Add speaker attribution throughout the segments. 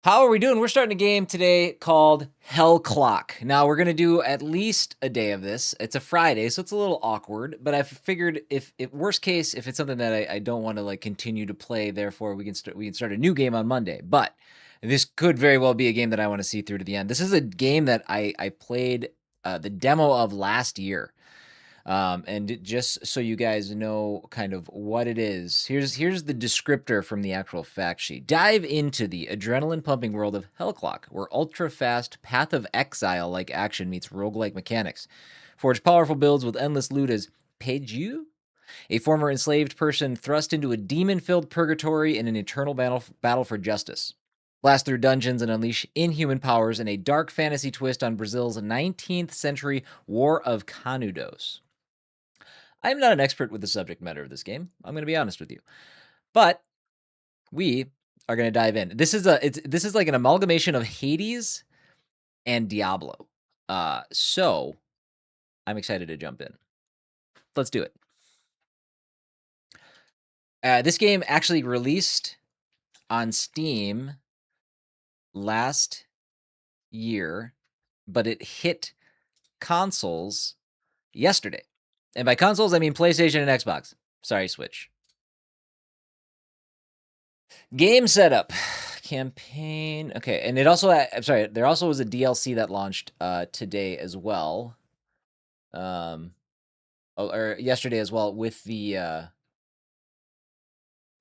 Speaker 1: How are we doing? We're starting a game today called Hell Clock. Now, we're going to do at least a day of this. It's a Friday, so it's a little awkward, but I figured if worst case, if it's something that I don't want to like continue to play, therefore we can start a new game on Monday. But this could very well be a game that I want to see through to the end. This is a game that I played the demo of last year. And just so you guys know kind of what it is, here's the descriptor from the actual fact sheet. Dive into the adrenaline-pumping world of Hellclock, where ultra-fast Path of Exile-like action meets roguelike mechanics. Forge powerful builds with endless loot as Peju, a former enslaved person thrust into a demon-filled purgatory in an eternal battle for justice. Blast through dungeons and unleash inhuman powers in a dark fantasy twist on Brazil's 19th century War of Canudos. I'm not an expert with the subject matter of this game. I'm going to be honest with you. But we are going to dive in. This is like an amalgamation of Hades and Diablo. So I'm excited to jump in. Let's do it. This game actually released on Steam last year, but it hit consoles yesterday. And by consoles, I mean PlayStation and Xbox. Sorry, Switch. Game setup. Campaign. Okay, and it also, I'm sorry, there also was a DLC that launched today as well. Or yesterday as well with the, let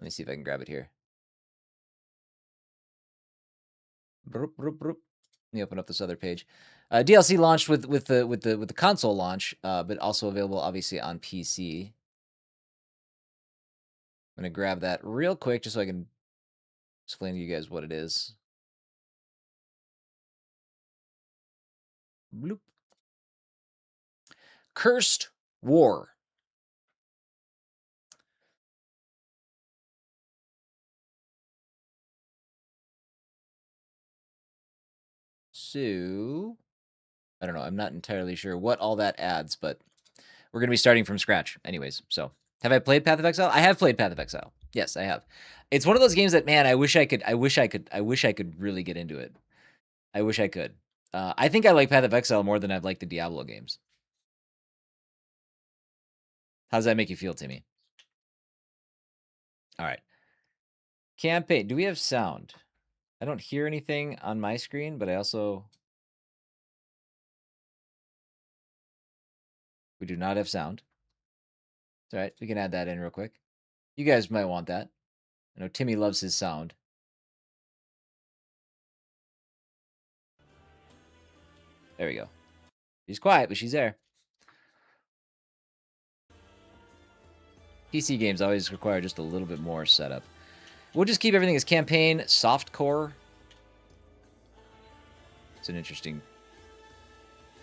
Speaker 1: me see if I can grab it here. Let me open up this other page. DLC launched with the console launch, but also available obviously on PC. I'm gonna grab that real quick just so I can explain to you guys what it is. Bloop. Cursed War. So, I don't know. I'm not entirely sure what all that adds, but we're going to be starting from scratch anyways. So, have I played Path of Exile? I have played Path of Exile. Yes, I have. It's one of those games that, man, I wish I could really get into it. I wish I could. I think I like Path of Exile more than I've liked the Diablo games. How does that make you feel, Timmy? All right. Campaign. Do we have sound? I don't hear anything on my screen, but I also... We do not have sound. It's all right. We can add that in real quick. You guys might want that. I know Timmy loves his sound. There we go. She's quiet, but she's there. PC games always require just a little bit more setup. We'll just keep everything as campaign, softcore. It's an interesting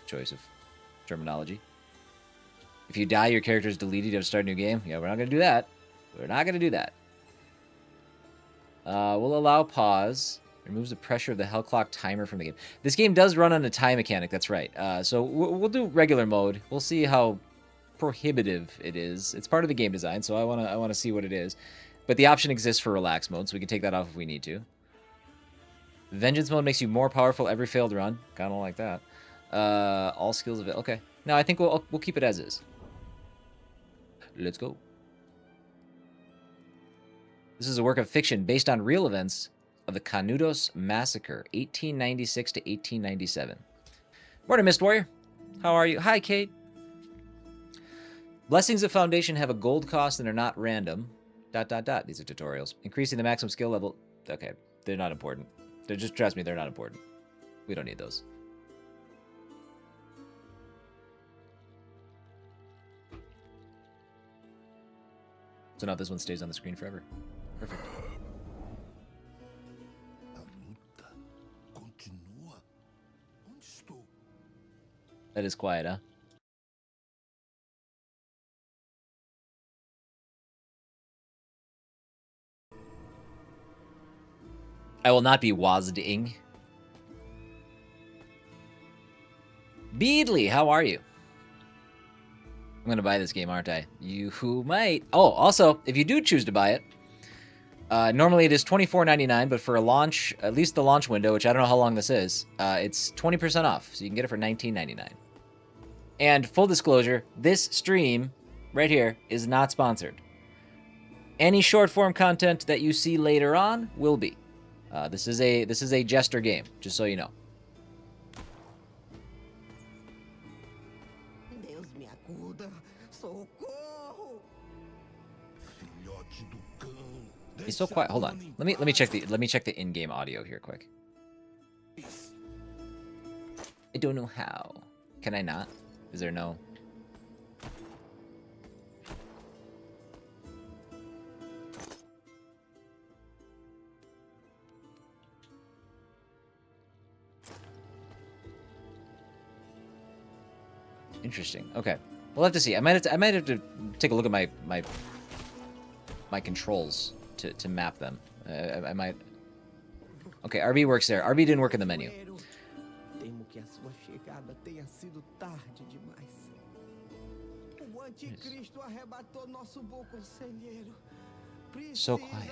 Speaker 1: choice of terminology. If you die, your character is deleted, you have to start a new game. Yeah, we're not going to do that. We're not going to do that. We'll allow pause. Removes the pressure of the Hell Clock timer from the game. This game does run on a time mechanic, that's right. So we'll do regular mode. We'll see how prohibitive it is. It's part of the game design, so I want to see what it is. But the option exists for relax mode, so we can take that off if we need to. Vengeance mode makes you more powerful every failed run. Kind of like that. All skills of it. Okay. No, I think we'll keep it as is. Let's go. This is a work of fiction based on real events of the Canudos massacre, 1896 to 1897. Morning, Mist Warrior. How are you? Hi, Kate. Blessings of Foundation have a gold cost and are not random. ... These are tutorials. Increasing the maximum skill level. Okay, they're not important. They're just, trust me, they're not important. We don't need those. So now this one stays on the screen forever. Perfect. That is quiet, huh? I will not be wazding. Beedley, how are you? I'm going to buy this game, aren't I? You might. Oh, also, if you do choose to buy it, Normally it is $24.99, but for a launch, at least the launch window, which I don't know how long this is, it's 20% off, so you can get it for $19.99. And full disclosure, this stream right here is not sponsored. Any short form content that you see later on will be. This is a Jester game, just so you know. He's so quiet. Hold on. Let me check the in-game audio here quick. I don't know how. Can I not? Is there no? Interesting. Okay. We'll have to see. I might have to take a look at my controls to map them. I might. Okay, RB works there. RB didn't work in the menu. So quiet.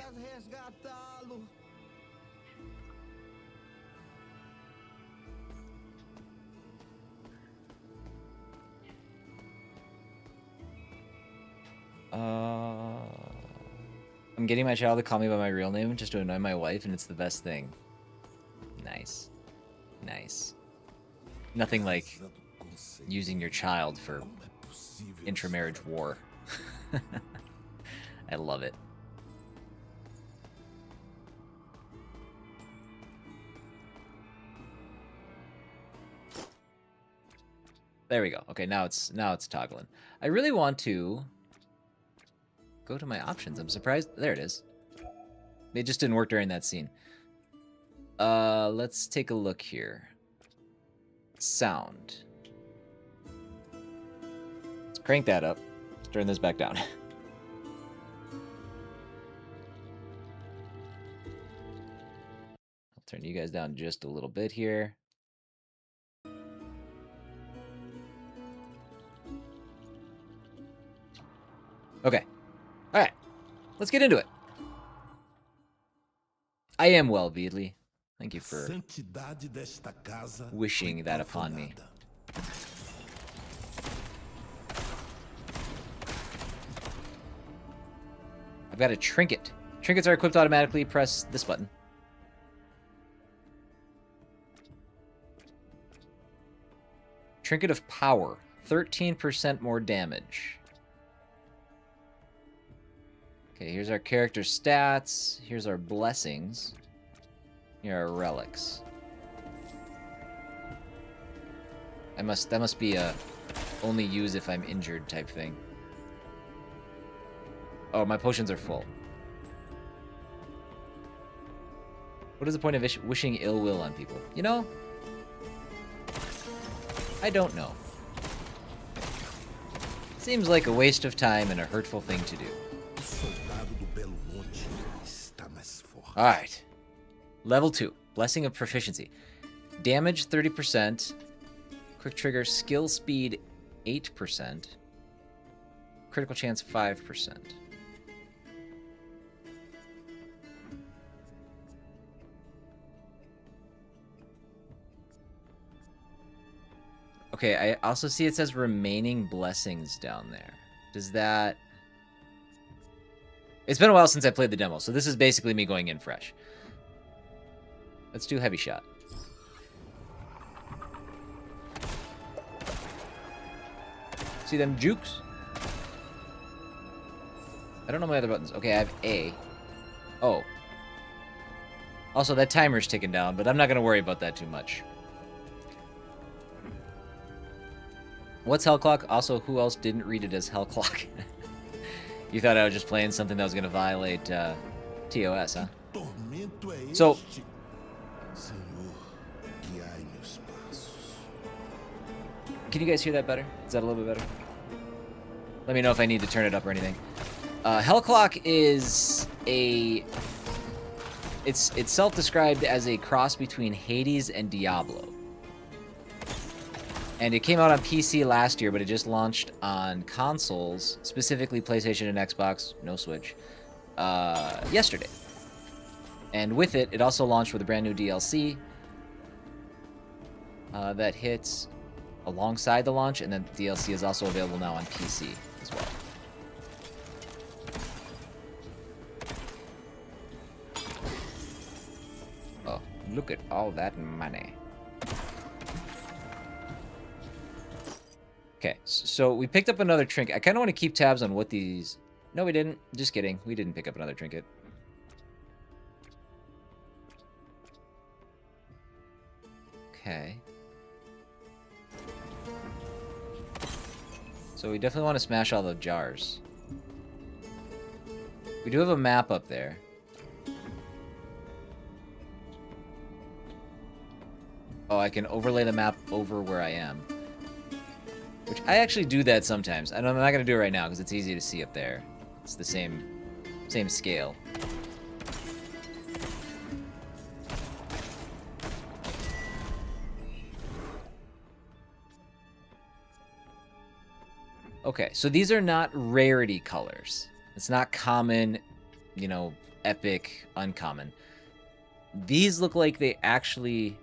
Speaker 1: I'm getting my child to call me by my real name just to annoy my wife, and it's the best thing. Nice. Nice. Nothing like using your child for intramarriage war. I love it. There we go. Okay, now it's toggling. I really want to go to my options. I'm surprised. There it is. It just didn't work during that scene. Let's take a look here. Sound. Let's crank that up. Let's turn this back down. I'll turn you guys down just a little bit here. Okay. All right. Let's get into it. I am well, Veedley. Thank you for wishing that upon me. I've got a trinket. Trinkets are equipped automatically. Press this button. Trinket of Power. 13% more damage. Okay, here's our character stats. Here's our blessings. Here are our relics. That must be a only use if I'm injured type thing. Oh, my potions are full. What is the point of wishing ill will on people? You know? I don't know. Seems like a waste of time and a hurtful thing to do. Alright. Level 2. Blessing of Proficiency. Damage 30%. Quick trigger skill speed 8%. Critical chance 5%. Okay, I also see it says remaining blessings down there. Does that... It's been a while since I played the demo, so this is basically me going in fresh. Let's do heavy shot. See them jukes? I don't know my other buttons. Okay, I have A. Oh. Also, that timer's ticking down, but I'm not going to worry about that too much. What's Hell Clock? Also, who else didn't read it as Hell Clock? You thought I was just playing something that was going to violate TOS, huh? So, can you guys hear that better? Is that a little bit better? Let me know if I need to turn it up or anything. Hell Clock is a... It's self-described as a cross between Hades and Diablo. And it came out on PC last year, but it just launched on consoles, specifically PlayStation and Xbox, no Switch, yesterday. And with it, it also launched with a brand new DLC that hits alongside the launch, and then the DLC is also available now on PC as well. Oh, look at all that money. Okay, so we picked up another trinket. I kind of want to keep tabs on what these... No, we didn't. Just kidding. We didn't pick up another trinket. Okay. So we definitely want to smash all the jars. We do have a map up there. Oh, I can overlay the map over where I am. Which I actually do that sometimes. I'm not going to do it right now because it's easy to see up there. It's the same scale. Okay, so these are not rarity colors. It's not common, you know, epic, uncommon. These look like they actually...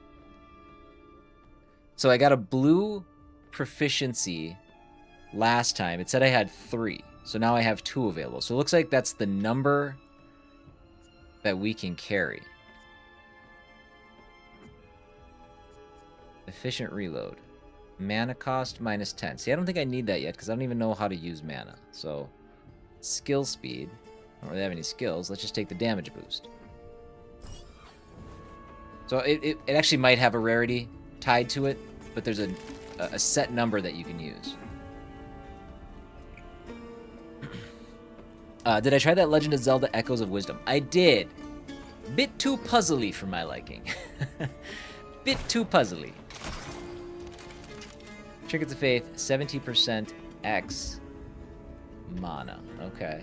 Speaker 1: So I got a blue proficiency last time. It said I had 3. So now I have 2 available. So it looks like that's the number that we can carry. Efficient reload. Mana cost minus 10. See, I don't think I need that yet because I don't even know how to use mana. So, skill speed. I don't really have any skills. Let's just take the damage boost. So it actually might have a rarity tied to it, but there's a set number that you can use. Did I try that Legend of Zelda Echoes of Wisdom? I did. Bit too puzzly for my liking. Bit too puzzly. Trinkets of Faith, 70% X mana. Okay.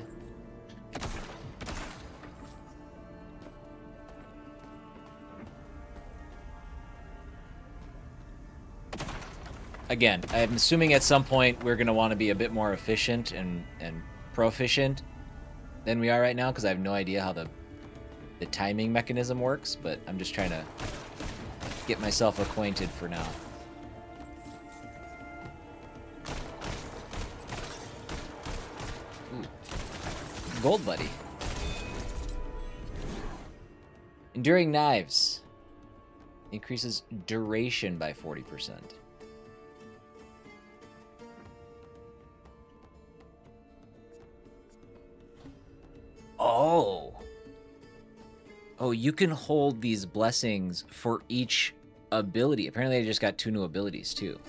Speaker 1: Again, I'm assuming at some point we're going to want to be a bit more efficient and proficient than we are right now because I have no idea how the timing mechanism works, but I'm just trying to get myself acquainted for now. Gold buddy. Enduring Knives. Increases duration by 40%. Oh. Oh, you can hold these blessings for each ability. Apparently I just got 2 new abilities too.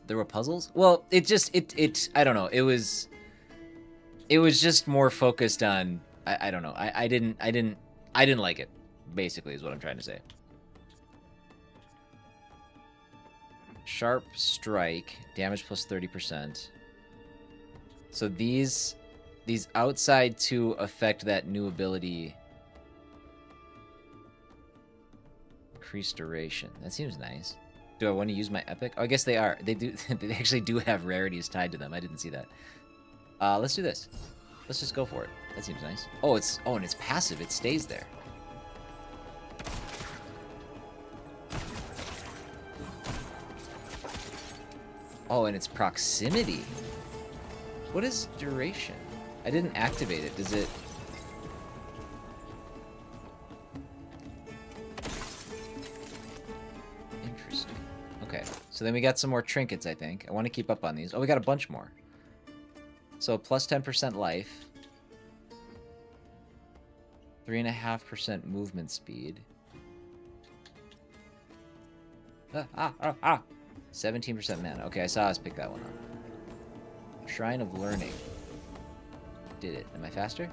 Speaker 1: There were puzzles? Well, it I don't know. It was just more focused on I don't know. I didn't like it, basically, is what I'm trying to say. Sharp strike, damage plus 30%. So these outside 2 affect that new ability. Increased duration. That seems nice. Do I want to use my epic? Oh, I guess they are. They do. They actually do have rarities tied to them. I didn't see that. Let's do this. Let's just go for it. That seems nice. Oh, and it's passive. It stays there. Oh, and it's proximity. What is duration? I didn't activate it. Does it? Interesting. Okay, so then we got some more trinkets, I think. I want to keep up on these. Oh, we got a bunch more. So plus 10% life. 3.5% movement speed. 17% mana. Okay, I saw us pick that one up. Shrine of Learning. Did it. Am I faster?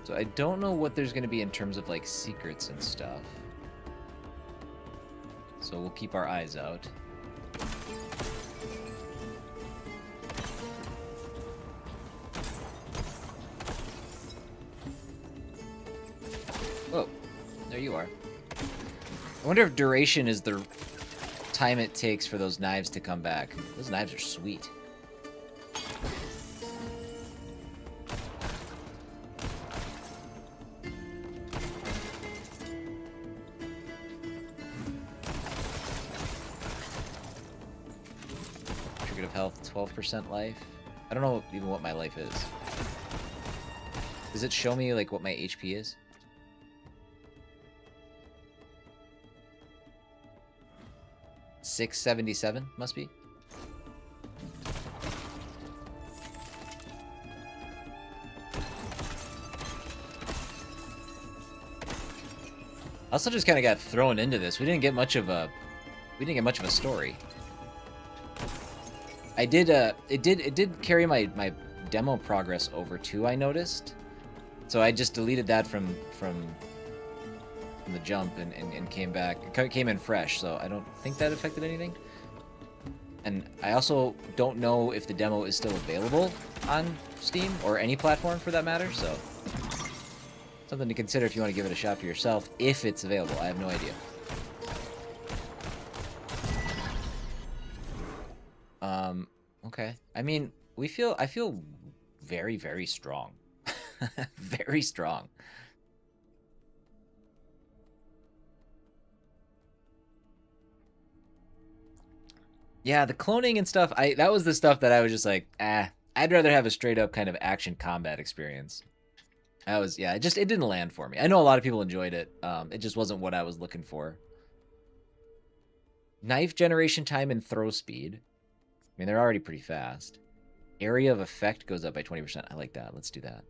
Speaker 1: So I don't know what there's going to be in terms of like secrets and stuff. So we'll keep our eyes out. Whoa, there you are. I wonder if duration is the time it takes for those knives to come back. Those knives are sweet. Trigger of health, 12% life. I don't know even what my life is. Does it show me like what my HP is? $677 must be. I also just kind of got thrown into this. We didn't get much of a story. I did it did carry my demo progress over too, I noticed. So I just deleted that from the jump and came back. It came in fresh, so I don't think that affected anything. And I also don't know if the demo is still available on Steam or any platform for that matter, so something to consider if you want to give it a shot for yourself, if it's available. I have no idea. Okay. I mean, I feel very, very strong. Very strong. Yeah, the cloning and stuff, that was the stuff that I was just like, I'd rather have a straight up kind of action combat experience. It didn't land for me. I know a lot of people enjoyed it. It just wasn't what I was looking for. Knife generation time and throw speed. I mean, they're already pretty fast. Area of effect goes up by 20%. I like that. Let's do that.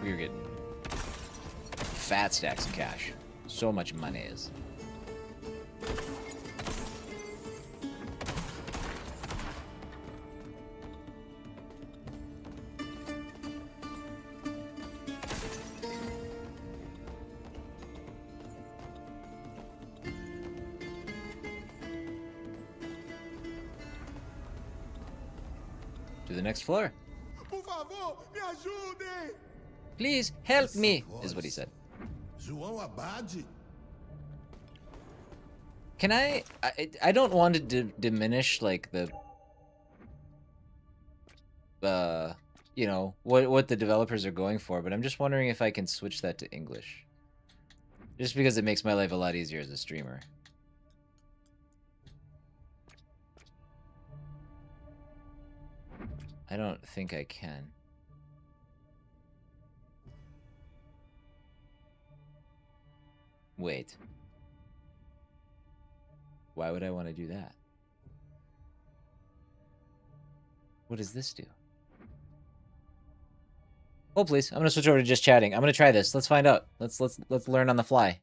Speaker 1: We're getting fat stacks of cash. So much money is. To the next floor. Please help me, is what he said. Can I don't want to diminish like the you know, what the developers are going for, but I'm just wondering if I can switch that to English. Just because it makes my life a lot easier as a streamer. I don't think I can. Wait. Why would I want to do that? What does this do? Oh, please. I'm going to switch over to just chatting. I'm going to try this. Let's find out. Let's learn on the fly.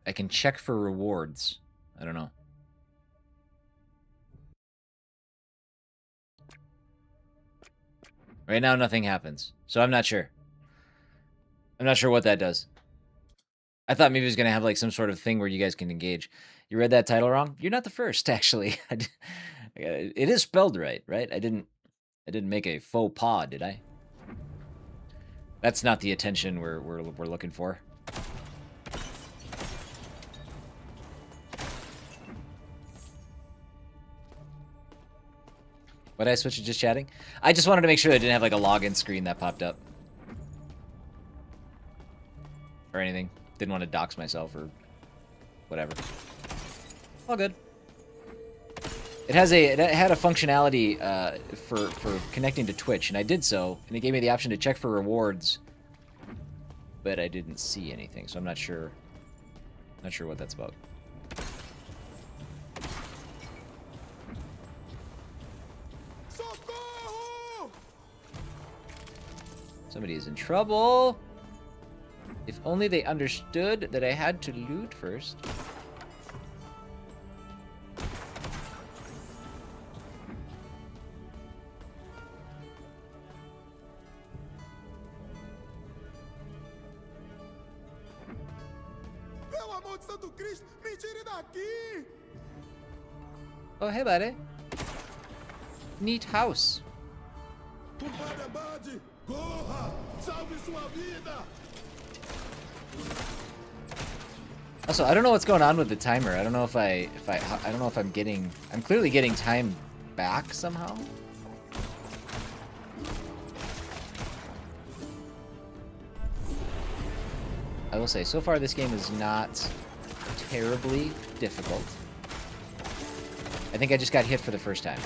Speaker 1: I can check for rewards. I don't know. Right now, nothing happens. So I'm not sure. I'm not sure what that does. I thought maybe it was going to have like some sort of thing where you guys can engage. You read that title wrong? You're not the first, actually. It is spelled right? I didn't make a faux pas, did I? That's not the attention we're looking for. Why did I switch to just chatting? I just wanted to make sure I didn't have like a login screen that popped up. Or anything. Didn't want to dox myself or whatever. All good. It had a functionality for connecting to Twitch, and I did so, and it gave me the option to check for rewards. but I didn't see anything, so I'm not sure. Not sure what that's about. Somebody is in trouble. If only they understood that I had to loot first. Oh, hey, buddy. Neat house. Also, I don't know what's going on with the timer. I don't know if I don't know if I'm clearly getting time back somehow. I will say, so far this game is not terribly difficult. I think I just got hit for the first time.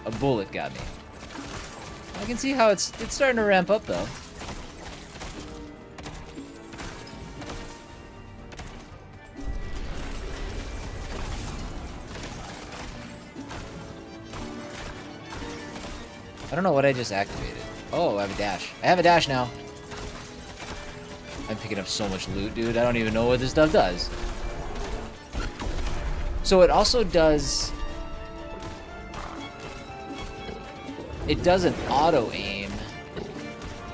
Speaker 1: A bullet got me. I can see how it's starting to ramp up though. I don't know what I just activated. Oh, I have a dash. I have a dash now. I'm picking up so much loot, dude. I don't even know what this stuff does. So it also does... It does an auto-aim.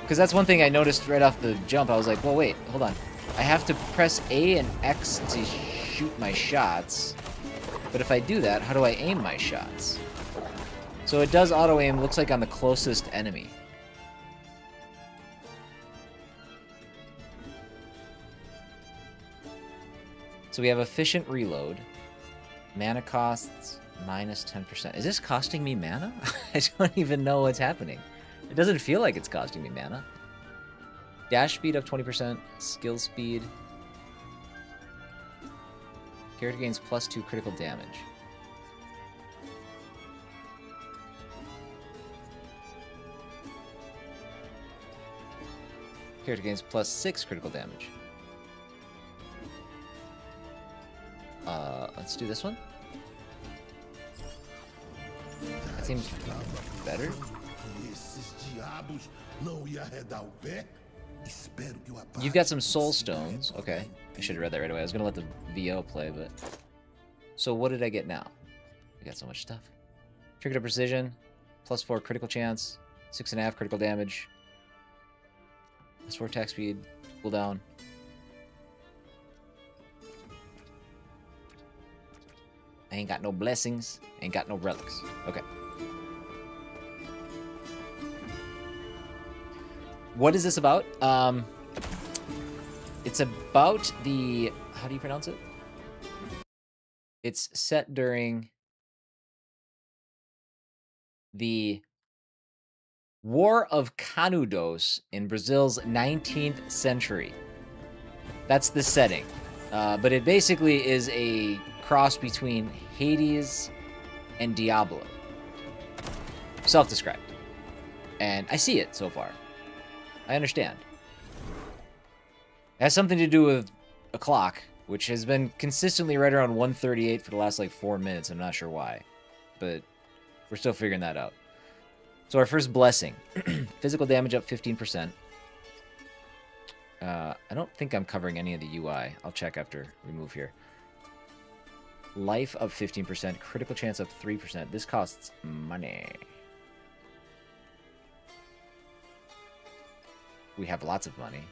Speaker 1: Because that's one thing I noticed right off the jump. I was like, well, wait, hold on. I have to press A and X to shoot my shots. But if I do that, how do I aim my shots? So it does auto-aim, looks like on the closest enemy. So we have efficient reload. Mana costs minus 10%. Is this costing me mana? I don't even know what's happening. It doesn't feel like it's costing me mana. Dash speed up 20%. Skill speed. Character gains +2 critical damage. Character gains +6 critical damage. Let's do this one. That seems better. You've got some soul stones. Okay. I should have read that right away. I was going to let the VO play, but... So what did I get now? We got so much stuff. Trigger to precision. +4 critical chance. 6.5 critical damage. +4 attack speed. Cooldown. I ain't got no blessings. Ain't got no relics. Okay. What is this about? It's about the... How do you pronounce it? It's set during the War of Canudos in Brazil's 19th century. That's the setting. But it basically is a cross between Hades and Diablo. Self-described. And I see it so far. I understand. It has something to do with a clock, which has been consistently right around 138 for the last, like, 4 minutes. I'm not sure why. But we're still figuring that out. So our first blessing. Physical damage up 15%. I don't think I'm covering any of the UI. I'll check after we move here. Life up 15%. Critical chance up 3%. This costs money. We have lots of money.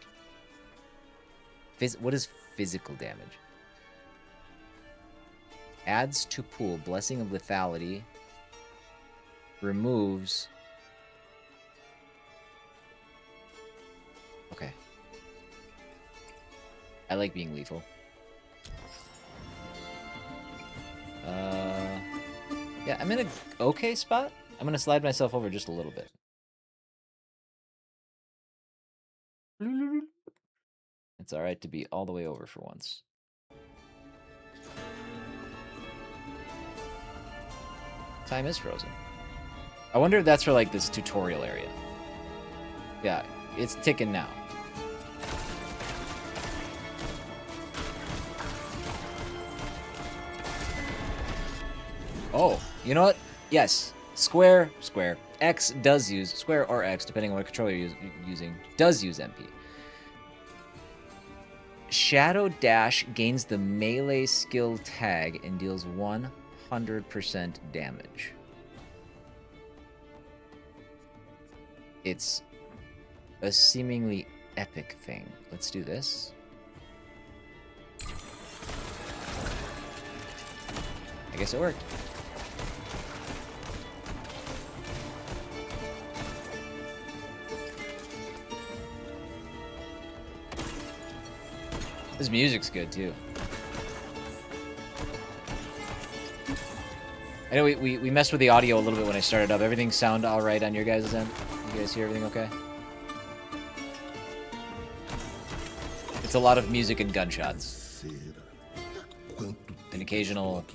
Speaker 1: What is physical damage? Adds to pool. Blessing of lethality. Removes. Okay. I like being lethal. Yeah, I'm in a okay spot. I'm gonna slide myself over just a little bit. It's alright to be all the way over for once. Time is frozen. I wonder if that's for, like, this tutorial area. Yeah, it's ticking now. Oh, you know what? Yes. Square. X does use, square or X, depending on what controller you're using, does use MP. Shadow Dash gains the melee skill tag and deals 100% damage. It's a seemingly epic thing. Let's do this. I guess it worked. This music's good too. I know we messed with the audio a little bit when I started up. Everything sound all right on your guys' end? You guys hear everything okay? It's a lot of music and gunshots. An occasional...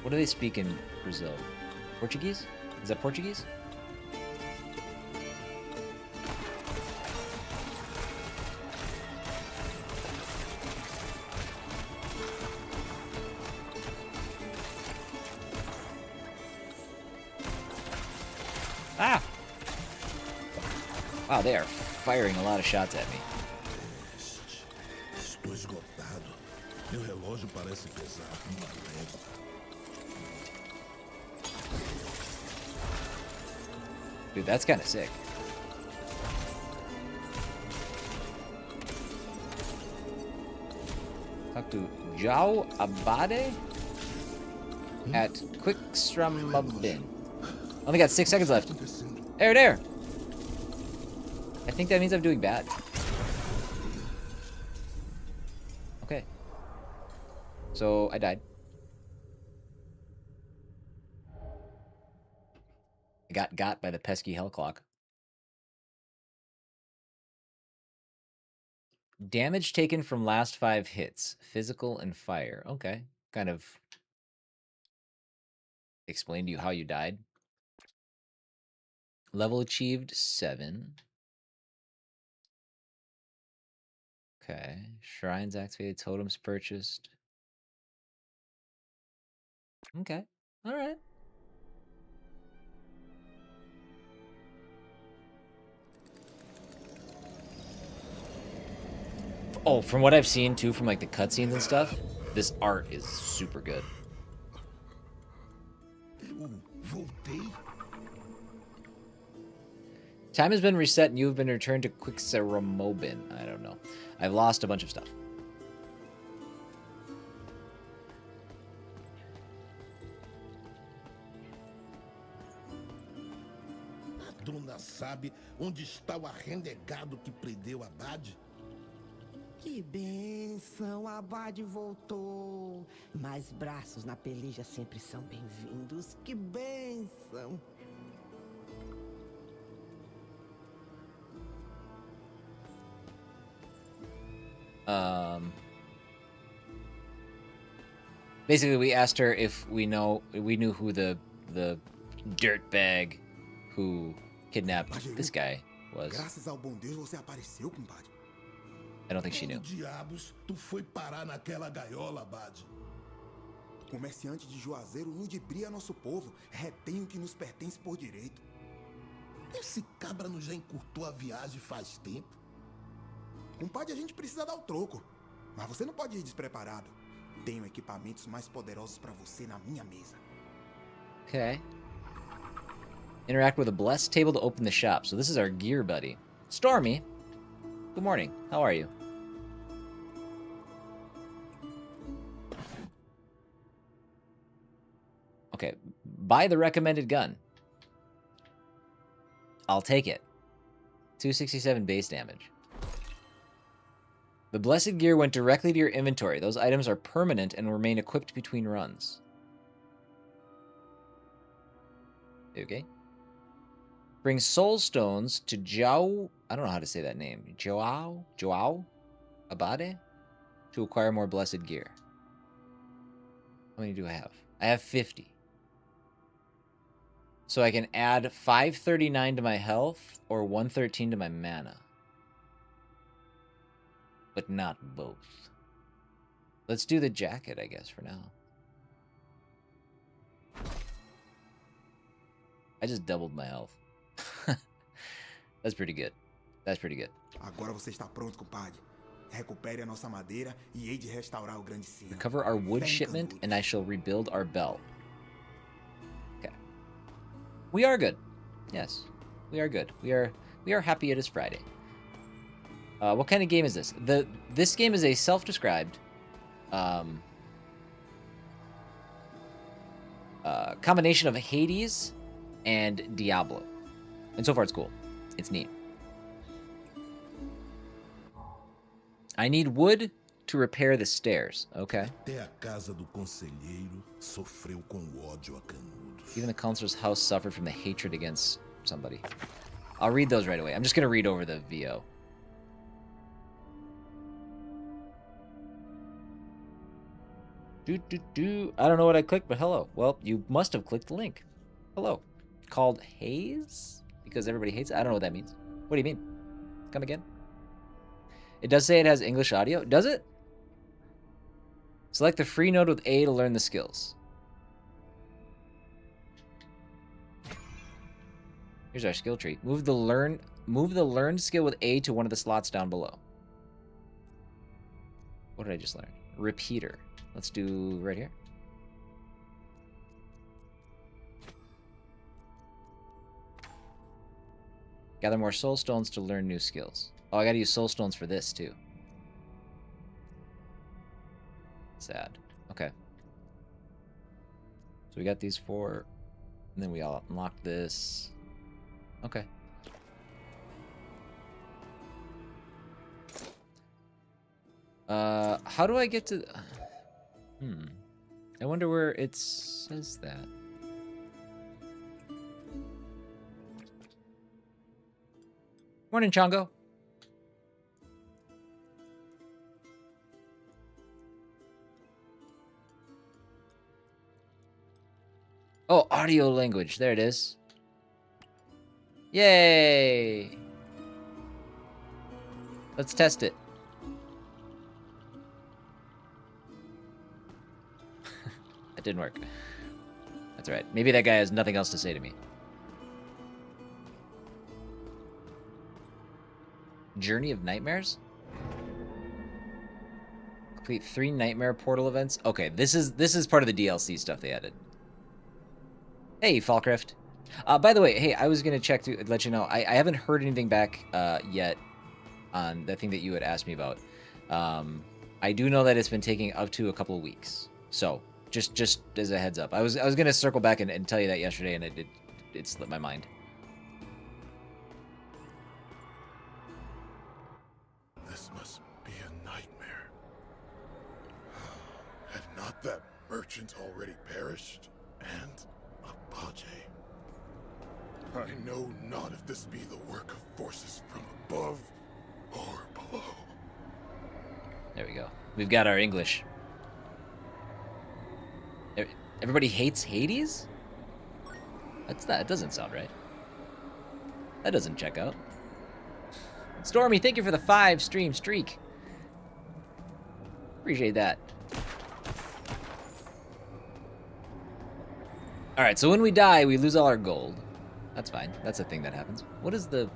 Speaker 1: What do they speak in Brazil? Portuguese? Is that Portuguese? Ah! Wow, they are firing a lot of shots at me.
Speaker 2: Estou esgotado. Meu relógio parece pesar uma légua.
Speaker 1: Dude, that's kind of sick. Talk to João Abade at Quickstramabin. Only got 6 seconds left. There. I think that means I'm doing bad. Okay. So, I died. I got by the pesky hell clock. Damage taken from last 5 hits. Physical and fire. Okay. Kind of explain to you how you died. Level achieved 7. Okay. Shrines activated. Totems purchased. Okay. All right. Oh, from what I've seen too, from like the cutscenes and stuff, this art is super good. Time has been reset and you have been returned to Quickseramobin. I don't know. I've lost a bunch of stuff.
Speaker 2: A dona sabe onde está o arrenegado que prendeu Abade?
Speaker 3: Que bênção, Abade voltou. Mais braços na peleja sempre são bem-vindos. Que bênção.
Speaker 1: Basically, we asked her if we knew who the dirtbag who kidnapped this guy was.
Speaker 4: Graças ao bom Deus você apareceu, compadre.
Speaker 1: I don't think she knew.
Speaker 2: Como diabos tu foi parar naquela gaiola, Abade?
Speaker 4: Comerciante de Juazeiro ludibria nosso povo, retém o que nos pertence por direito.
Speaker 2: Esse cabra não já encurtou a viagem faz tempo?
Speaker 4: Compadre, a gente precisa dar o troco. Mas você não pode ir despreparado. Tenho equipamentos mais poderosos para você na minha mesa.
Speaker 1: Okay. Interact with a blessed table to open the shop. So this is our gear buddy. Stormy, good morning. How are you? Okay, buy the recommended gun. I'll take it. 267 base damage. The blessed gear went directly to your inventory. Those items are permanent and remain equipped between runs. Okay. Bring soul stones to João... I don't know how to say that name. João Abade? To acquire more blessed gear. How many do I have? I have 50. So I can add 539 to my health or 113 to my mana. But not both. Let's do the jacket, I guess, for now. I just doubled my health. That's pretty good. That's pretty good.
Speaker 4: Agora você está pronto, compadre. Recupere a nossa madeira e hei de restaurar o grande sino.
Speaker 1: Recover our wood
Speaker 4: Fé em
Speaker 1: shipment,
Speaker 4: Canudos.
Speaker 1: and I shall rebuild our belt. Okay. We are good. Yes, we are good. We are happy it is Friday. What kind of game is this? This game is a self-described combination of Hades and Diablo. And so far it's cool. It's neat. I need wood to repair the stairs. Okay.
Speaker 2: Até a casa do conselheiro sofreu com o ódio a Canudos.
Speaker 1: Even the counselor's house suffered from the hatred against somebody. I'll read those right away. I'm just going to read over the VO. I don't know what I clicked, but hello. Well, you must have clicked the link. Hello. Called Haze? Because everybody hates it? I don't know what that means. What do you mean? Come again? It does say it has English audio. Does it? Select the free node with A to learn the skills. Here's our skill tree. Move the learned skill with A to one of the slots down below. What did I just learn? Repeater. Let's do right here. Gather more soul stones to learn new skills. Oh, I gotta use soul stones for this too. Sad. Okay. So we got these 4, and then we all unlock this. Okay. How do I get to... I wonder where it says that. Morning, Chongo. Oh, audio language. There it is. Yay! Let's test it. That didn't work. That's all right. Maybe that guy has nothing else to say to me. Journey of Nightmares? Complete 3 nightmare portal events. Okay, this is part of the DLC stuff they added. Hey, Falkrift. By the way, hey, I was gonna check to let you know I haven't heard anything back yet on that thing that you had asked me about. I do know that it's been taking up to a couple of weeks. So just as a heads up, I was gonna circle back and tell you that yesterday, and it slipped my mind.
Speaker 2: This must be a nightmare. Had not that merchant already perished? And Apache. I know not if this be the work of forces from above or below.
Speaker 1: There we go. We've got our English. Everybody hates Hades? That's that. It doesn't sound right. That doesn't check out. Stormy, thank you for the 5 stream streak. Appreciate that. Alright, so when we die, we lose all our gold. That's fine. That's a thing that happens. What's that?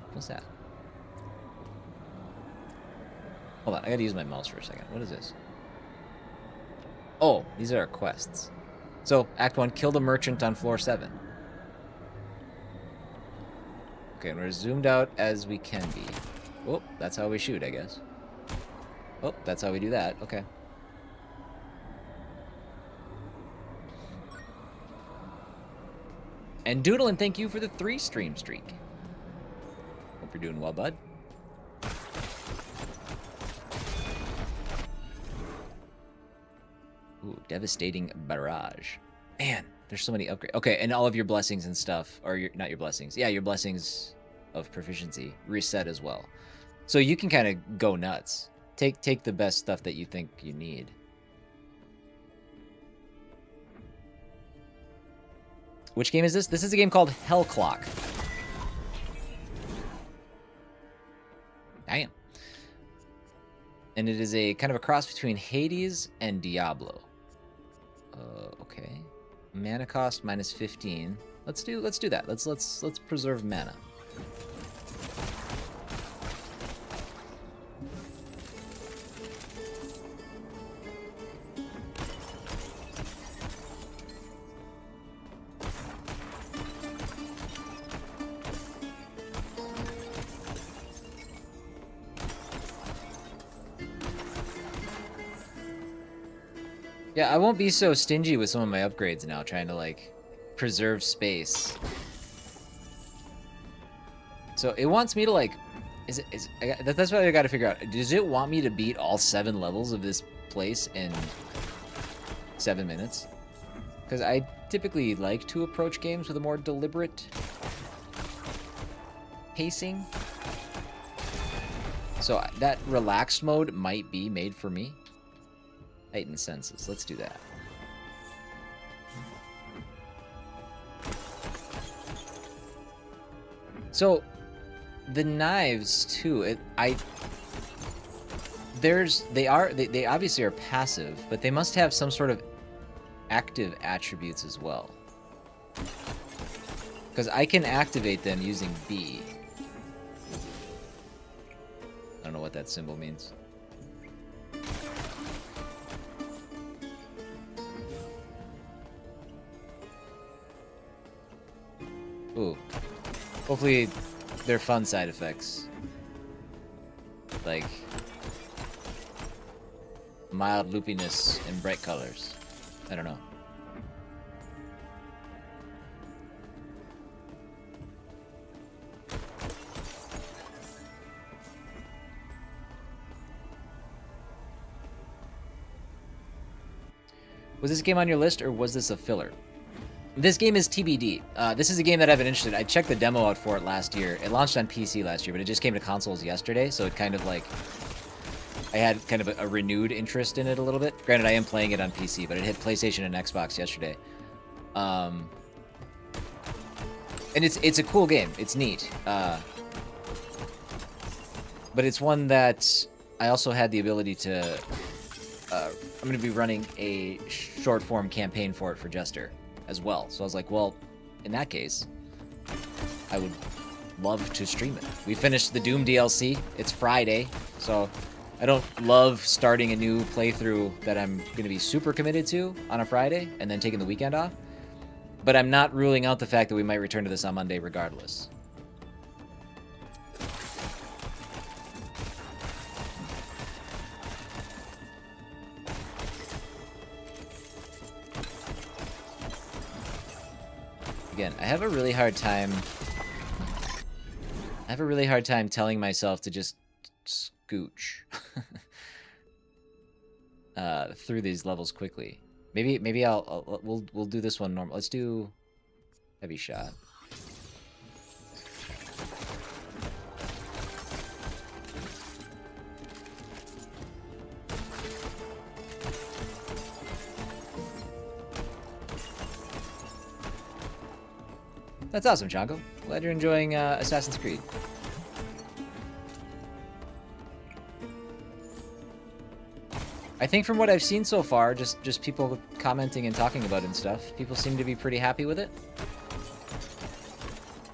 Speaker 1: Hold on, I gotta use my mouse for a second. What is this? Oh, these are our quests. So, Act 1, kill the merchant on floor 7. Okay, and we're zoomed out as we can be. Oh, that's how we shoot, I guess. Oh, that's how we do that. Okay. And Doodlin, thank you for the 3 stream streak. Hope you're doing well, bud. Ooh, devastating barrage. Man, there's so many upgrades. Okay, and all of your blessings and stuff, or not your blessings. Yeah, your blessings of proficiency reset as well. So you can kind of go nuts. Take the best stuff that you think you need. Which game is this? This is a game called Hell Clock. Damn. And it is a kind of a cross between Hades and Diablo. Okay. Mana cost minus 15. Let's do that. Let's preserve mana. Yeah, I won't be so stingy with some of my upgrades now, trying to like preserve space. So it wants me to like, that's what I got to figure out. Does it want me to beat all 7 levels of this place in 7 minutes? Because I typically like to approach games with a more deliberate pacing. So that relaxed mode might be made for me. Heightened senses. Let's do that. So the knives too. They obviously are passive, but they must have some sort of active attributes as well. Because I can activate them using B. I don't know what that symbol means. Ooh. Hopefully they're fun side effects. Like mild loopiness and bright colors. I don't know. Was this game on your list or was this a filler? This game is TBD. This is a game that I've been interested in. I checked the demo out for it last year. It launched on PC last year, but it just came to consoles yesterday, so it kind of like... I had kind of a renewed interest in it a little bit. Granted, I am playing it on PC, but it hit PlayStation and Xbox yesterday. And it's a cool game. It's neat. But it's one that I also had the ability to... I'm going to be running a short-form campaign for it for Jester as well. So I was like, well, in that case, I would love to stream it. We finished the Doom DLC. It's Friday, so I don't love starting a new playthrough that I'm going to be super committed to on a Friday and then taking the weekend off. But I'm not ruling out the fact that we might return to this on Monday regardless. Again, I have a really hard time telling myself to just scooch through these levels quickly. Maybe we'll do this one normal. Let's do heavy shot. That's awesome, Chanko. Glad you're enjoying Assassin's Creed. I think from what I've seen so far, just people commenting and talking about it and stuff, people seem to be pretty happy with it.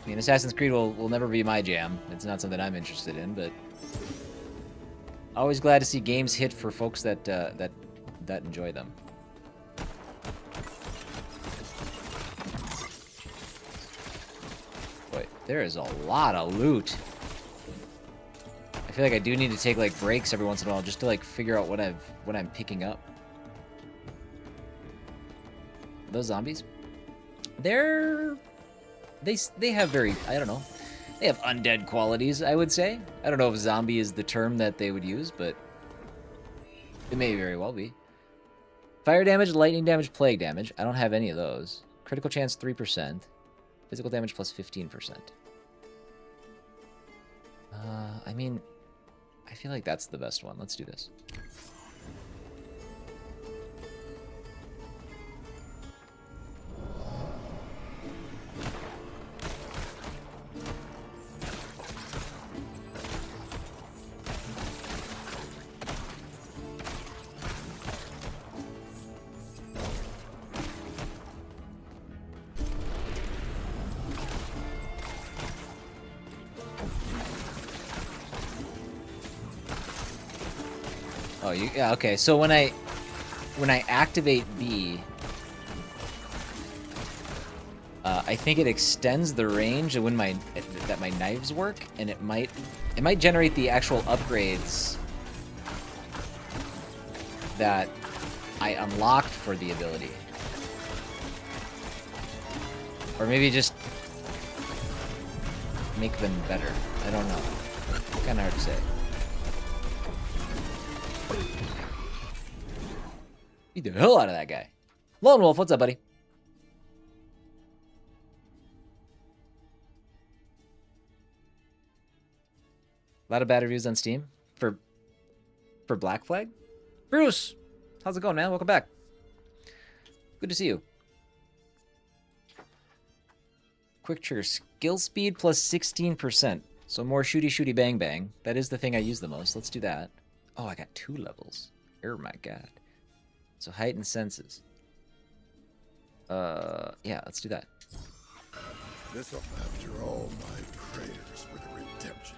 Speaker 1: I mean, Assassin's Creed will never be my jam. It's not something I'm interested in, but always glad to see games hit for folks that enjoy them. Boy, there is a lot of loot. I feel like I do need to take like breaks every once in a while just to like figure out what I'm picking up. Those zombies, they have very, I don't know, they have undead qualities, I would say. I don't know if zombie is the term that they would use, but it may very well be. Fire damage, lightning damage, plague damage. I don't have any of those. Critical chance 3%. Physical damage plus 15%. I mean, I feel like that's the best one. Let's do this. Oh, yeah, okay. So when I activate B, I think it extends the range of when that my knives work, and it might generate the actual upgrades that I unlocked for the ability. Or maybe just make them better. I don't know. Kind of hard to say. Beat the hell out of that guy. Lone Wolf, what's up, buddy? A lot of bad reviews on Steam for Black Flag. Bruce, how's it going, man? Welcome back. Good to see you. Quick trigger skill speed plus 16%. So more shooty bang bang. That is the thing I use the most. Let's do that. Oh, I got 2 levels. Oh my god. So heightened senses. Yeah, let's do that.
Speaker 2: This after all my prayers for the redemption.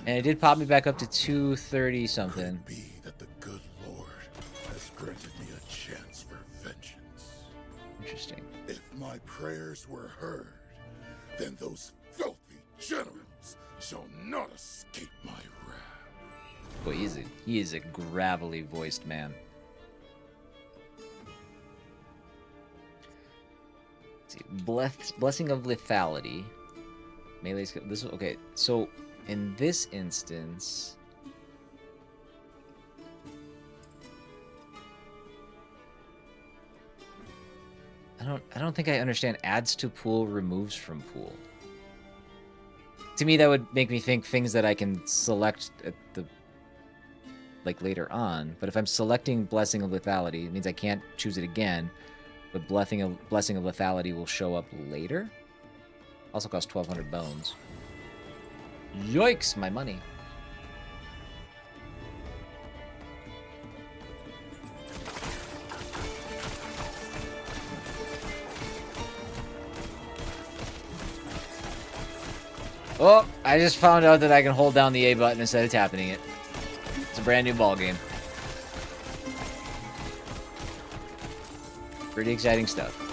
Speaker 1: And it did pop me back up to 230 something.
Speaker 2: Could it be that the good Lord has granted me a chance for vengeance?
Speaker 1: Interesting.
Speaker 2: If my prayers were heard, then those filthy generals shall not escape my wrath.
Speaker 1: Boy, he is a gravelly voiced man. Let's see, blessing of lethality. Melee skill. This okay. So in this instance, I don't think I understand. Adds to pool, removes from pool. To me, that would make me think things that I can select at the later on. But if I'm selecting Blessing of Lethality, it means I can't choose it again. But Blessing of Lethality will show up later. Also costs 1,200 bones. Yikes, my money. Oh, I just found out that I can hold down the A button instead of tapping it. It's a brand new ball game. Pretty exciting stuff.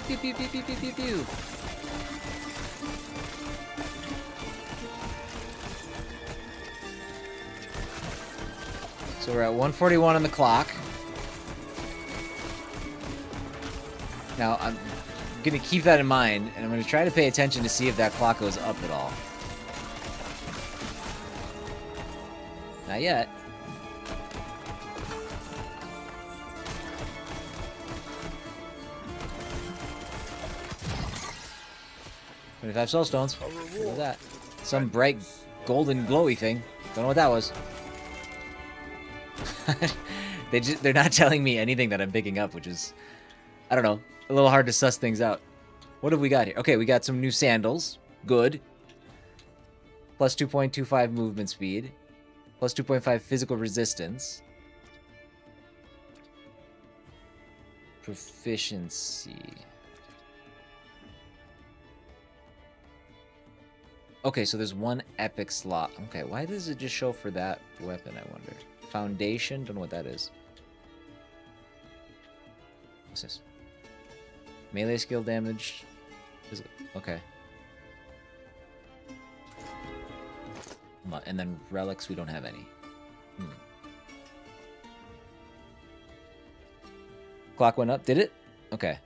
Speaker 1: Pew, pew, pew, pew, pew, pew, pew. So we're at 141 on the clock. Now, I'm going to keep that in mind, and I'm going to try to pay attention to see if that clock goes up at all. Not yet. $25 soul stones. What was that? Some bright golden glowy thing. Don't know what that was. They're not telling me anything that I'm picking up, which is, I don't know, a little hard to suss things out. What have we got here? Okay, we got some new sandals. Good. Plus 2.25 movement speed. Plus 2.5 physical resistance. Proficiency. Okay, so there's one epic slot. Okay, why does it just show for that weapon, I wonder? Foundation? Don't know what that is. What's this? Melee skill damage. Okay. And then relics, we don't have any. Clock went up, did it? Okay.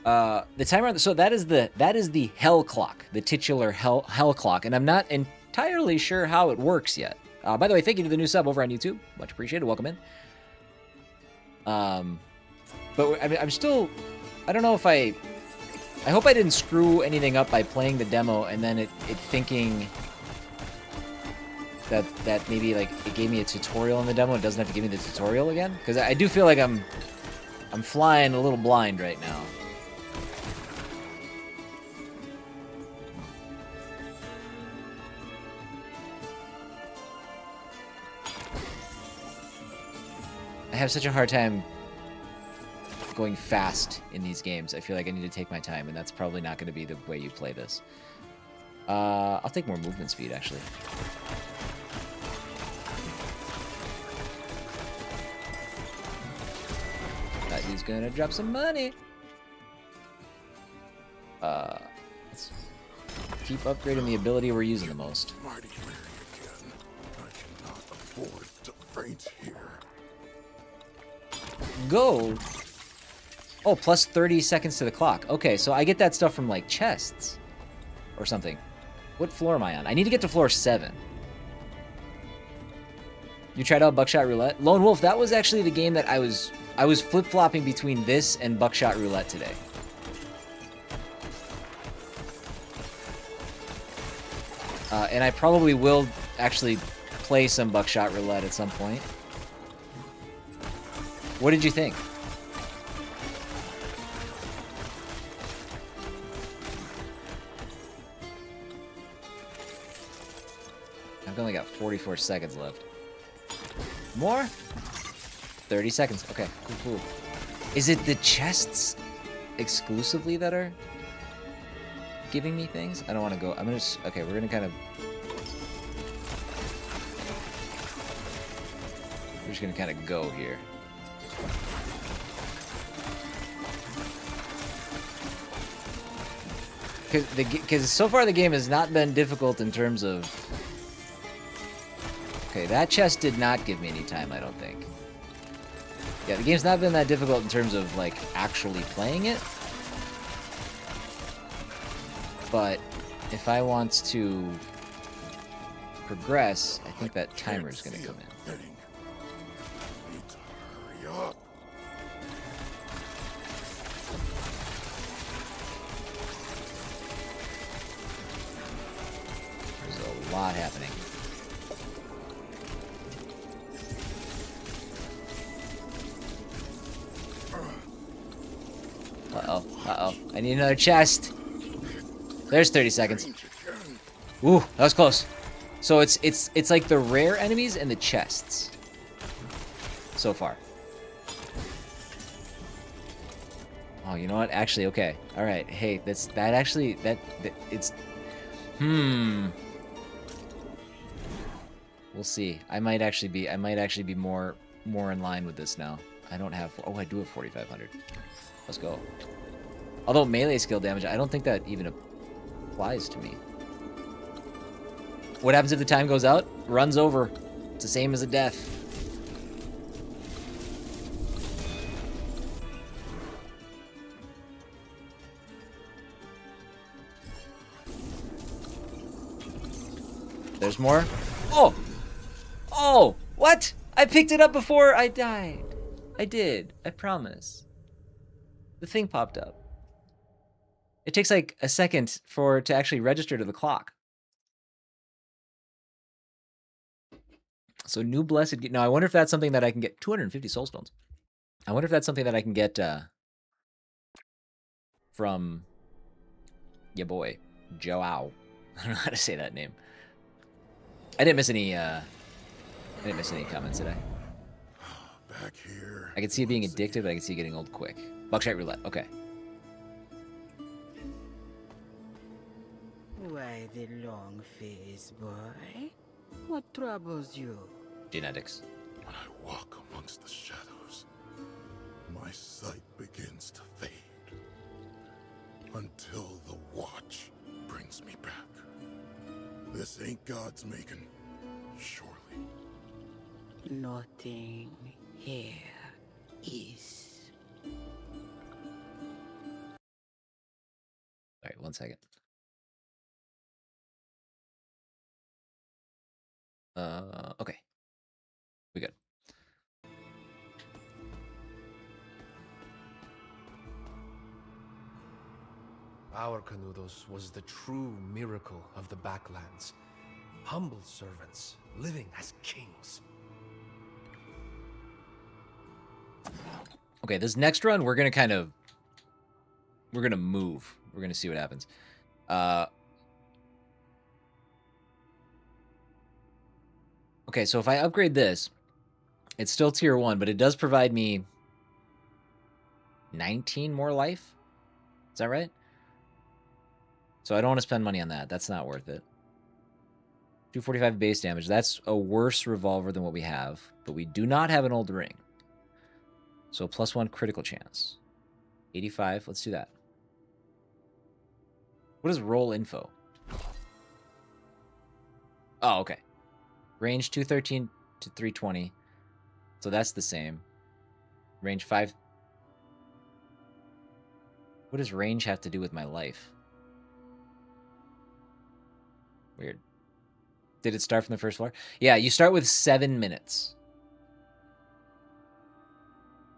Speaker 1: The timer, so that is the hell clock, the titular hell clock, and I'm not entirely sure how it works yet. By the way, thank you to the new sub over on YouTube, much appreciated. Welcome in. But I mean, I'm still, I don't know if I hope I didn't screw anything up by playing the demo and then it thinking that maybe like it gave me a tutorial in the demo. It doesn't have to give me the tutorial again, because I do feel like I'm flying a little blind right now. I have such a hard time going fast in these games. I feel like I need to take my time, and that's probably not going to be the way you play this. I'll take more movement speed, actually. That dude's gonna drop some money. Let's keep upgrading the ability we're using the most.
Speaker 2: Mighty Mary again. I cannot afford to faint here.
Speaker 1: Go. Oh, plus 30 seconds to the clock. Okay, so I get that stuff from like chests or something. What floor am I on? I need to get to floor 7. You tried out Buckshot Roulette? Lone Wolf, that was actually the game that I was flip-flopping between this and Buckshot Roulette today. And I probably will actually play some Buckshot Roulette at some point. What did you think? I've only got 44 seconds left. More? 30 seconds. Okay, cool. Is it the chests exclusively that are giving me things? I don't want to go. I'm gonna. Okay, we're gonna kind of. We're just gonna kind of go here. Because so far the game has not been difficult in terms of. Okay, that chest did not give me any time, I don't think. Yeah, the game's not been that difficult in terms of, like, actually playing it. But if I want to progress, I think that timer's gonna come in.
Speaker 2: Need to hurry up.
Speaker 1: There's a lot happening. Uh-oh. I need another chest. There's 30 seconds. Ooh, that was close. So it's like the rare enemies and the chests. So far. Oh, you know what? Actually, okay. All right. Hey, that actually it's We'll see. I might actually be more in line with this now. I don't have. Oh, I do have 4,500. Let's go. Although melee skill damage, I don't think that even applies to me. What happens if the time goes out? Runs over. It's the same as a death. There's more. Oh! Oh! What? I picked it up before I died. I did. I promise. The thing popped up. It takes like a second to actually register to the clock. So new blessed. Now I wonder if that's something that I can get. 250 soul stones. I wonder if that's something that I can get from your boy Joao. I don't know how to say that name. I didn't miss any comments, did I?
Speaker 2: Back here.
Speaker 1: I can see it being addictive, but I can see it getting old quick. Buckshot Roulette. Okay.
Speaker 3: Why the long face, boy? What troubles you?
Speaker 1: Genetics.
Speaker 2: When I walk amongst the shadows, my sight begins to fade. Until the watch brings me back. This ain't God's making, surely.
Speaker 3: Nothing here is.
Speaker 1: All right, 1 second. Okay. We good.
Speaker 5: Our Canudos was the true miracle of the Backlands. Humble servants, living as kings.
Speaker 1: Okay, this next run, we're going to move. We're going to see what happens. Okay, so if I upgrade this, it's still tier 1, but it does provide me 19 more life. Is that right? So I don't want to spend money on that. That's not worth it. 245 base damage. That's a worse revolver than what we have, but we do not have an old ring. So +1 critical chance. 85. Let's do that. What is roll info? Oh, okay. Range 213 to 320. So that's the same. Range 5. What does range have to do with my life? Weird. Did it start from the first floor? Yeah, you start with 7 minutes.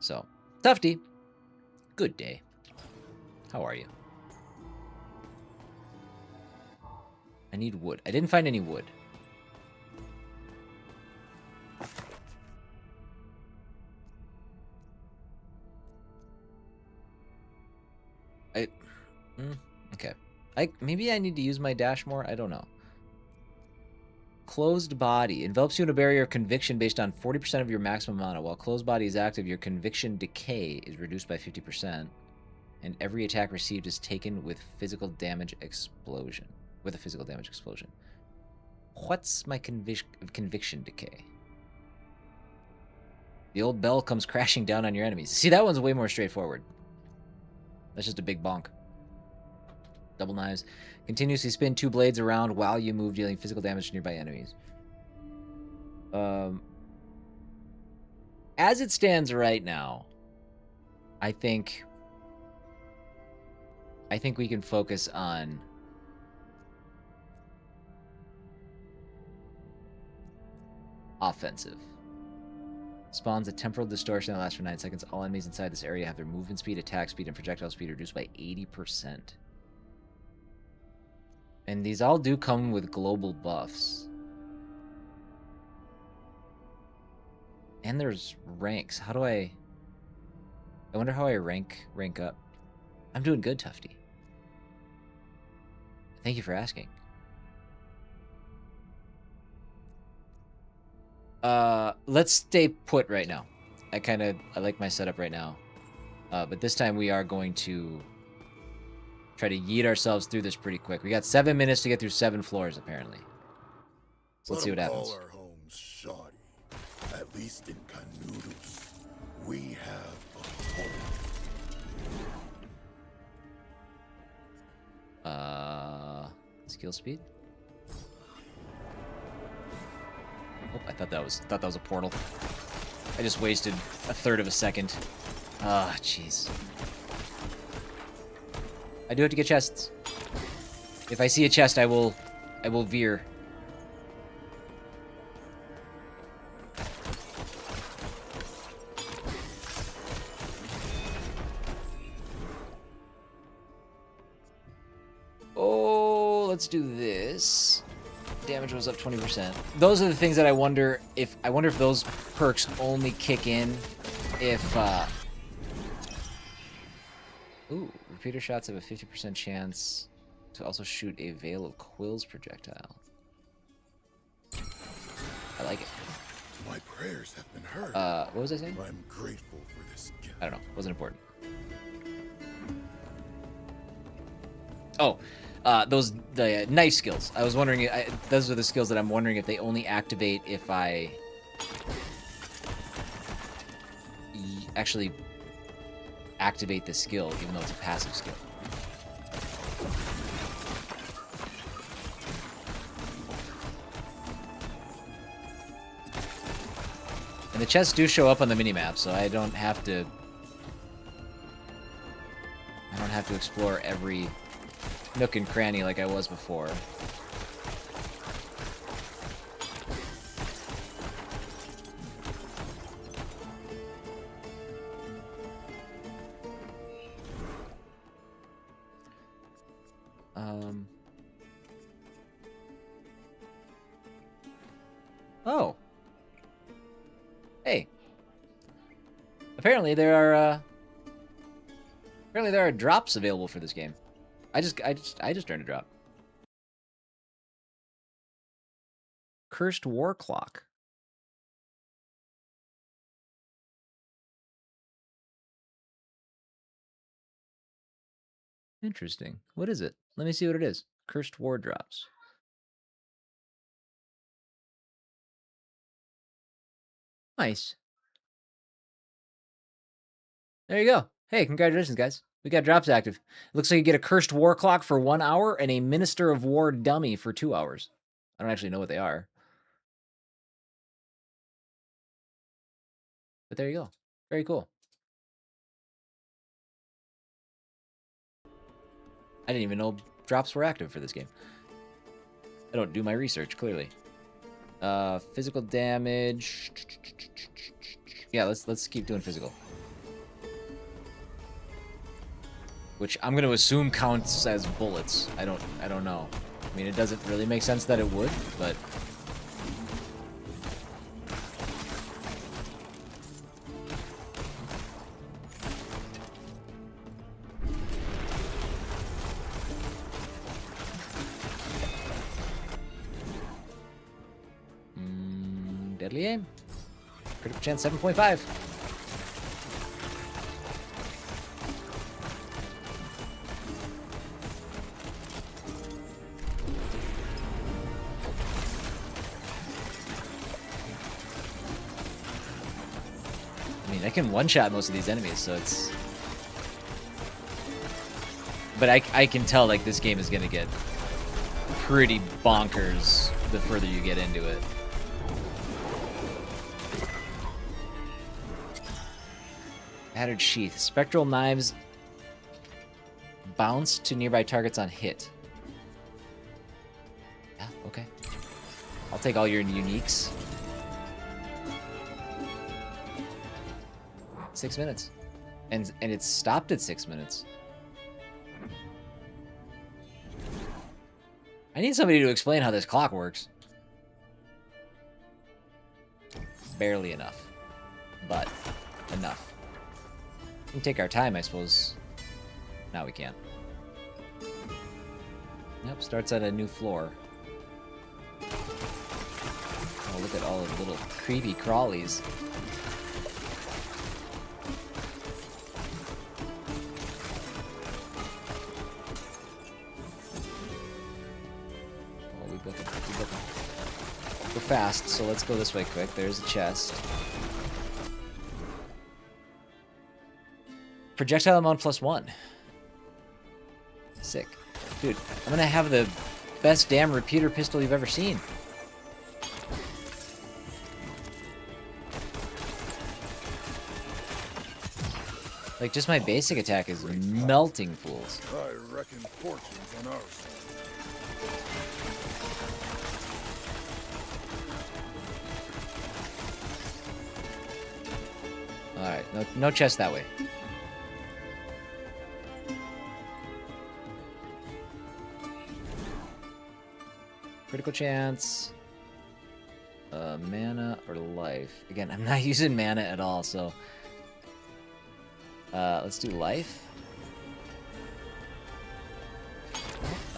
Speaker 1: So, Tufty, good day. How are you? I need wood. I didn't find any wood. Okay. Maybe I need to use my dash more. I don't know. Closed body envelops you in a barrier of conviction based on 40% of your maximum mana. While closed body is active, your conviction decay is reduced by 50%, and every attack received is taken with physical damage explosion. With a physical damage explosion. What's my conviction decay? The old bell comes crashing down on your enemies. See, that one's way more straightforward. That's just a big bonk. Double knives. Continuously spin 2 blades around while you move, dealing physical damage to nearby enemies. As it stands right now, I think we can focus on offensive. Spawns a temporal distortion that lasts for 9 seconds. All enemies inside this area have their movement speed, attack speed, and projectile speed reduced by 80%. And these all do come with global buffs. And there's ranks. How do I wonder how I rank up. I'm doing good, Tufty. Thank you for asking. Let's stay put right now. I like my setup right now. But this time we are going to try to yeet ourselves through this pretty quick. We got 7 minutes to get through 7 floors, apparently. So let's see what happens.
Speaker 2: Call our homes shoddy. At least in Canudos, we have a home.
Speaker 1: Skill speed. Oh, I thought that was a portal. I just wasted a third of a second. Ah, jeez. I do have to get chests. If I see a chest, I will veer. Oh, let's do this. Damage was up 20%. Those are the things that I wonder if those perks only kick in if ooh, repeater shots have a 50% chance to also shoot a Veil of Quills projectile. I like it.
Speaker 2: My prayers have been heard.
Speaker 1: What was I saying?
Speaker 2: I'm grateful for this gift.
Speaker 1: I don't know. Wasn't important. Oh, the knife skills. I was wondering. Those are the skills that I'm wondering if they only activate if I actually activate the skill, even though it's a passive skill. And the chests do show up on the minimap, so I don't have to explore every nook and cranny like I was before. Apparently there are drops available for this game. I just earned a drop. Cursed War Clock. Interesting. What is it? Let me see what it is. Cursed War drops. Nice. There you go. Hey, congratulations, guys. We got drops active. It looks like you get a Cursed War Clock for 1 hour and a Minister of War dummy for 2 hours. I don't actually know what they are. But there you go. Very cool. I didn't even know drops were active for this game. I don't do my research, clearly. Physical damage. Yeah, let's keep doing physical. Which I'm gonna assume counts as bullets. I don't know. I mean, it doesn't really make sense that it would, but deadly aim. Critical chance 7.5. I mean, I can one-shot most of these enemies, so it's... But I can tell, like, this game is gonna get pretty bonkers the further you get into it. Battered sheath. Spectral knives bounce to nearby targets on hit. Yeah, okay. I'll take all your uniques. 6 minutes. And it's stopped at 6 minutes. I need somebody to explain how this clock works. Barely enough. But enough. We can take our time, I suppose. Now we can't. Yep, starts at a new floor. Oh, look at all the little creepy crawlies. Oh, we book it. We're fast, so let's go this way quick. There's a chest. Projectile amount +1. Sick. Dude, I'm gonna have the best damn repeater pistol you've ever seen. Like, just my basic attack is melting fools.
Speaker 2: I reckon fortune's on our side.
Speaker 1: Alright, no chest that way. Critical chance. Mana or life. Again, I'm not using mana at all, so... let's do life.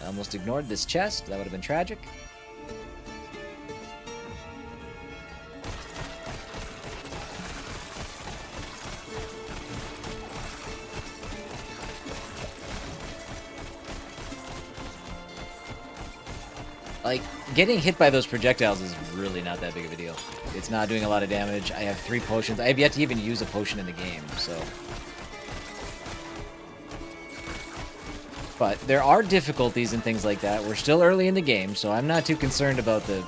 Speaker 1: I almost ignored this chest. That would have been tragic. Like, getting hit by those projectiles is really not that big of a deal. It's not doing a lot of damage. I have 3 potions. I have yet to even use a potion in the game, so... But there are difficulties and things like that. We're still early in the game, so I'm not too concerned about the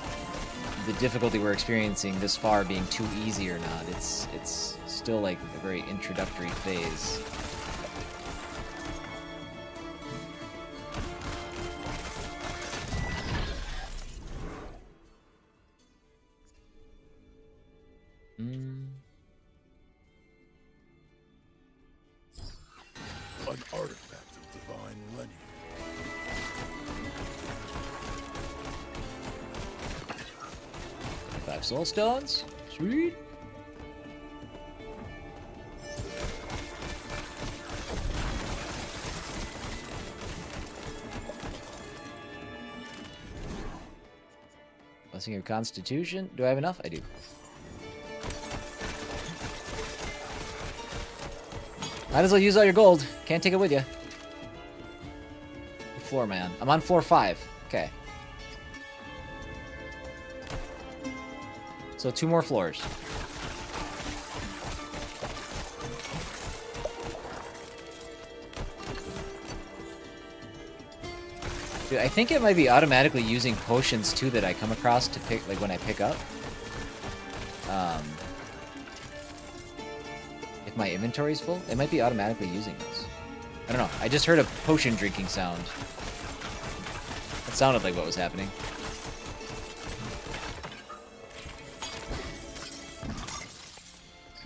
Speaker 1: difficulty we're experiencing this far being too easy or not. It's still like a very introductory phase.
Speaker 2: An artifact of divine lineage.
Speaker 1: 5 soul stones. Sweet. Blessing of Constitution. Do I have enough? I do. Might as well use all your gold. Can't take it with you. What floor am I on? I'm on floor 5. Okay. So 2 more floors. Dude, I think it might be automatically using potions too that I come across to pick, like when I pick up. If my inventory's full, it might be automatically using those. I don't know. I just heard a potion drinking sound. It sounded like what was happening.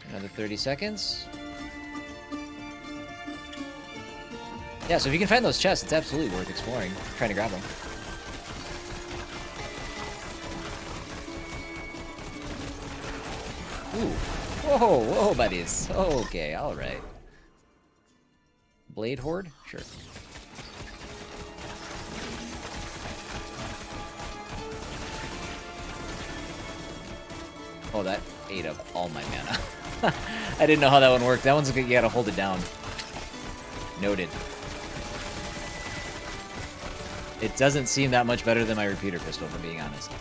Speaker 1: Another 30 seconds. Yeah, so if you can find those chests, it's absolutely worth exploring, trying to grab them. Ooh. Whoa, whoa, buddies. Okay, alright. Blade Horde? Sure. Oh, that ate up all my mana. I didn't know how that one worked. That one's good. You gotta hold it down. Noted. It doesn't seem that much better than my repeater pistol, if I'm being honest.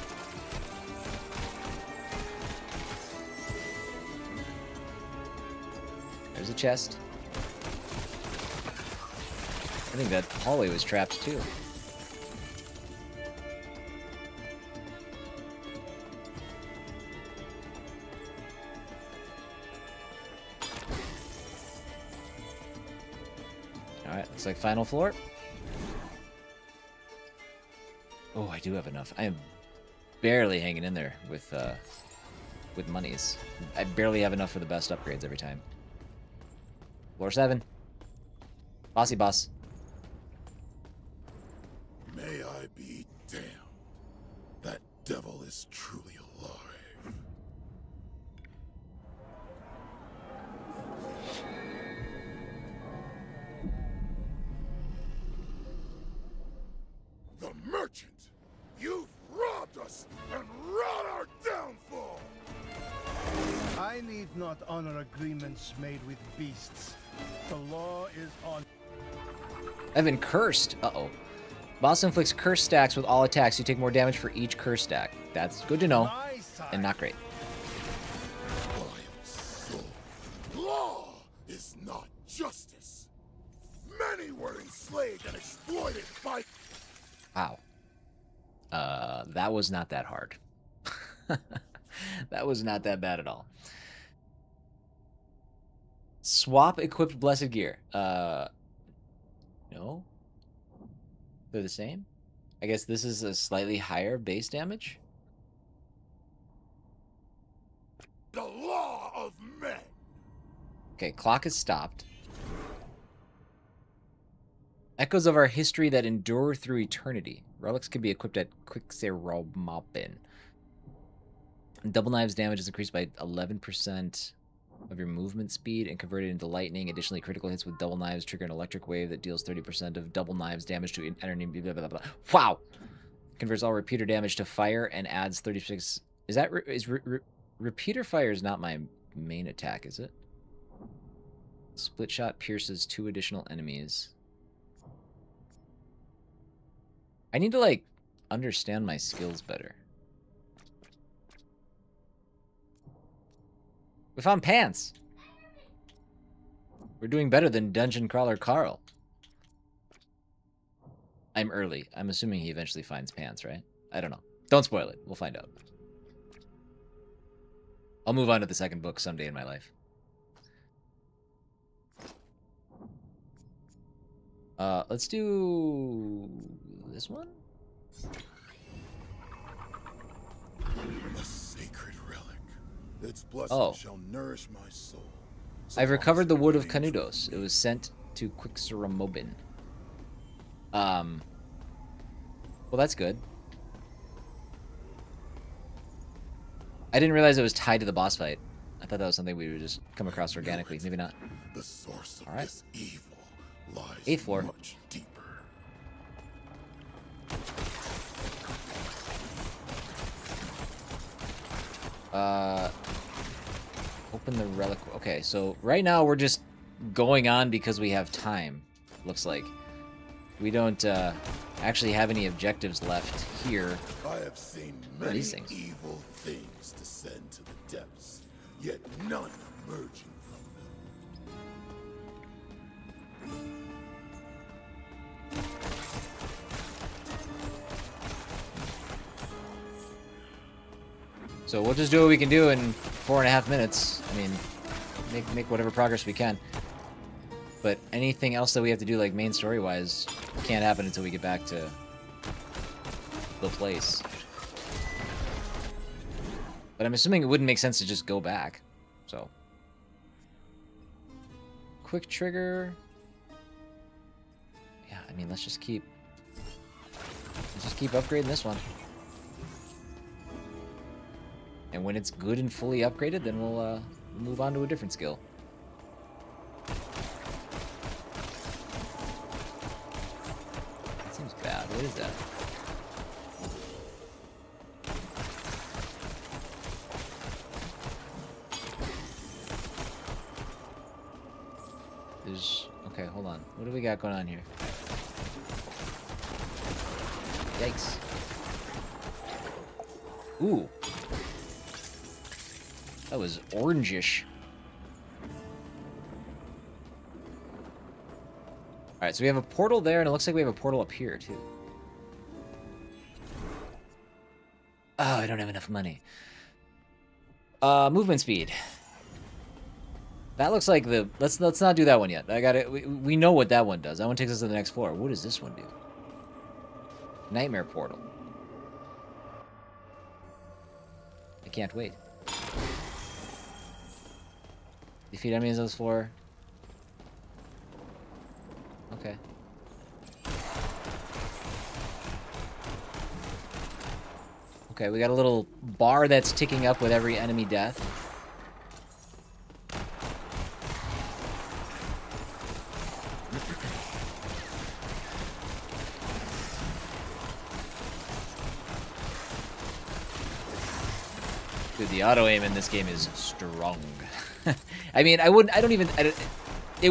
Speaker 1: There's a chest. I think that hallway was trapped too. Alright, looks like final floor. Oh, I do have enough. I am barely hanging in there with monies. I barely have enough for the best upgrades every time. Floor 7. Bossy boss.
Speaker 2: May I be damned. That devil is truly alive. The merchant! You've robbed us and wrought our downfall!
Speaker 6: I need not honor agreements made with beasts. The law is on.
Speaker 1: I've been cursed. Uh-oh. Boss inflicts curse stacks with all attacks. You take more damage for each curse stack. That's good to know,
Speaker 6: My side.
Speaker 1: and not great.
Speaker 2: Vile soul. Law is not justice. Many were enslaved and exploited by...
Speaker 1: Wow. That was not that hard. That was not that bad at all. Swap equipped blessed gear. No? They're the same? I guess this is a slightly higher base damage?
Speaker 2: the law of men.
Speaker 1: Okay, clock is stopped. Echoes of our history that endure through eternity. Relics can be equipped at Quixeromopin. Double Knives damage is increased by 11% of your movement speed and converted into lightning. Additionally, critical hits with Double Knives trigger an electric wave that deals 30% of Double Knives damage to an enemy. Blah, blah, blah. Wow! Converts all repeater damage to fire and adds 36... Is that... repeater fire is not my main attack, is it? Split shot pierces 2 additional enemies. I need to, like, understand my skills better. We found pants! We're doing better than Dungeon Crawler Carl. I'm early. I'm assuming he eventually finds pants, right? I don't know. Don't spoil it. We'll find out. I'll move on to the second book someday in my life. Let's do this one.
Speaker 2: A sacred relic. Its blessing shall nourish my soul.
Speaker 1: I've recovered the wood of Canudos. It was sent to Quixeromopin. Well, that's good. I didn't realize it was tied to the boss fight. I thought that was something we would just come across organically. Maybe not.
Speaker 2: The source of
Speaker 1: All right.
Speaker 2: this evil lies
Speaker 1: 8th floor.
Speaker 2: much deeper.
Speaker 1: Open the relic. Okay, so right now we're just going on because we have time. Looks like we don't actually have any objectives left here.
Speaker 2: I have seen
Speaker 1: What are
Speaker 2: many
Speaker 1: these things?
Speaker 2: evil things descend to the depths, yet none emerging from them.
Speaker 1: So we'll just do what we can do in 4.5 minutes. I mean, make whatever progress we can. But anything else that we have to do, like main story-wise, can't happen until we get back to the place. But I'm assuming it wouldn't make sense to just go back. So. Quick trigger. Yeah, I mean, let's just keep upgrading this one. And when it's good and fully upgraded, then we'll move on to a different skill. That seems bad. What is that? Okay, hold on. What do we got going on here? Yikes. Ooh. That was orangish. Alright, so we have a portal there, and it looks like we have a portal up here, too. Oh, I don't have enough money. Movement speed. That looks like the... Let's not do that one yet. I got it. We know what that one does. That one takes us to the next floor. What does this one do? Nightmare portal. I can't wait. Defeat enemies on this floor. Okay. Okay, we got a little bar that's ticking up with every enemy death. Dude, the auto-aim in this game is strong. I mean, it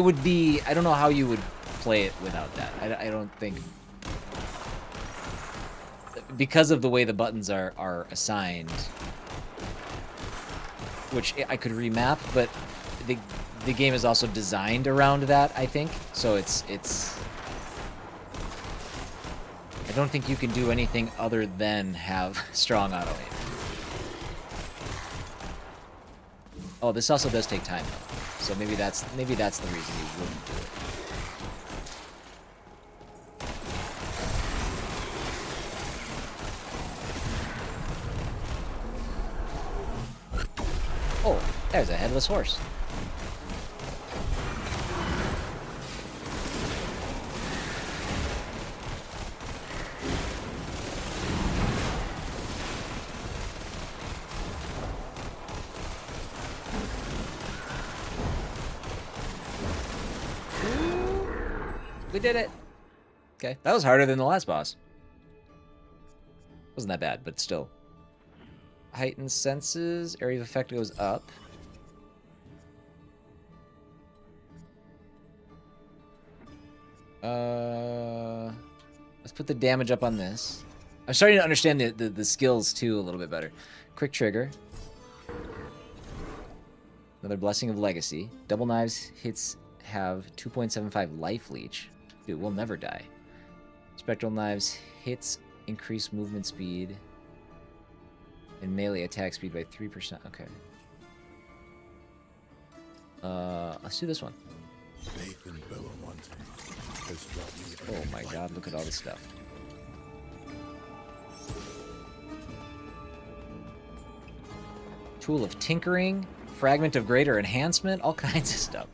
Speaker 1: would be, I don't know how you would play it without that. I don't think, because of the way the buttons are assigned, which I could remap, but the game is also designed around that, I think. So it's I don't think you can do anything other than have strong auto-aim. Oh, this also does take time, though. So maybe that's the reason you wouldn't do it. Oh, there's a headless horse. We did it. Okay, that was harder than the last boss. Wasn't that bad, but still. Heightened senses. Area of effect goes up. Let's put the damage up on this. I'm starting to understand the skills too a little bit better. Quick trigger. Another Blessing of Legacy. Double knives hits have 2.75 life leech. Dude, we'll never die. Spectral knives hits increase movement speed and melee attack speed by 3%. Okay. Let's do this one.
Speaker 2: Faith in Bellamonte has brought me
Speaker 1: Oh my god, look at all this stuff. Tool of Tinkering, Fragment of Greater Enhancement, all kinds of stuff.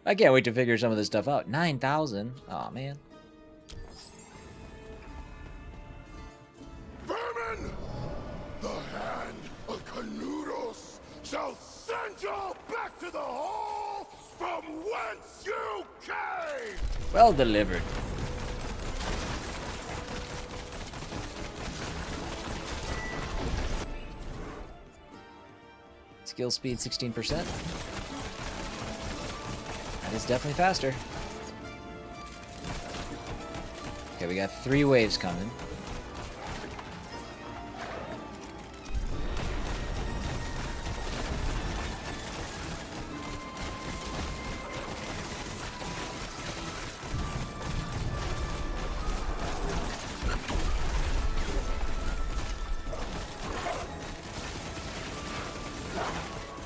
Speaker 1: I can't wait to figure some of this stuff out. 9,000. Aw, man.
Speaker 2: Vermin! The hand of Canudos shall send you back to the hole from whence you came!
Speaker 1: Well delivered. Skill speed 16%. That is definitely faster. Okay, we got 3 waves coming.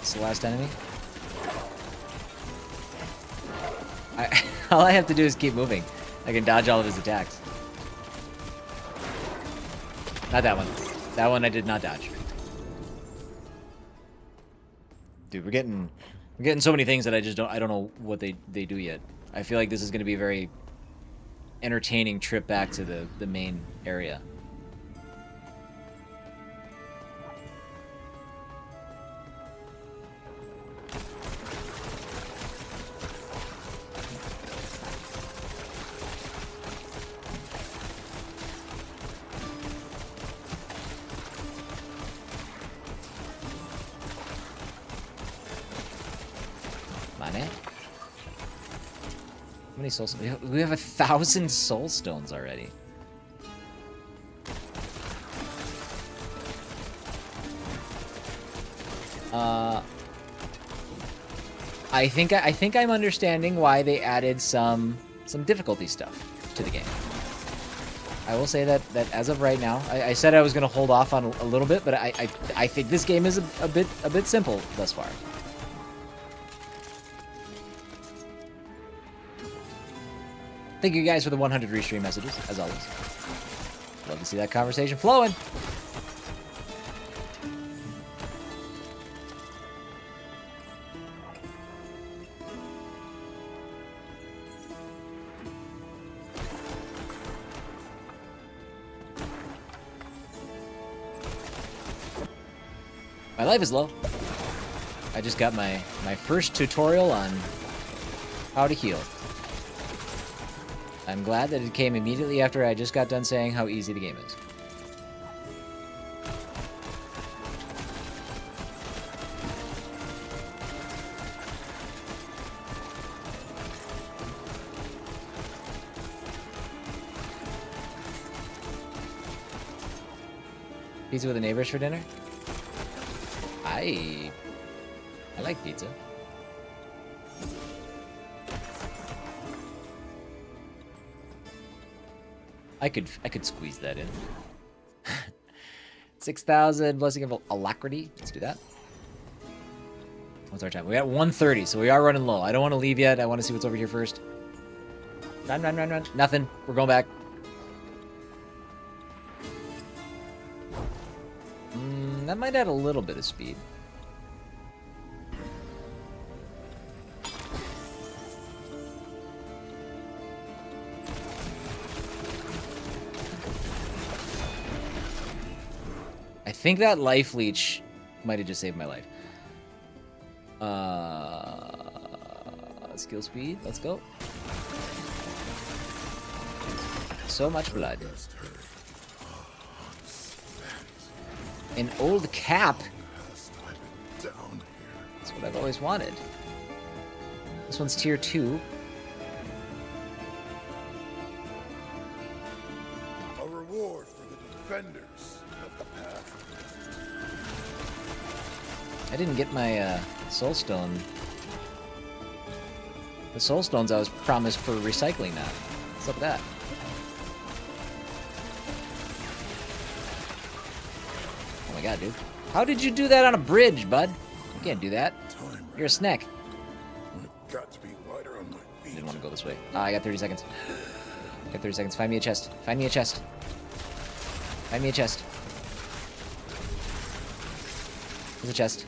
Speaker 1: It's the last enemy. All I have to do is keep moving. I can dodge all of his attacks. Not that one. That one I did not dodge. Dude, we're getting so many things that I don't know what they do yet. I feel like this is going to be a very entertaining trip back to the main area. How many soul stones? We have 1,000 soul stones already. I think I'm understanding why they added some difficulty stuff to the game. I will say that as of right now, I said I was going to hold off on a little bit, but I think this game is a bit simple thus far. Thank you guys for the 100 restream messages, as always. Love to see that conversation flowing. My life is low. I just got my first tutorial on how to heal. I'm glad that it came immediately after I just got done saying how easy the game is. Pizza with the neighbors for dinner? I like pizza. I could squeeze that in. 6,000 blessing of alacrity. Let's do that. What's our time? We got 1:30, so we are running low. I don't want to leave yet. I want to see what's over here first. Run, run, run, run. Nothing. We're going back. That might add a little bit of speed. I think that life leech might have just saved my life. Skill speed, let's go. So much blood. An old cap. That's what I've always wanted. This one's tier 2.
Speaker 2: A reward for the defenders of the path.
Speaker 1: I didn't get my soul stone. The soul stones I was promised for recycling that. What's up with that? Oh my god, dude. How did you do that on a bridge, bud? You can't do that. You're a snack.
Speaker 2: I've got to be lighter on my feet.
Speaker 1: Didn't want to go this way. I got 30 seconds. I got 30 seconds. Find me a chest. Find me a chest. Find me a chest. There's a chest.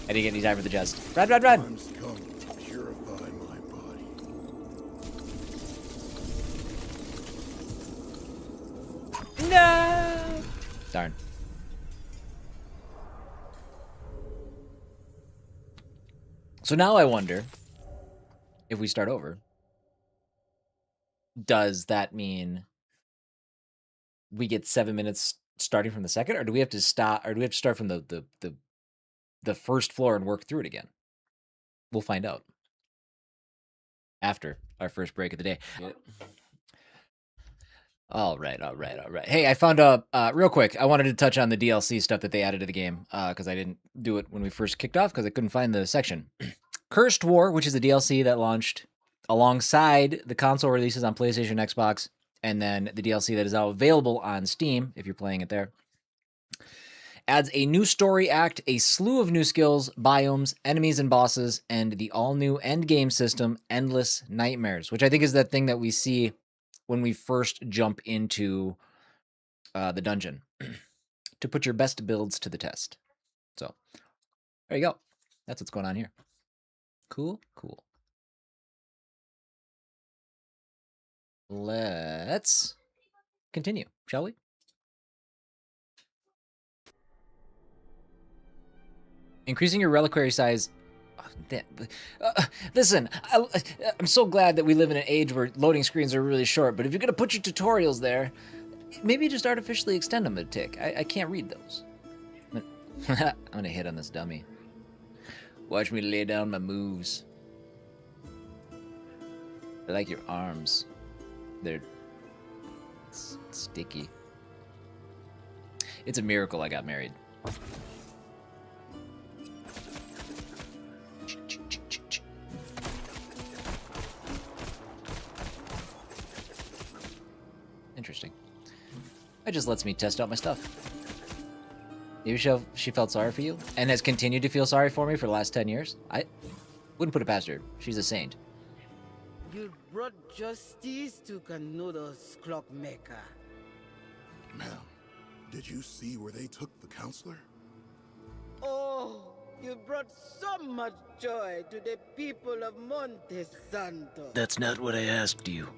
Speaker 1: I didn't get any time for the chest. Run, run, run!
Speaker 2: Time's come to purify my body.
Speaker 1: No! Darn. So now I wonder, if we start over, does that mean we get 7 minutes starting from the second, or do we have to stop, or do we have to start from the first floor and work through it again? We'll find out after our first break of the day. All right. Hey, I found real quick, I wanted to touch on the DLC stuff that they added to the game, because I didn't do it when we first kicked off because I couldn't find the section. Cursed War, which is a DLC that launched alongside the console releases on PlayStation, Xbox, and then the DLC that is now available on Steam if you're playing it there, adds a new story act, a slew of new skills, biomes, enemies, and bosses, and the all-new endgame system, Endless Nightmares, which I think is that thing that we see when we first jump into the dungeon to put your best builds to the test. So there you go. That's what's going on here. Cool. Let's continue, shall we? Increasing your reliquary size. Listen, I'm so glad that we live in an age where loading screens are really short, but if you're going to put your tutorials there, maybe just artificially extend them a tick. I can't read those. I'm going to hit on this dummy. Watch me lay down my moves. I like your arms. They're sticky. It's a miracle I got married. Interesting. It just lets me test out my stuff. Maybe she felt sorry for you and has continued to feel sorry for me for the last 10 years. I wouldn't put it past her. She's a saint.
Speaker 3: You brought justice to Canudos, clockmaker.
Speaker 2: Ma'am, did you see where they took the counselor?
Speaker 3: Oh, you brought so much joy to the people of Monte Santo.
Speaker 1: That's not what I asked you.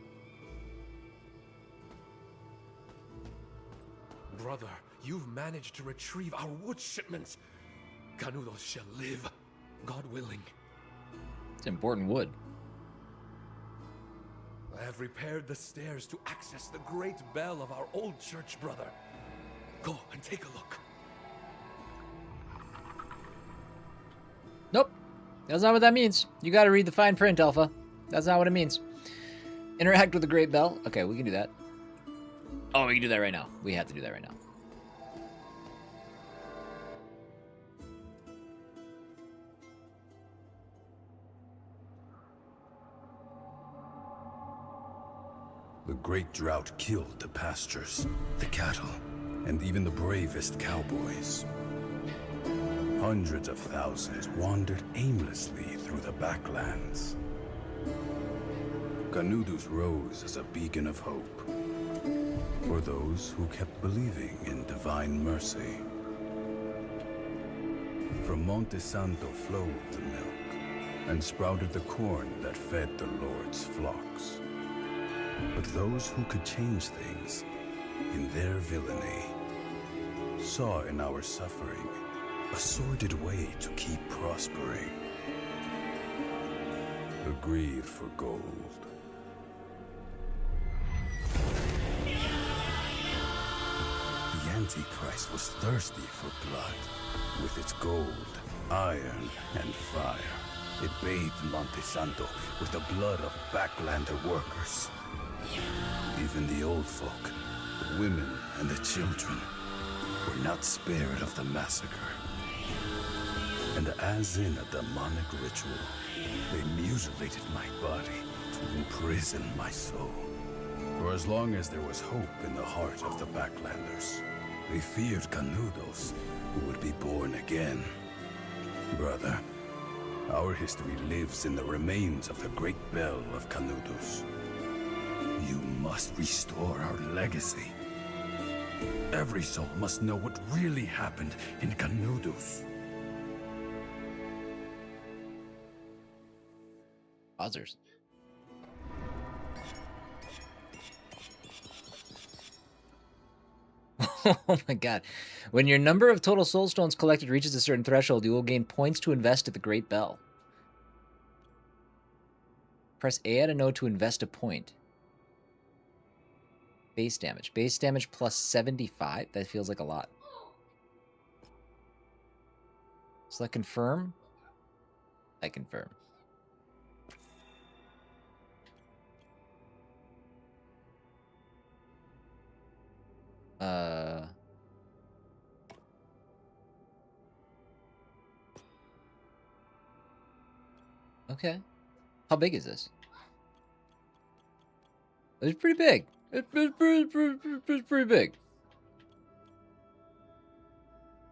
Speaker 5: Brother, you've managed to retrieve our wood shipments. Canudos shall live, God willing.
Speaker 1: It's important wood.
Speaker 5: I have repaired the stairs to access the great bell of our old church, brother. Go and take a look.
Speaker 1: Nope. That's not what that means. You gotta read the fine print, Alpha. That's not what it means. Interact with the great bell. Okay, we can do that. Oh, we can do that right now. We have to do that right now.
Speaker 7: The great drought killed the pastures, the cattle, and even the bravest cowboys. Hundreds of thousands wandered aimlessly through the backlands. Canudos rose as a beacon of hope for those who kept believing in divine mercy. From Monte Santo flowed the milk and sprouted the corn that fed the Lord's flocks. But those who could change things in their villainy saw in our suffering a sordid way to keep prospering. The greed for gold. The Antichrist was thirsty for blood. With its gold, iron, and fire, it bathed Monte Santo with the blood of backlander workers. Even the old folk, the women, and the children were not spared of the massacre. And as in a demonic ritual, they mutilated my body to imprison my soul. For as long as there was hope in the heart of the Backlanders, they feared Canudos, who would be born again. Brother, our history lives in the remains of the great bell of Canudos. You must restore our legacy. Every soul must know what really happened in Canudos.
Speaker 1: Buzzers. Oh my god. When your number of total soul stones collected reaches a certain threshold, you will gain points to invest at the Great Bell. Press A at a node to invest a point. Base damage. Base damage plus 75. That feels like a lot. Select confirm. I confirm. Okay. How big is this? It's pretty big. It's pretty big.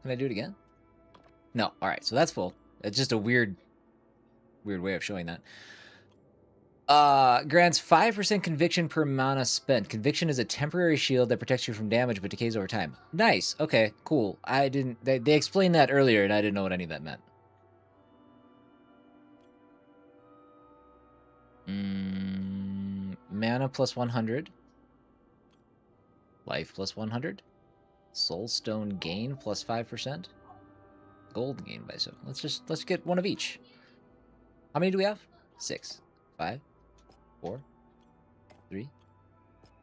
Speaker 1: Can I do it again? No. All right. So that's full. It's just a weird way of showing that. Grants 5% conviction per mana spent. Conviction is a temporary shield that protects you from damage but decays over time. Nice. Okay, cool. I didn't... They explained that earlier, and I didn't know what any of that meant. Mana plus 100. Life plus 100. Soulstone gain plus 5%. Gold gain by 7. Let's get one of each. How many do we have? 6. 5. 4. 3.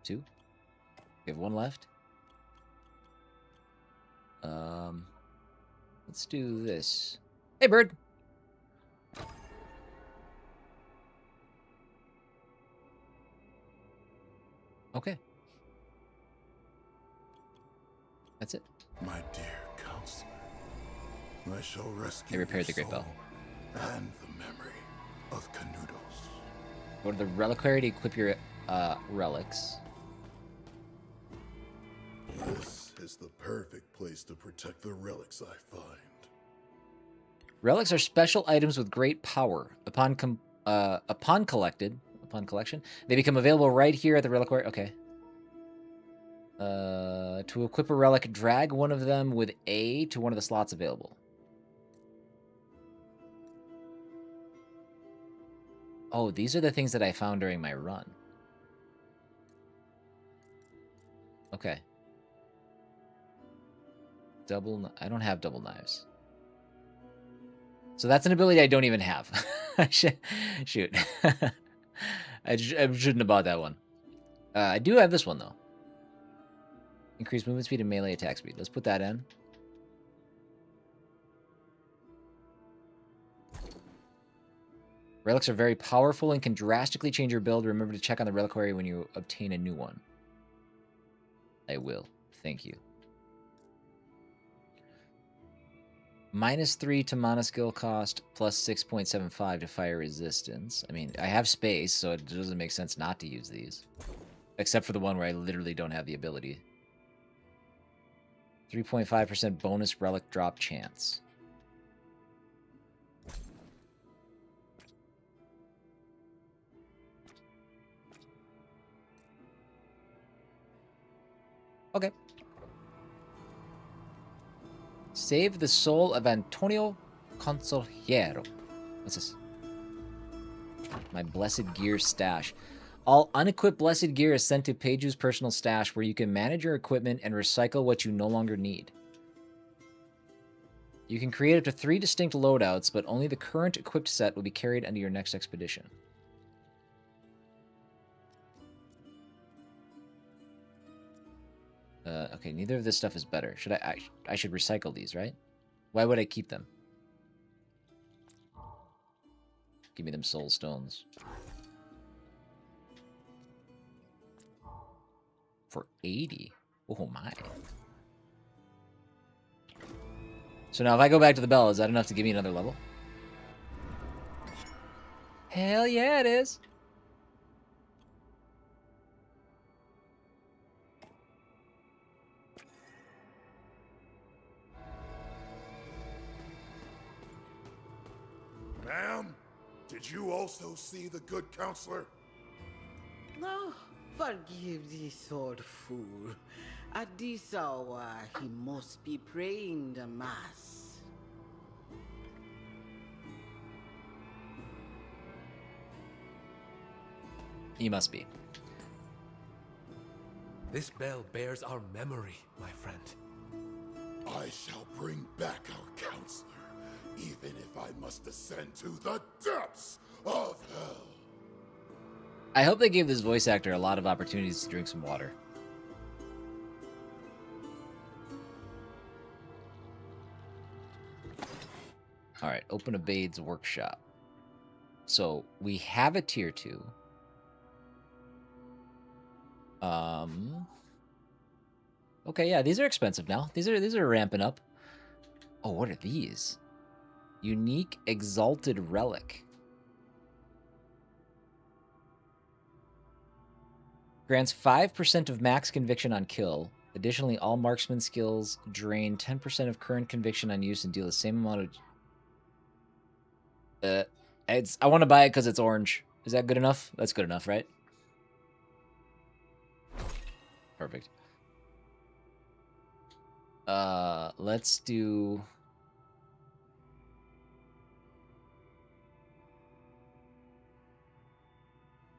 Speaker 1: 2. We have one left. Let's do this. Hey, bird. Okay. That's it.
Speaker 2: My dear counselor, I shall rescue
Speaker 1: They repaired the
Speaker 2: your
Speaker 1: Great Bell.
Speaker 2: soul and the memory of Canudos.
Speaker 1: Go to the reliquary to equip your relics.
Speaker 2: This is the perfect place to protect the relics I find.
Speaker 1: Relics are special items with great power. Upon collection, they become available right here at the reliquary. Okay. To equip a relic, drag one of them with A to one of the slots available. Oh, these are the things that I found during my run. Okay. I don't have double knives. So that's an ability I don't even have. Shoot. I shouldn't have bought that one. I do have this one, though. Increase movement speed and melee attack speed. Let's put that in. Relics are very powerful and can drastically change your build. Remember to check on the reliquary when you obtain a new one. I will. Thank you. -3 to mana skill cost, plus 6.75 to fire resistance. I mean, I have space, so it doesn't make sense not to use these. Except for the one where I literally don't have the ability. 3.5% bonus relic drop chance. Okay. Save the soul of Antonio Consolero. What's this? My blessed gear stash. All unequipped blessed gear is sent to Peiju's personal stash where you can manage your equipment and recycle what you no longer need. You can create up to 3 distinct loadouts, but only the current equipped set will be carried into your next expedition. Okay, neither of this stuff is better. Should I should recycle these, right? Why would I keep them? Give me them soul stones. For 80. Oh my. So now if I go back to the bell, is that enough to give me another level? Hell yeah, it is.
Speaker 2: Ma'am, did you also see the good counselor?
Speaker 3: No, forgive this old fool. At this hour, he must be praying the mass.
Speaker 1: He must be.
Speaker 5: This bell bears our memory, my friend.
Speaker 2: I shall bring back our counselor, even if I must descend to the depths of hell.
Speaker 1: I hope they gave this voice actor a lot of opportunities to drink some water. All right, open a Bade's workshop. So we have a tier 2. Okay, yeah, these are expensive now. These are ramping up. Oh, what are these? Unique Exalted Relic. Grants 5% of max conviction on kill. Additionally, all marksman skills drain 10% of current conviction on use and deal the same amount of... I want to buy it because it's orange. Is that good enough? That's good enough, right? Perfect. Let's do...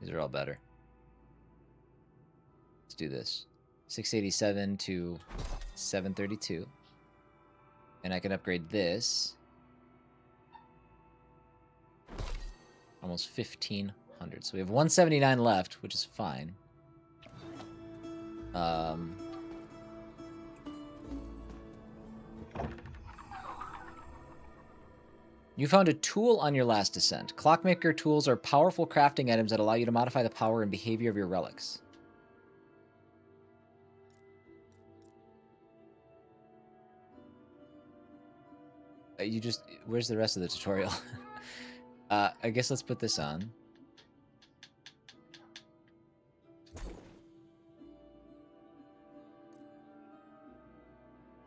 Speaker 1: These are all better. Let's do this. 687 to 732. And I can upgrade this. Almost 1,500. So we have 179 left, which is fine. You found a tool on your last descent. Clockmaker tools are powerful crafting items that allow you to modify the power and behavior of your relics. You just... Where's the rest of the tutorial? I guess let's put this on.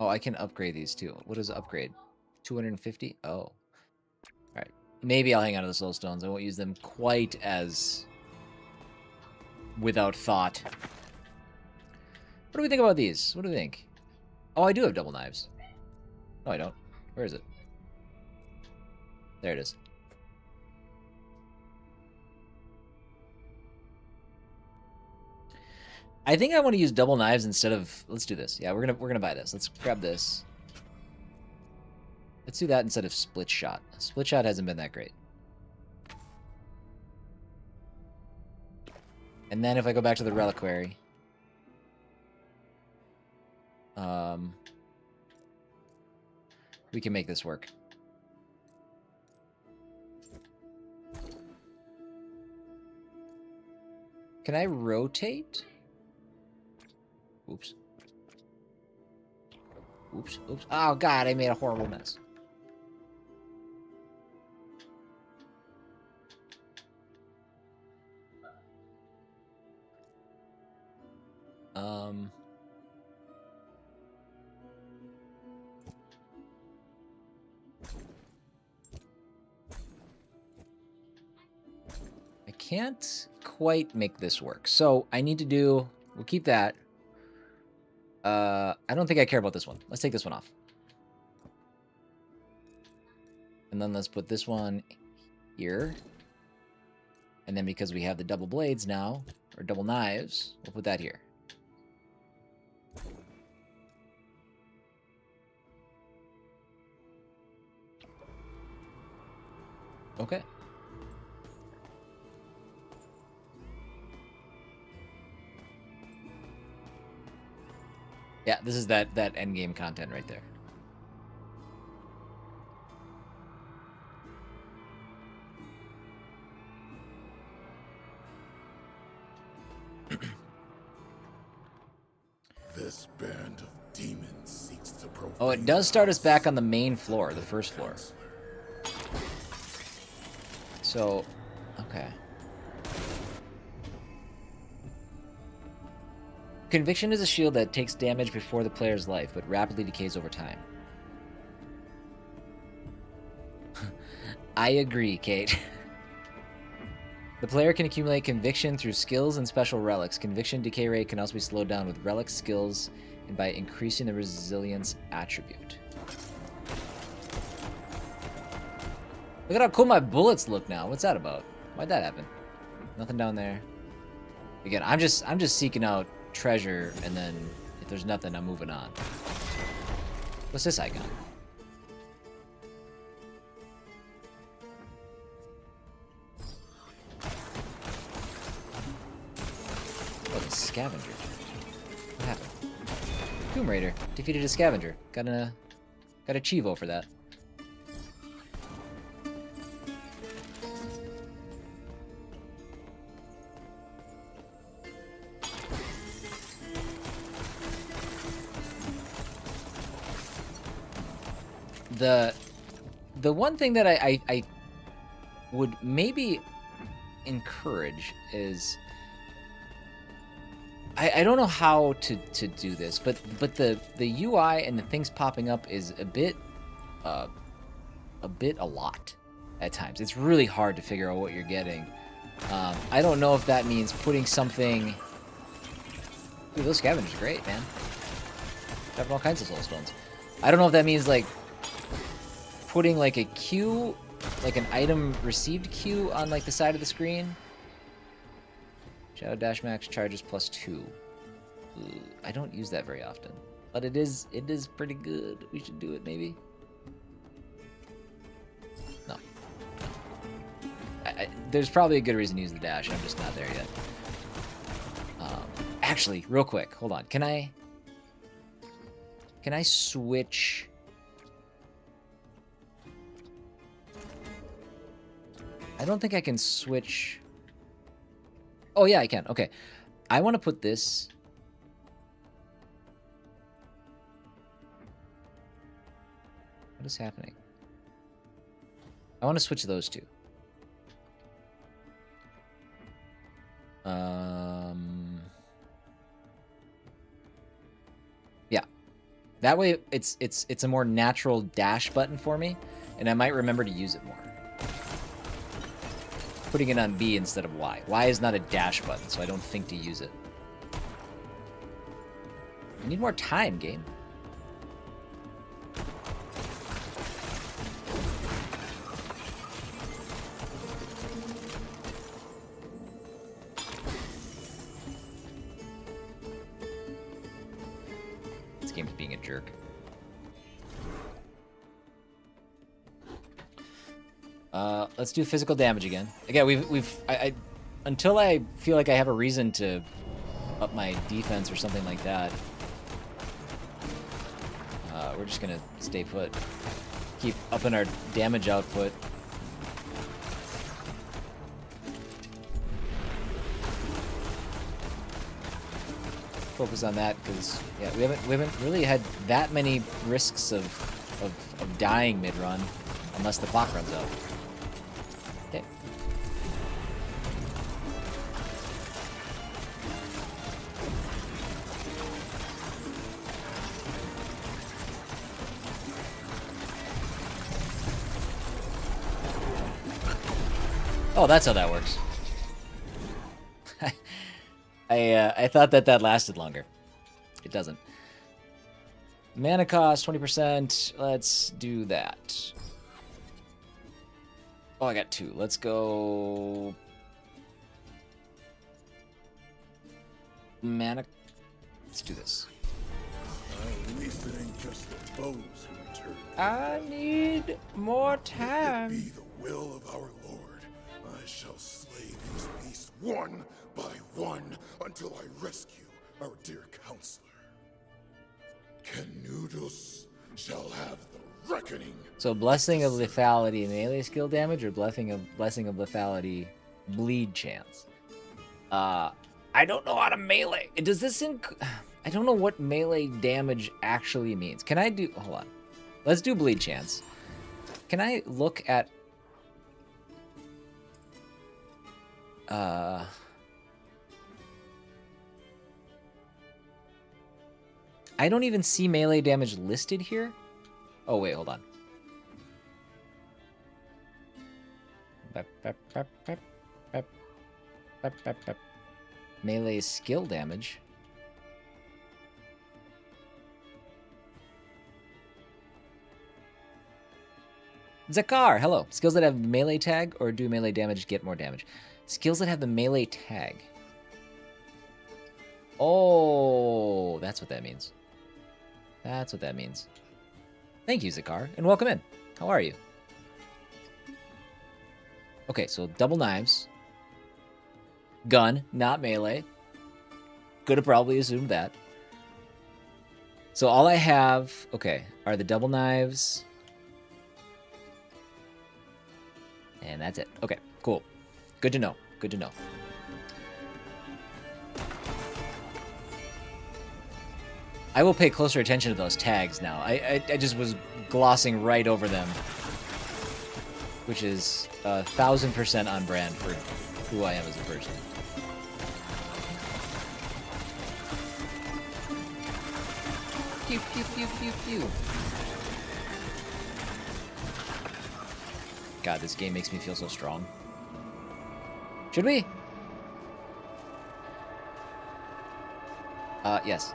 Speaker 1: Oh, I can upgrade these too. What is upgrade? 250? Oh. Alright. Maybe I'll hang on to the soul stones. I won't use them quite as without thought. What do we think about these? What do we think? Oh, I do have double knives. No, I don't. Where is it? There it is. I think I want to use double knives instead of... Let's do this. Yeah, we're gonna buy this. Let's grab this. Let's do that instead of split shot. Split shot hasn't been that great. And then if I go back to the reliquary, we can make this work. Can I rotate? Oops. Oops, oops. Oh god, I made a horrible mess. I can't quite make this work. So I need to do... We'll keep that. I don't think I care about this one. Let's take this one off. And then let's put this one here. And then because we have the double blades now, or double knives, we'll put that here. Okay. Yeah, this is that endgame content right there.
Speaker 2: This band of demons seeks to profane.
Speaker 1: Oh, it does start us back on the main floor, the first floor. So, okay. Conviction is a shield that takes damage before the player's life, but rapidly decays over time. I agree, Kate. The player can accumulate conviction through skills and special relics. Conviction decay rate can also be slowed down with relic skills and by increasing the resilience attribute. Look at how cool my bullets look now. What's that about? Why'd that happen? Nothing down there. Again, I'm just seeking out treasure, and then if there's nothing, I'm moving on. What's this icon? Oh, the scavenger. What happened? Tomb Raider defeated a scavenger. Got a Chivo for that. The one thing that I would maybe encourage is I don't know how to do this, but the UI and the things popping up is a bit a lot at times. It's really hard to figure out what you're getting. I don't know if that means putting something. Ooh, those scavengers are great, man. Having all kinds of soul stones. I don't know if that means like putting like a queue, like an item received queue on like the side of the screen. Shadow Dash Max charges +2. Ooh, I don't use that very often, but it is pretty good. We should do it maybe. No. There's probably a good reason to use the dash. I'm just not there yet. Actually, real quick, hold on. Can I switch? I don't think I can switch. Oh, yeah, I can. Okay. I want to put this. What is happening? I want to switch those two. Yeah. That way it's a more natural dash button for me, and I might remember to use it more. Putting it on B instead of Y. Y is not a dash button, so I don't think to use it. I need more time, game. This game's being a jerk. Let's do physical damage again. Again, I until I feel like I have a reason to up my defense or something like that. We're just gonna stay put. Keep upping our damage output. Focus on that because yeah, we haven't really had that many risks of dying mid-run unless the clock runs out. Okay. Oh, that's how that works. I thought that lasted longer. It doesn't. Mana cost 20%. Let's do that. Oh, I got 2. Let's go. Mana. Let's do this.
Speaker 2: At least it ain't just the bows who turn.
Speaker 1: I need more
Speaker 2: If
Speaker 1: time.
Speaker 2: it be the will of our Lord, I shall slay these beasts one by one until I rescue our dear counselor. Canudos shall have the reckoning.
Speaker 1: So blessing of lethality melee skill damage, or blessing of lethality bleed chance. I don't know how to melee. Does this I don't know what melee damage actually means. Can I do? Hold on. Let's do bleed chance. Can I look at? I don't even see melee damage listed here. Oh wait, hold on. Melee skill damage. Zakar, hello. Skills that have melee tag or do melee damage get more damage? Skills that have the melee tag. Oh, that's what that means. That's what that means. Thank you, Zakar, and welcome in. How are you? Okay, so double knives. Gun, not melee. Could have probably assumed that. So all I have, okay, are the double knives. And that's it. Okay, cool. Good to know. Good to know. I will pay closer attention to those tags now. I just was glossing right over them, which is 1000% on brand for who I am as a person. Pew, pew, pew, pew, pew. God, this game makes me feel so strong. Should we? Yes.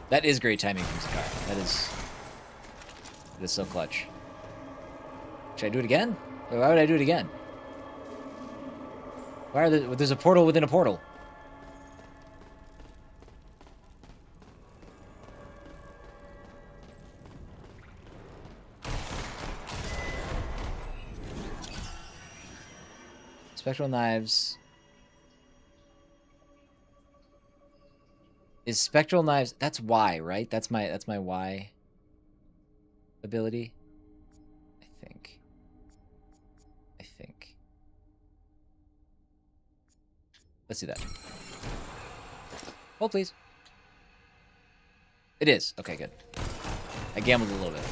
Speaker 1: That is great timing from Zakar. That is so clutch. Should I do it again? Wait, why would I do it again? Why are there's a portal within a portal? Spectral knives. Is spectral knives? That's Y, right? That's my Y ability. I think. Let's do that. Hold, please. It is. Okay, good. I gambled a little bit.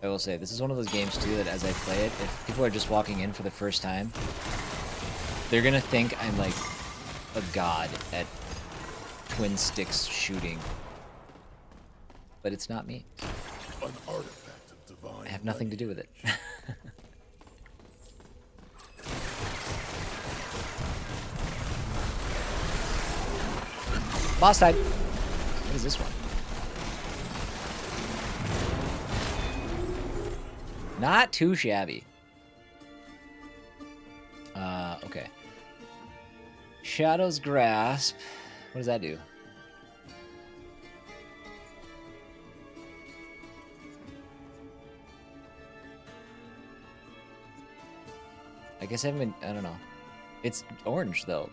Speaker 1: I will say, this is one of those games, too, that as I play it, if people are just walking in for the first time, they're gonna think I'm, like, a god at twin sticks shooting. But it's not me.
Speaker 2: An artifact of divine
Speaker 1: I have nothing to do with it. Boss type. What is this one? Not too shabby. Okay. Shadow's Grasp. What does that do? I guess I haven't been, I don't know. It's orange, though.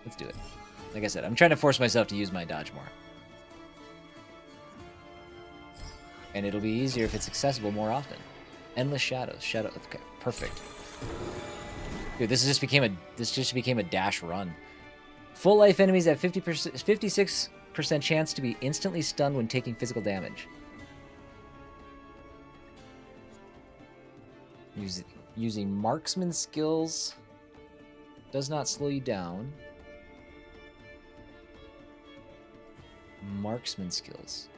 Speaker 1: Let's do it. Like I said, I'm trying to force myself to use my dodge more. And it'll be easier if it's accessible more often. Endless shadows. Okay, perfect. Dude, this just became a dash run. Full life enemies have 56% chance to be instantly stunned when taking physical damage. Using marksman skills does not slow you down. Marksman skills.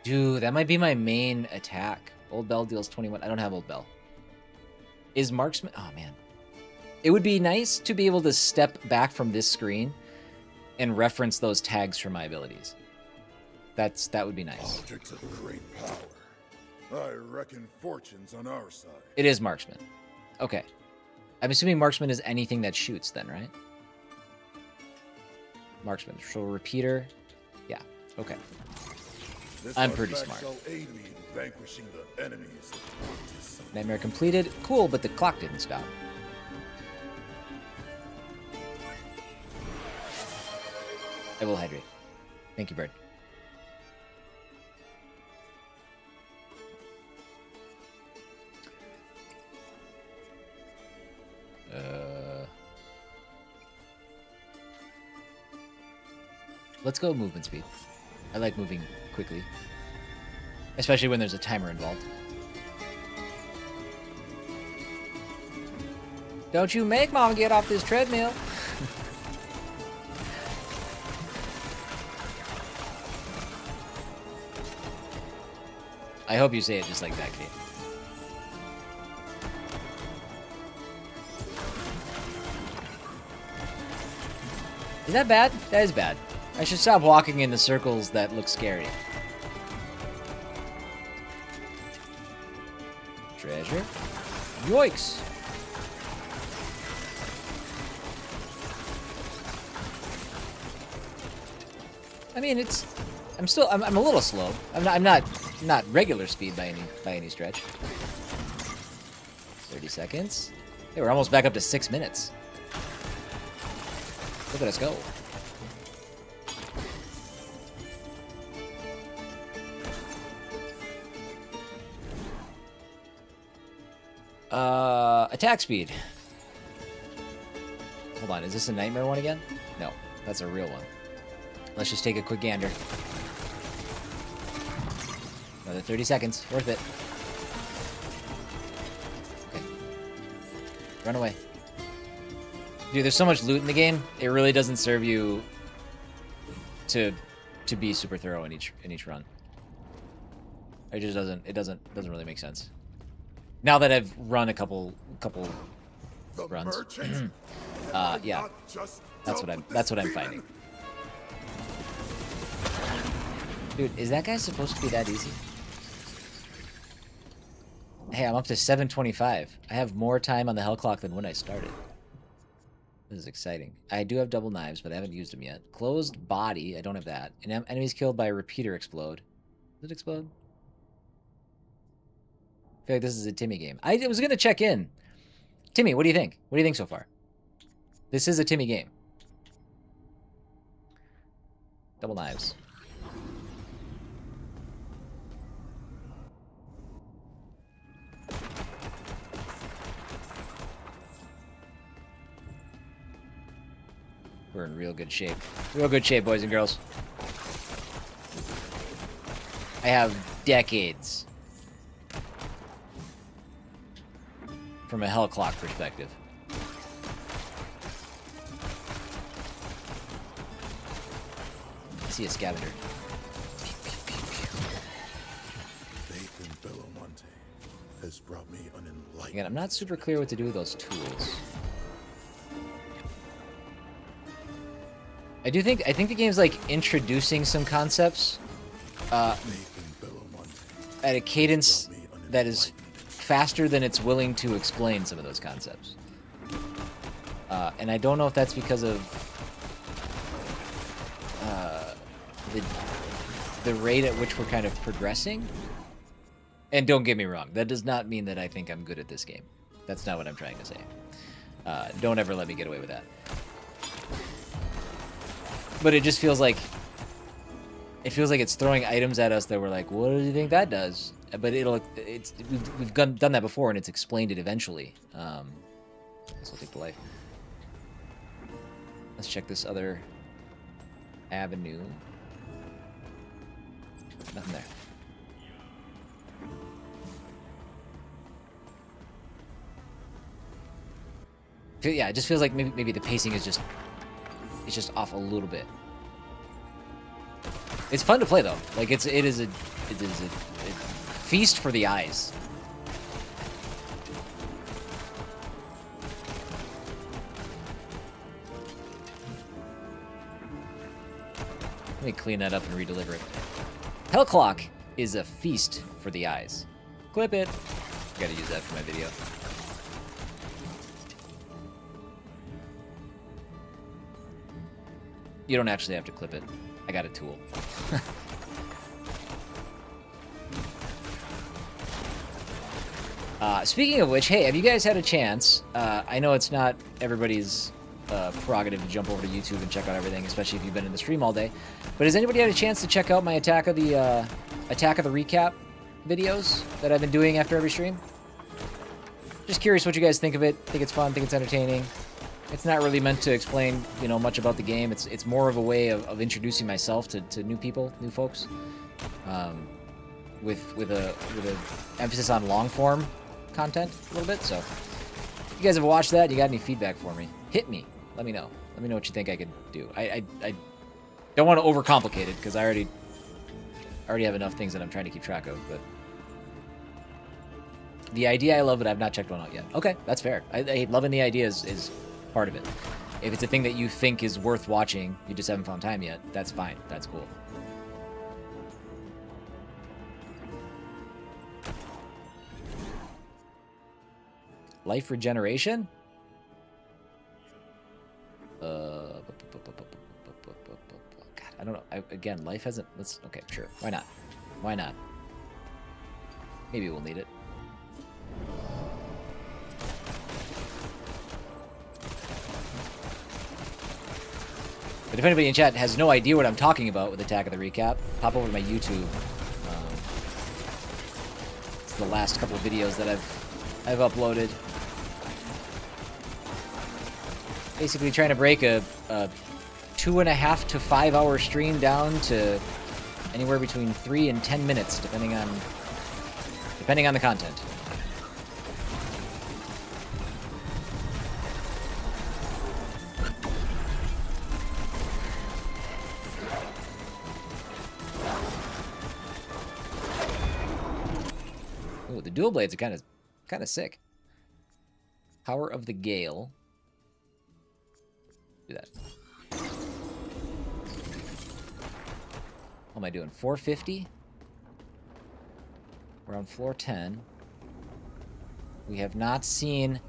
Speaker 1: Dude, that might be my main attack. Old Bell deals 21. I don't have Old Bell. Is Marksman... Oh, man. It would be nice to be able to step back from this screen and reference those tags for my abilities. That would be nice.
Speaker 2: Objects of great power. I reckon fortune's on our side.
Speaker 1: It is Marksman. Okay. I'm assuming Marksman is anything that shoots then, right? Marksman. So repeater. Yeah. Okay.
Speaker 2: This
Speaker 1: I'm pretty
Speaker 2: artifact
Speaker 1: smart.
Speaker 2: shall aid me in vanquishing the enemies of Atlantis.
Speaker 1: Nightmare completed. Cool, but the clock didn't stop. I will hydrate. Thank you, Bird. Let's go movement speed. I like moving quickly. Especially when there's a timer involved. Don't you make Mom get off this treadmill. I hope you say it just like that, Kate. Is that bad? That is bad. I should stop walking in the circles that look scary. Treasure. Yoicks! I mean, I'm a little slow. I'm not regular speed by any stretch. 30 seconds. Hey, we're almost back up to 6 minutes. Look at us go. Attack speed. Hold on, is this a nightmare one again? No, that's a real one. Let's just take a quick gander. Another 30 seconds. Worth it. Okay. Run away. Dude, there's so much loot in the game. It really doesn't serve you to be super thorough in each run. It just doesn't really make sense. Now that I've run a couple
Speaker 2: The
Speaker 1: runs.
Speaker 2: merchant?
Speaker 1: Yeah. That's what I'm finding. Dude, is that guy supposed to be that easy? Hey, I'm up to 725. I have more time on the hell clock than when I started. This is exciting. I do have double knives, but I haven't used them yet. Closed body. I don't have that. And enemies killed by a repeater explode. Does it explode? I feel like this is a Timmy game. I was going to check in. Timmy, what do you think? What do you think so far? This is a Timmy game. Double knives. We're in real good shape. Real good shape, boys and girls. I have decades from a hell clock perspective. I see a scavenger.
Speaker 2: Faith in Belomonte has brought me an enlightenment.
Speaker 1: Again, I'm not super clear what to do with those tools. I think the game's like introducing some concepts
Speaker 2: Faith in Belomonte
Speaker 1: at a cadence
Speaker 2: brought me an
Speaker 1: that is
Speaker 2: enlightenment.
Speaker 1: faster than it's willing to explain some of those concepts. And I don't know if that's because of the rate at which we're kind of progressing. And don't get me wrong, that does not mean that I think I'm good at this game. That's not what I'm trying to say. Don't ever let me get away with that. But it just feels like it's throwing items at us that we're like, what do you think that does? But we've done that before, and it's explained it eventually. Guess I'll take the life. Let's check this other avenue. Nothing there. Yeah, it just feels like maybe the pacing is just off a little bit. It's fun to play though. Like it is a feast for the eyes. Let me clean that up and redeliver it. Hell Clock is a feast for the eyes. Clip it. Gotta use that for my video. You don't actually have to clip it. I got a tool. Speaking of which, hey, have you guys had a chance? I know it's not everybody's prerogative to jump over to YouTube and check out everything, especially if you've been in the stream all day. But has anybody had a chance to check out my Attack of the Recap videos that I've been doing after every stream? Just curious what you guys think of it. Think it's fun? Think it's entertaining? It's not really meant to explain, much about the game. It's more of a way of introducing myself to new people, new folks, with a emphasis on long form content a little bit. So, if you guys have watched that, you got any feedback for me? Hit me. Let me know. Let me know what you think I could do. I don't want to overcomplicate it because I already have enough things that I'm trying to keep track of. But the idea I love, but I've not checked one out yet. Okay, that's fair. I loving the idea is part of it. If it's a thing that you think is worth watching, you just haven't found time yet, that's fine. That's cool. Life regeneration? God, I don't know. Again, life hasn't... Okay, sure. Why not? Why not? Maybe we'll need it. But if anybody in chat has no idea what I'm talking about with Attack of the Recap, pop over to my YouTube. It's the last couple of videos that I've I've uploaded. Basically trying to break a 2.5 to 5 hour stream down to anywhere between 3 and 10 minutes, depending on the content. Ooh, the dual blades are kind of sick. Power of the Gale. Do that. What am I doing? 450? We're on floor 10. We have not seen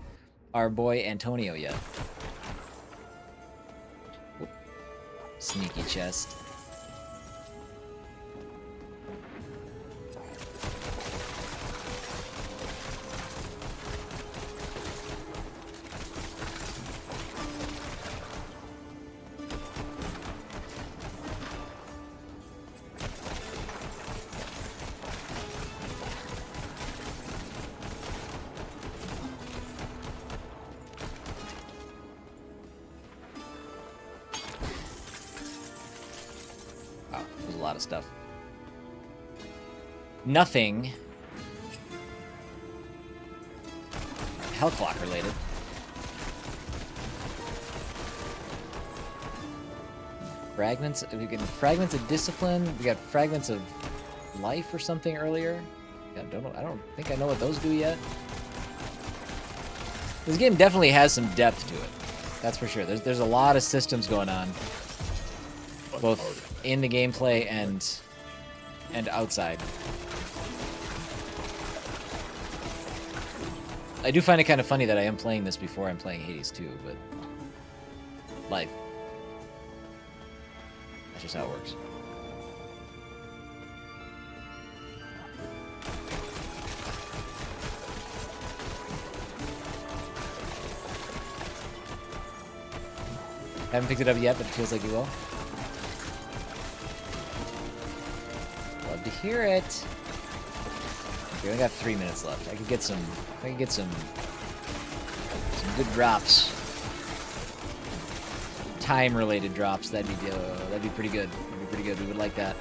Speaker 1: our boy Antonio yet. Whoop. Sneaky chest. Of stuff. Nothing Hellclock related. Fragments. We get fragments of discipline. We got fragments of life or something earlier. Yeah, I don't think I know what those do yet. This game definitely has some depth to it. That's for sure. There's a lot of systems going on, both in the gameplay and outside. I do find it kind of funny that I am playing this before I'm playing Hades 2, but life. That's just how it works. Haven't picked it up yet, but it feels like you will. Love to hear it. Okay, I got 3 minutes left. I could get some good drops. Time-related drops. That'd be pretty good. That'd be pretty good. We would like that.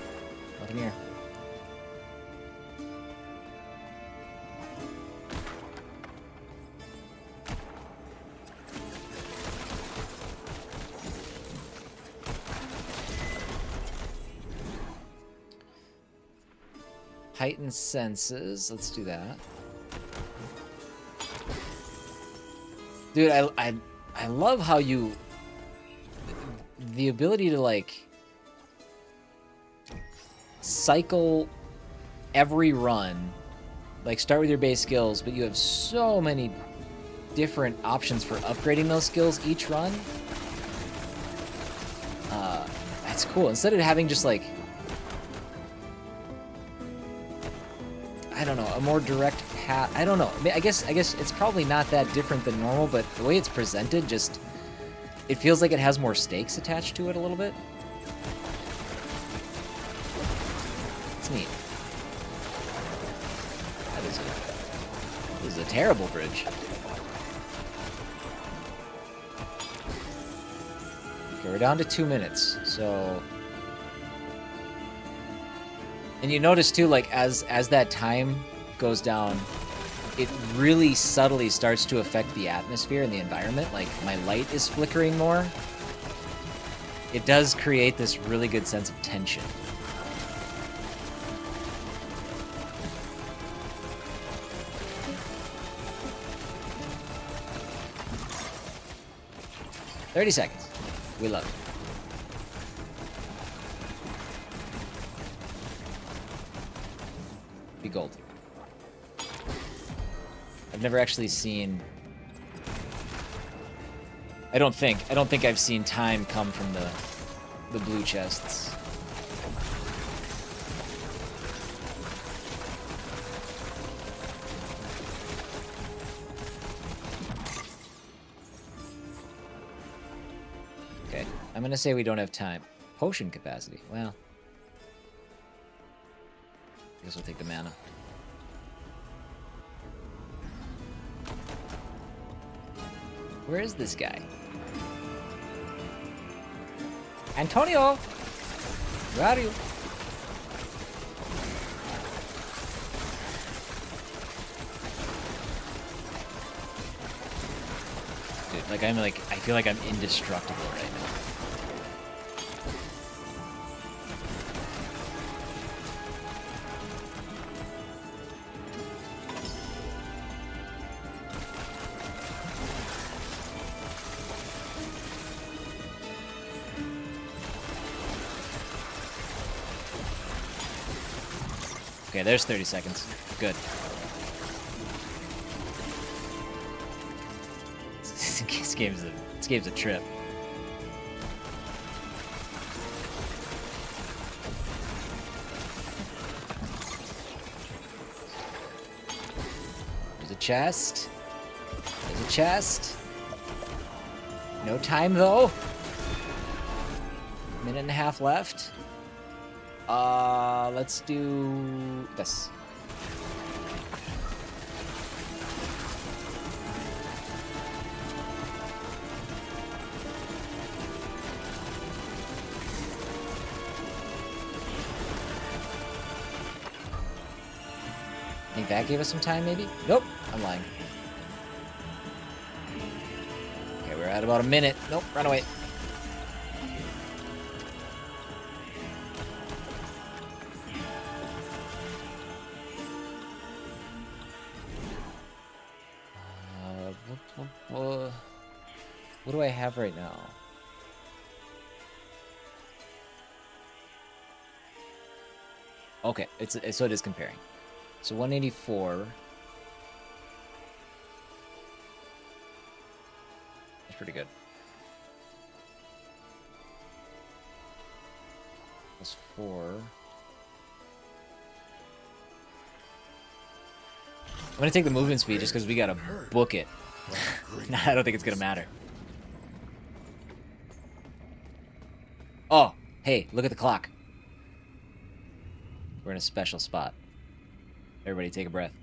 Speaker 1: Nothing here. Heightened senses. Let's do that. Dude, I love how you... The ability to, like, cycle every run. Like, start with your base skills, but you have so many different options for upgrading those skills each run. That's cool. Instead of having just, like... I don't know, a more direct path. I don't know. I guess it's probably not that different than normal, but the way it's presented, just it feels like it has more stakes attached to it a little bit. It's neat. This is a terrible bridge. Okay, we're down to 2 minutes, so. And you notice too, like, as that time goes down, it really subtly starts to affect the atmosphere and the environment. Like, my light is flickering more. It does create this really good sense of tension. "30 seconds. We love it." Be gold. I've never actually seen... I don't think I've seen time come from the blue chests. Okay, I'm gonna say we don't have time. Potion capacity. Well, I guess we'll take the mana. Where is this guy? Antonio! Where are you? Dude, I feel like I'm indestructible right now. Okay, there's 30 seconds. Good. This game's a trip. There's a chest. There's a chest. No time though. Minute and a half left. Let's do this. Think that gave us some time, maybe? Nope, I'm lying. Okay, we're at about a minute. Nope, run away. What do I have right now? Okay, so it is comparing. So 184. That's pretty good. Plus 4. I'm gonna take the movement speed just because we gotta book it. Nah, I don't think it's gonna matter. Oh, hey, look at the clock. We're in a special spot. Everybody take a breath.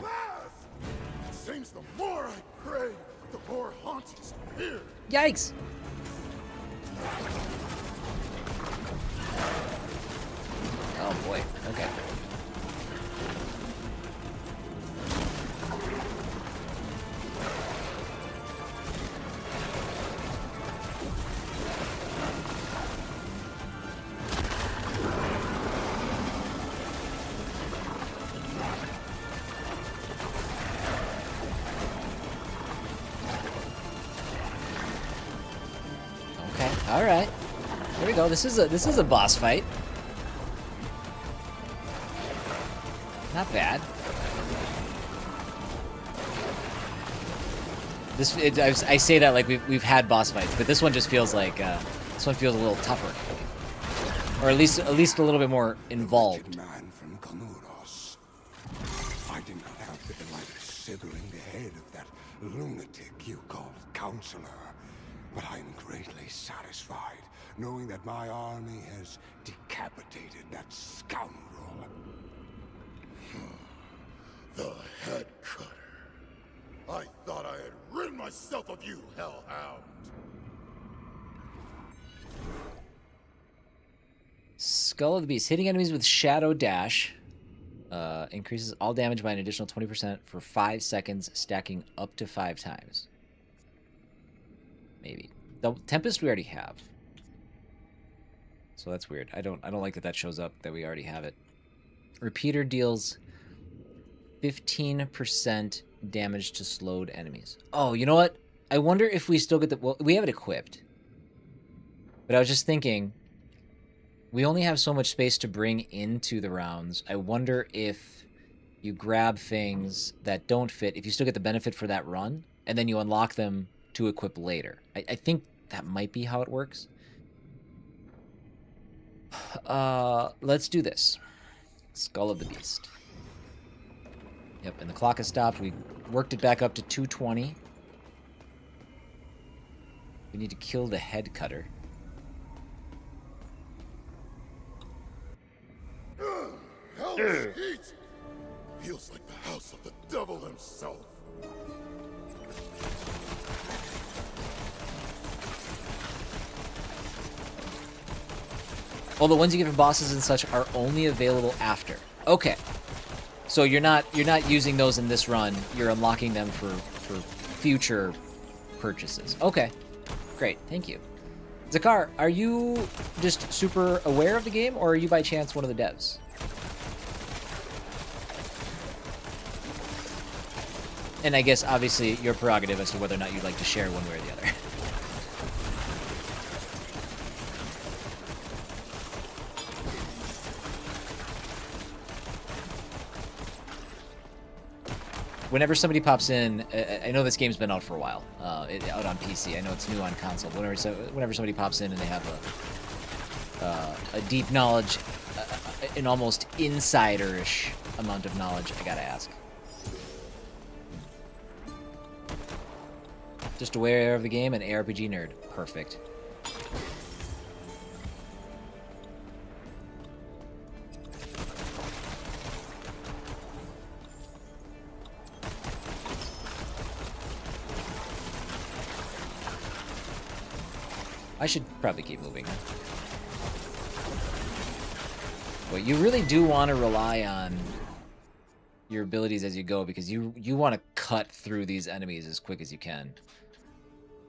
Speaker 2: It seems the more I pray, the more hauntings appear.
Speaker 1: Yikes! Oh boy, okay. All right, there we go. This is a boss fight. Not bad. I say that like we've had boss fights, but this one just feels like this one feels a little tougher, or at least a little bit more involved.
Speaker 7: Man from Canudos. I did not have the delight of severing the head of that lunatic you called Counselor, but I'm greatly satisfied knowing that my army has decapitated that scoundrel.
Speaker 2: The head cutter. I thought I had rid myself of you, hellhound.
Speaker 1: Skull of the Beast. Hitting enemies with Shadow Dash increases all damage by an additional 20% for 5 seconds, stacking up to 5 times. Maybe. The Tempest we already have. So that's weird. I don't like that shows up that we already have it. Repeater deals 15% damage to slowed enemies. Oh, you know what? I wonder if we still get the... Well, we have it equipped. But I was just thinking, we only have so much space to bring into the rounds. I wonder if you grab things that don't fit, if you still get the benefit for that run, and then you unlock them to equip later. I think that might be how it works. Let's do this. Skull of the Beast. Yep, and the clock has stopped. We worked it back up to 220. We need to kill the head cutter.
Speaker 2: Hell's heat! feels like the house of the devil himself.
Speaker 1: Oh, the ones you get from bosses and such are only available after. Okay. So you're not using those in this run. You're unlocking them for future purchases. Okay. Great. Thank you. Zakar, are you just super aware of the game, or are you by chance one of the devs? And I guess, obviously, your prerogative as to whether or not you'd like to share one way or the other. Whenever somebody pops in, I know this game's been out for a while, out on PC. I know it's new on console. Whenever somebody pops in and they have a deep knowledge, an almost insider-ish amount of knowledge, I gotta ask. Just aware of the game, an ARPG nerd. Perfect. I should probably keep moving. But you really do want to rely on your abilities as you go, because you want to cut through these enemies as quick as you can.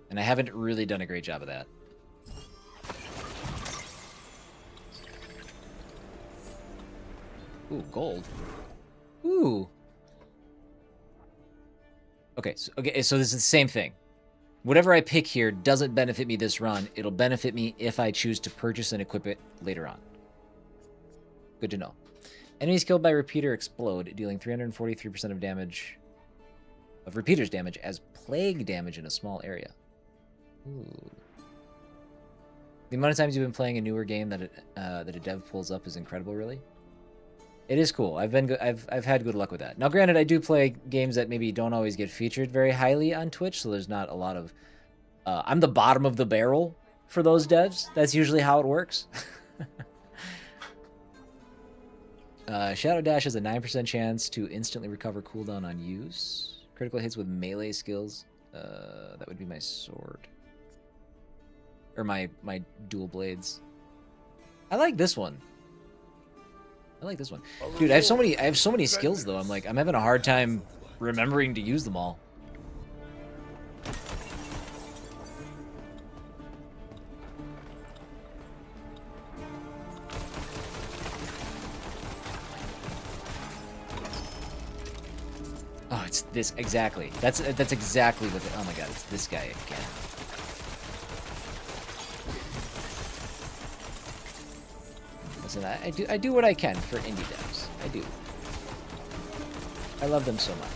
Speaker 1: And I haven't really done a great job of that. Ooh, gold. Ooh. Okay, so this is the same thing. Whatever I pick here doesn't benefit me this run. It'll benefit me if I choose to purchase and equip it later on. Good to know. Enemies killed by repeater explode, dealing 343% of damage of repeater's damage as plague damage in a small area. Ooh. The amount of times you've been playing a newer game that a dev pulls up is incredible, really. It is cool. I've had good luck with that. Now, granted, I do play games that maybe don't always get featured very highly on Twitch, so there's not a lot of... I'm the bottom of the barrel for those devs. That's usually how it works. Shadow Dash has a 9% chance to instantly recover cooldown on use. Critical hits with melee skills. That would be my sword. Or my dual blades. I like this one. Dude, I have so many skills though. I'm having a hard time remembering to use them all. Oh, it's this exactly. That's exactly what oh my god, it's this guy again. Listen, I do what I can for indie devs. I do. I love them so much.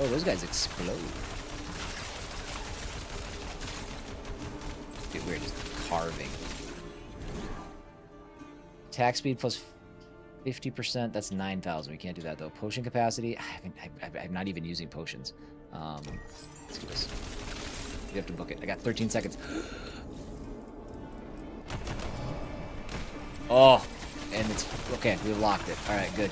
Speaker 1: Oh, those guys explode. Dude, we're just carving. Attack speed plus 50%. That's 9,000. We can't do that though. Potion capacity. I'm not even using potions. Let's do this. You have to book it. I got 13 seconds. Oh, and it's okay. We locked it. All right, good.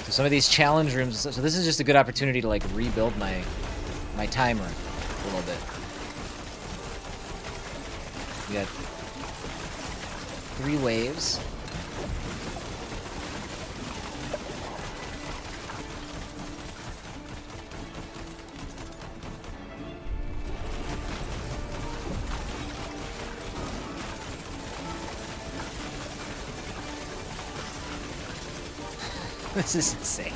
Speaker 1: So some of these challenge rooms, so this is just a good opportunity to like rebuild my timer a little bit. We got 3 waves. This is insane.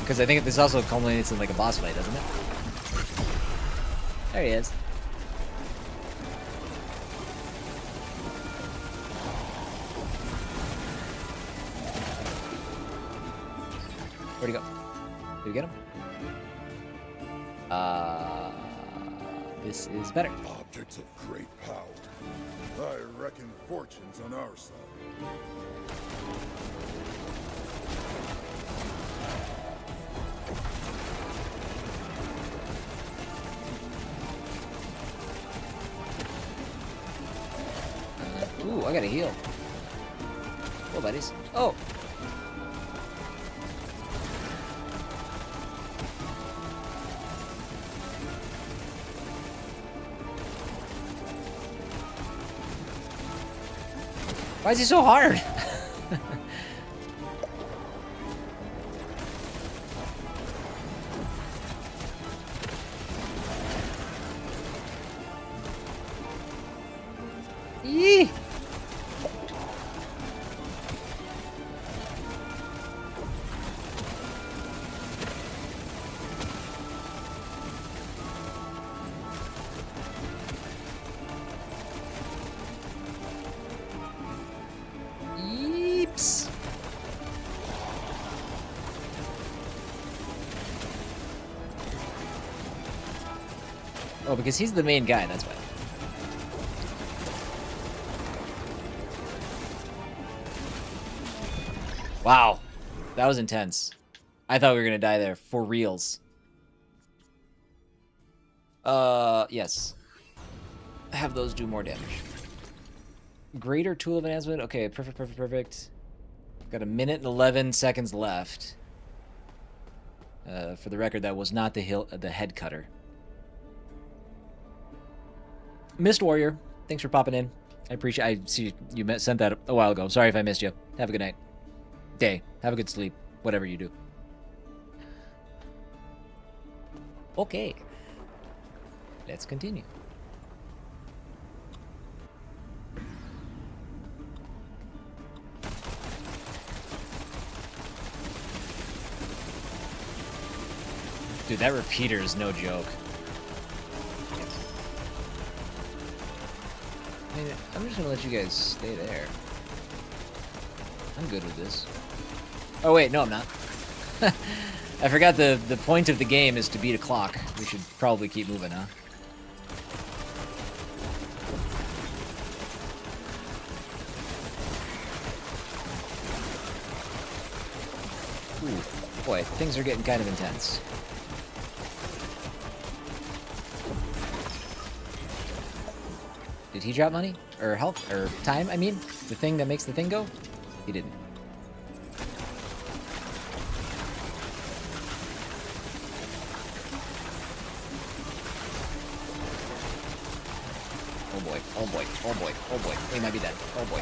Speaker 1: Because I think this also culminates in like a boss fight, doesn't it? There he is. Where'd he go? Did we get him? This is better.
Speaker 2: Objects of great power. I reckon fortune's on our side.
Speaker 1: Ooh, I gotta heal. Oh, buddies. Oh! Why is he so hard? Yee! Yeeps. Oh, because he's the main guy, that's why. Wow. That was intense. I thought we were gonna die there. For reals. Yes. Have those do more damage. Greater tool of enhancement. Okay, perfect. Got 1 minute and 11 seconds left. For the record, that was not the head cutter. Mist Warrior, thanks for popping in. I appreciate. I see you sent that a while ago. Sorry if I missed you. Have a good night. Day. Have a good sleep. Whatever you do. Okay. Let's continue. Dude, that repeater is no joke. I'm just gonna let you guys stay there. I'm good with this. Oh wait, no I'm not. I forgot the point of the game is to beat a clock. We should probably keep moving, huh? Ooh, boy, things are getting kind of intense. Did he drop money? Or health? Or time, I mean? The thing that makes the thing go? He didn't. Oh boy, oh boy, oh boy, oh boy. He might be dead. Oh boy.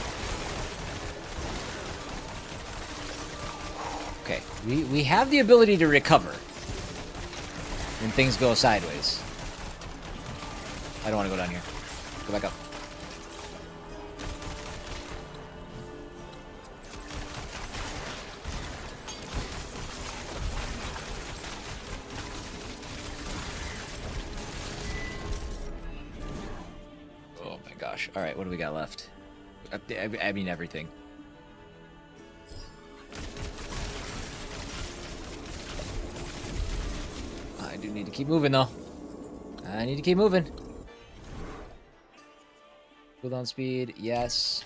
Speaker 1: Okay, we have the ability to recover when things go sideways. I don't want to go down here. Go back up. Oh my gosh. All right, what do we got left? I mean everything. I do need to keep moving though. I need to keep moving. Cooldown speed, yes.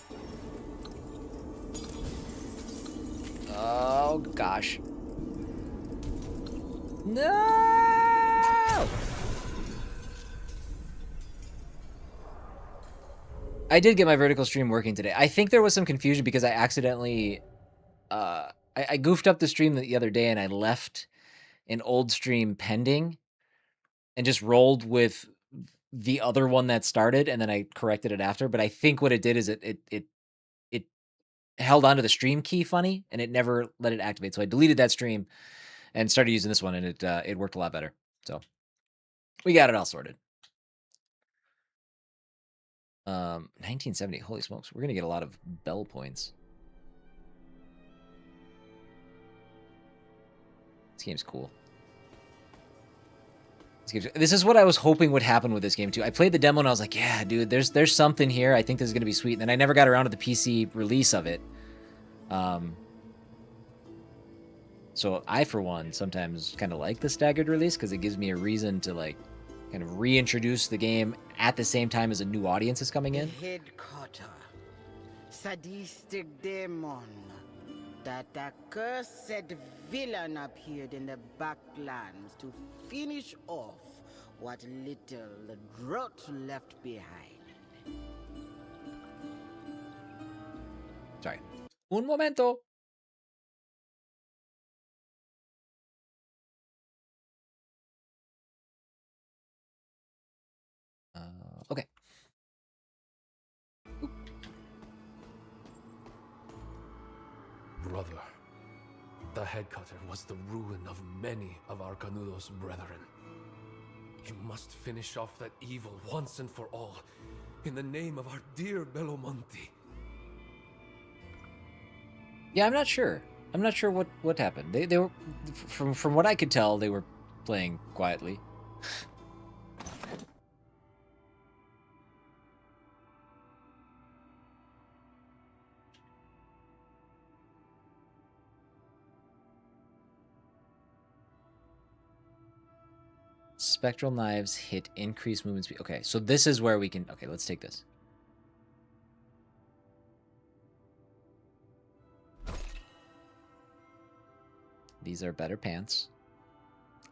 Speaker 1: Oh gosh. No! I did get my vertical stream working today. I think there was some confusion because I accidentally I goofed up the stream the other day and I left an old stream pending and just rolled with the other one that started, and then I corrected it after. But I think what it did is it held onto the stream key funny, and it never let it activate. So I deleted that stream and started using this one, and it worked a lot better. So we got it all sorted. 1970. Holy smokes, we're gonna get a lot of bell points. This game's cool. This is what I was hoping would happen with this game too. I played the demo and I was like, yeah, dude, there's something here. I think this is gonna be sweet. And then I never got around to the PC release of it. So So I, for one, sometimes kind of like the staggered release because it gives me a reason to like kind of reintroduce the game at the same time as a new audience is coming
Speaker 3: The
Speaker 1: in.
Speaker 3: headquarter, sadistic demon, that accursed villain appeared in the backlands to finish off what little the drought left behind.
Speaker 1: Sorry. Un momento. Okay.
Speaker 5: Brother, the headcutter was the ruin of many of our Canudos brethren. You must finish off that evil once and for all, in the name of our dear Belomonte.
Speaker 1: Yeah, I'm not sure. I'm not sure what happened. They were from what I could tell, they were playing quietly. Spectral knives hit increased movement speed. Okay, so this is where we can... Okay, let's take this. These are better pants.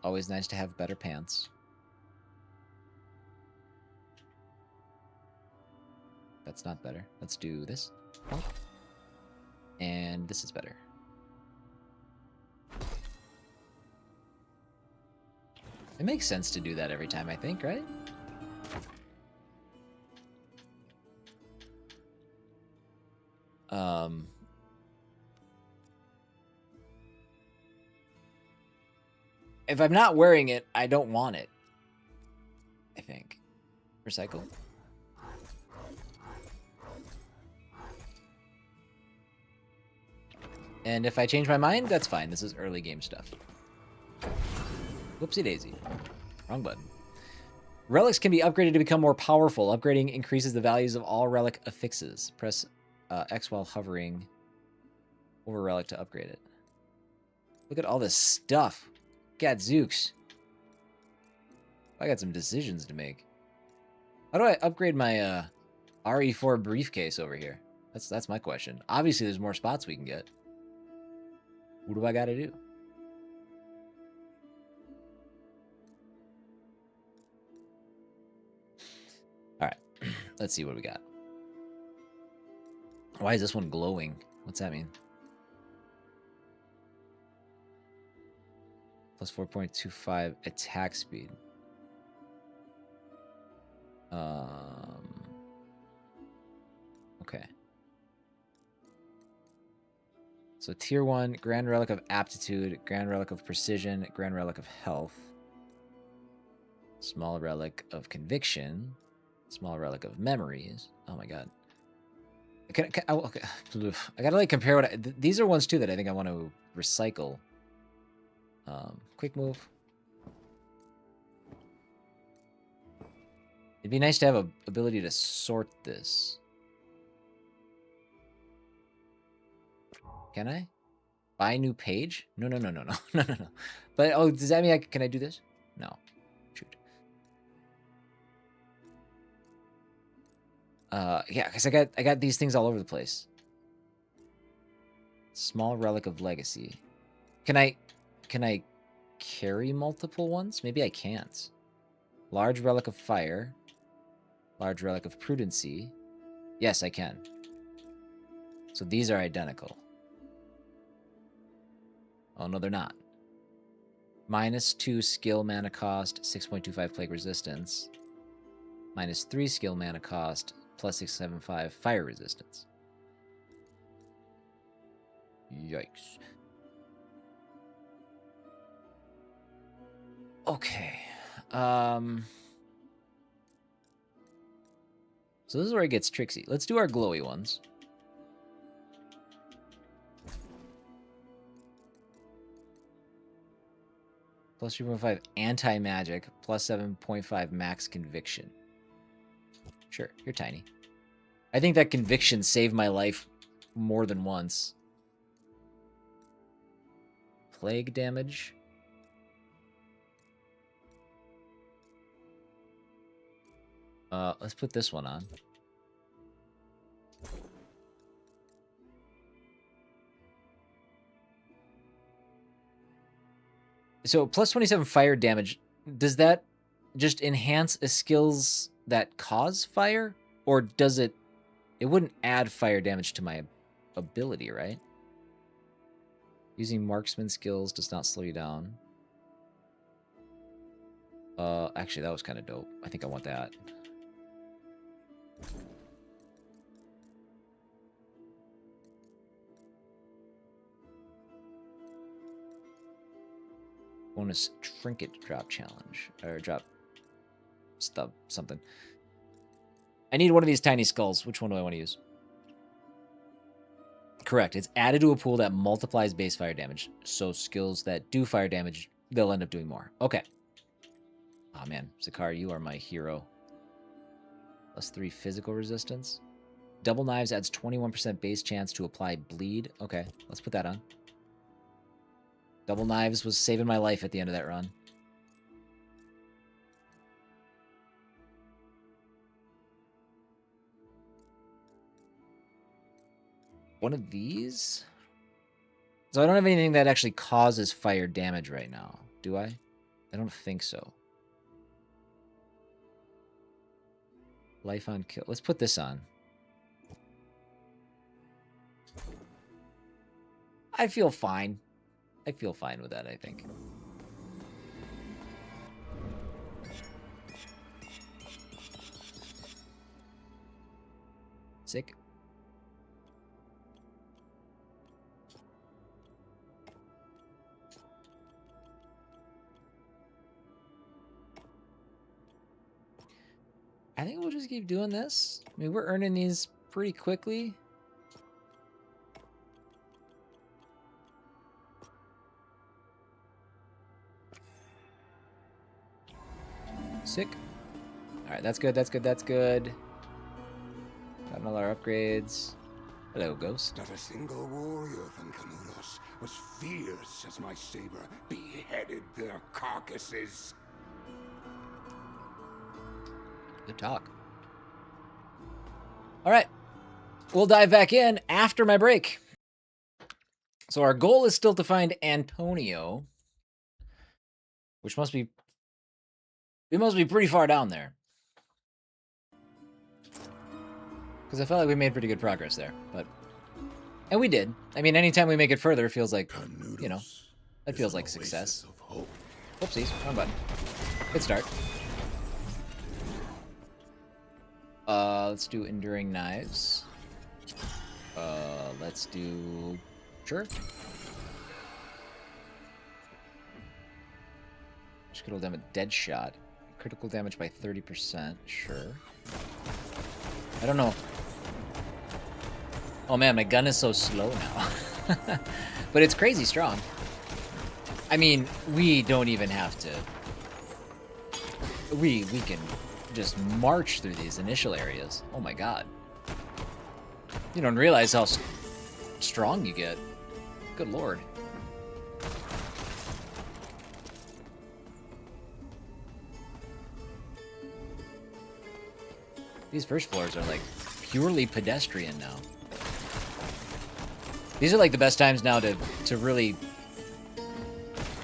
Speaker 1: Always nice to have better pants. That's not better. Let's do this. And this is better. It makes sense to do that every time, I think, right? If I'm not wearing it, I don't want it. I think. Recycle. And if I change my mind, that's fine. This is early game stuff. Whoopsie daisy. Wrong button. Relics can be upgraded to become more powerful. Upgrading increases the values of all relic affixes. Press X while hovering over relic to upgrade it. Look at all this stuff. Gadzooks. I got some decisions to make. How do I upgrade my RE4 briefcase over here? That's my question. Obviously, there's more spots we can get. What do I got to do? All right. Let's see what we got. Why is this one glowing? What's that mean? Plus 4.25 attack speed. Okay. So tier 1, Grand Relic of Aptitude, Grand Relic of Precision, Grand Relic of Health, Small Relic of Conviction, Small Relic of Memories. Oh my god. Okay. I gotta like compare what these are ones too that I think I want to recycle. Quick move. It'd be nice to have a ability to sort this. Can I? Buy new page? No. No. But, oh, does that mean can I do this? No. Shoot. Yeah, because I got these things all over the place. Small Relic of Legacy. Can I carry multiple ones? Maybe I can't. Large Relic of Fire. Large Relic of Prudency. Yes, I can. So these are identical. Oh, no, they're not. -2 skill mana cost, 6.25 plague resistance. -3 skill mana cost, +675 fire resistance. Yikes. Okay. So this is where it gets tricksy. Let's do our glowy ones. +3.5 anti-magic, +7.5 max conviction. Sure, you're tiny. I think that conviction saved my life more than once. plague damage. Let's put this one on. So plus 27 fire damage, does that just enhance a skills that cause fire? Or does it wouldn't add fire damage to my ability, right? Using marksman skills does not slow you down. Actually, that was kind of dope. I think I want that. Bonus trinket drop challenge. Or drop stuff, something. I need one of these tiny skulls. Which one do I want to use? Correct. It's added to a pool that multiplies base fire damage. So skills that do fire damage, they'll end up doing more. Okay. Oh man, Zakar, you are my hero. +3 physical resistance. Double knives adds 21% base chance to apply bleed. Okay, let's put that on. Double knives was saving my life at the end of that run. One of these? So I don't have anything that actually causes fire damage right now, do I? I don't think so. Life on kill. Let's put this on. I feel fine. I feel fine with that, I think. Sick. I think we'll just keep doing this. I mean, we're earning these pretty quickly. Sick. Alright, that's good, that's good, that's good. Got all our upgrades. Hello, Ghost.
Speaker 7: Not a single warrior from Canudos was fierce as my saber beheaded their carcasses.
Speaker 1: Good talk. All right. We'll dive back in after my break. So our goal is still to find Antonio, which must be... We must be pretty far down there. Because I felt like we made pretty good progress there. And we did. I mean, anytime we make it further, it feels like, you know, it feels like success. Whoopsies. Wrong button. Good start. Let's do Enduring Knives. Let's do... Sure. Critical damage, dead shot. Critical damage by 30%, sure. I don't know. Oh man, my gun is so slow now. But it's crazy strong. I mean, we don't even have to... We can just march through these initial areas. Oh my god. You don't realize how strong you get. Good lord. These first floors are like purely pedestrian now. These are like the best times now to really...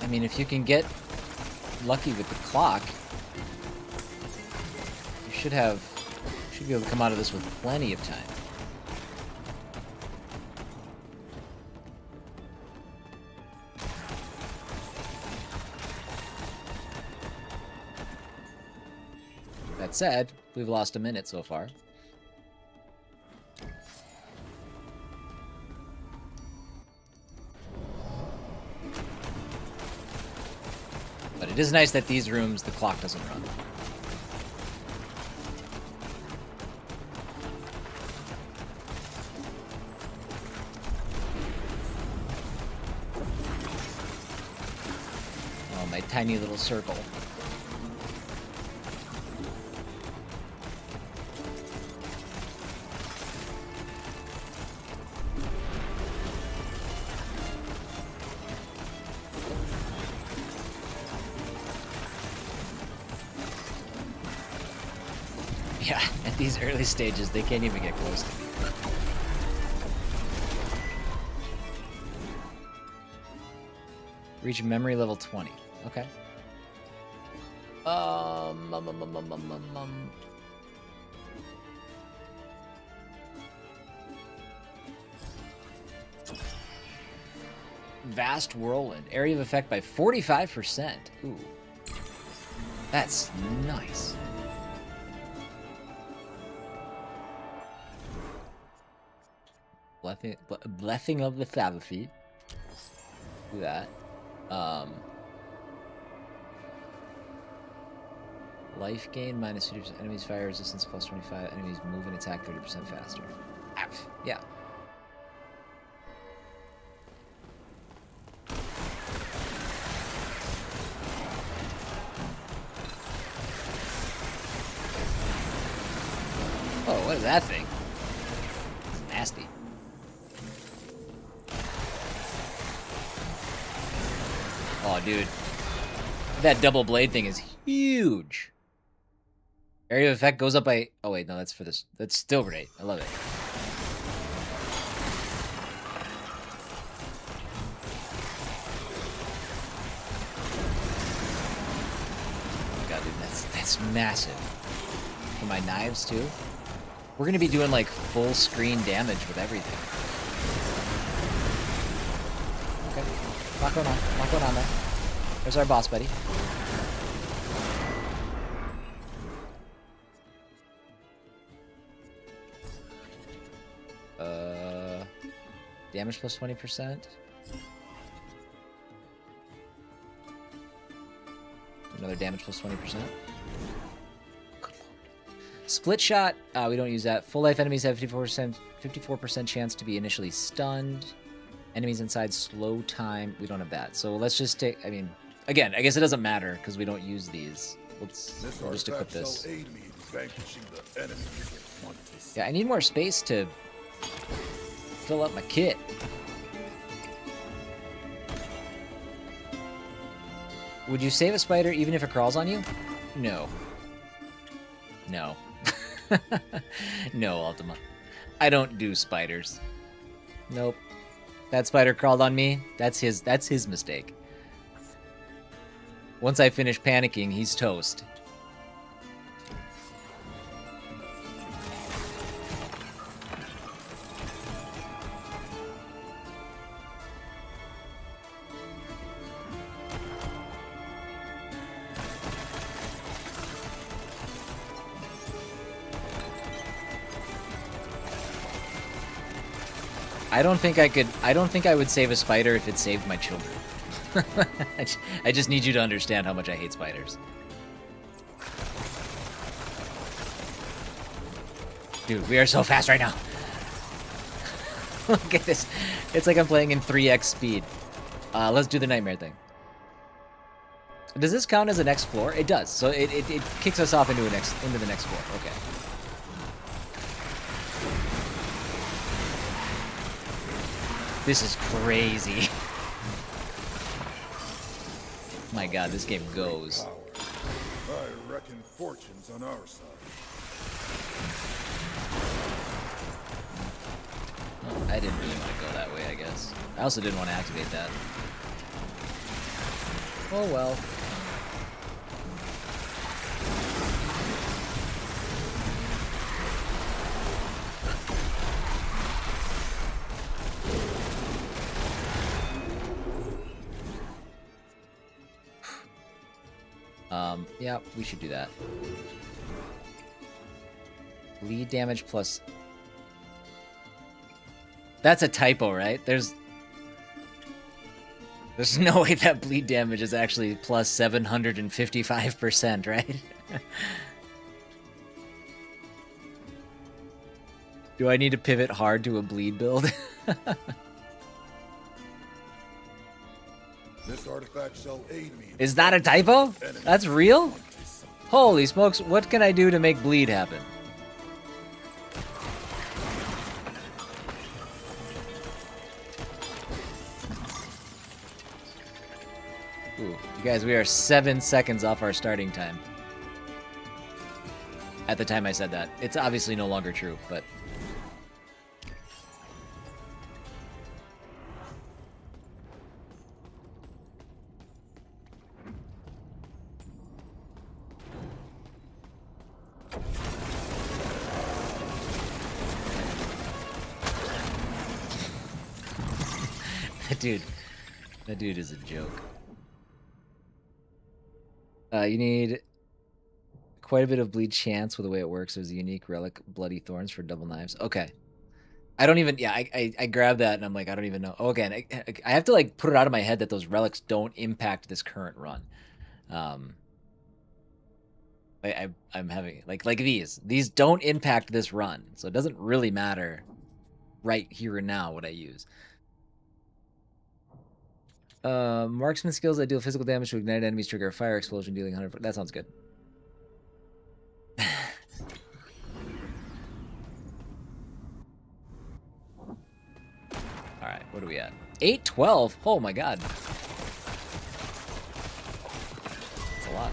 Speaker 1: I mean, if you can get lucky with the clock, you should be able to come out of this with plenty of time. That said, we've lost a minute so far. But it is nice that these rooms, the clock doesn't run. Oh, my tiny little circle. Yeah, at these early stages, they can't even get close to me. Reach memory level 20. Okay. Vast Whirlwind. Area of effect by 45%. Ooh. That's nice. Blessing of the Sabbath. Do that. Life gain minus 50%. Enemies fire resistance plus 25. Enemies move and attack 30% faster. Yeah. Oh, what is that thing? It's nasty. Oh, dude. That double blade thing is huge. Area of effect goes up by... Oh, wait, no, that's for this. That's still great. I love it. Oh, my God, dude, that's massive. For my knives, too. We're going to be doing, like, full screen damage with everything. Okay. Not going on. Not going on there. There's our boss, buddy. Damage plus 20%. Another damage plus 20%. Good lord. Split shot, we don't use that. Full life enemies have 54% chance to be initially stunned. Enemies inside slow time. We don't have that. So let's just take, I mean, again, I guess it doesn't matter because we don't use these. We'll just equip this. Yeah, I need more space to fill up my kit. Would you save a spider even if it crawls on you? No. No. No, Ultima. I don't do spiders. Nope. That spider crawled on me. That's his mistake. Once I finish panicking, he's toast. I don't think I would save a spider if it saved my children. I just need you to understand how much I hate spiders. Dude, we are so fast right now. Look at this. It's like I'm playing in 3x speed. Let's do the nightmare thing. Does this count as the next floor? It does. So it kicks us off into the next floor. Okay. This is crazy. My God, this game goes.
Speaker 2: I reckon fortune's on our side.
Speaker 1: Oh, I didn't really want to go that way, I guess. I also didn't want to activate that. Oh well. Yeah, we should do that. Bleed damage plus... That's a typo, right? There's no way that bleed damage is actually plus 755%, right? Do I need to pivot hard to a bleed build?
Speaker 2: This artifact shall aid me.
Speaker 1: Is that a typo? That's real? Holy smokes, what can I do to make bleed happen? Ooh, you guys, we are 7 seconds off our starting time. at the time I said that. It's obviously no longer true, but... That dude is a joke. You need quite a bit of bleed chance with the way it works. There's a unique relic, Bloody Thorns, for double knives. Okay. I don't even, yeah, I grabbed that and I'm like, I don't even know. Oh, again, I have to like put it out of my head that those relics don't impact this current run. I'm having, like these don't impact this run. So it doesn't really matter right here and now what I use. Marksman skills that deal physical damage to ignited enemies, trigger a fire explosion, dealing 100. That sounds good. All right, what are we at? 812. Oh my god, that's a lot.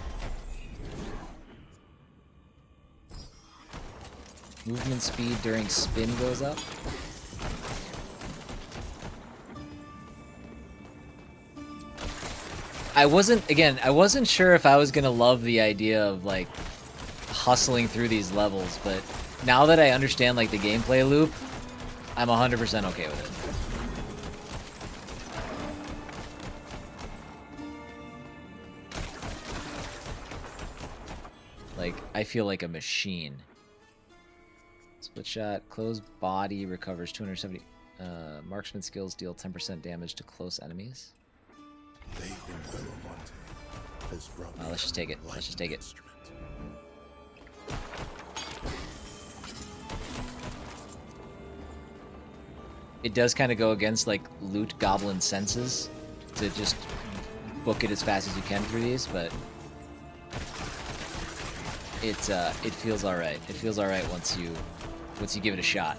Speaker 1: Movement speed during spin goes up. I wasn't sure if I was gonna love the idea of like hustling through these levels, but now that I understand like the gameplay loop, I'm 100% okay with it. Like, I feel like a machine. Split shot, closed body recovers 270. Marksman skills deal 10% damage to close enemies. Let's just take it. Let's just take it. It does kind of go against like loot goblin senses to just book it as fast as you can through these, but it feels all right. It feels all right once you give it a shot.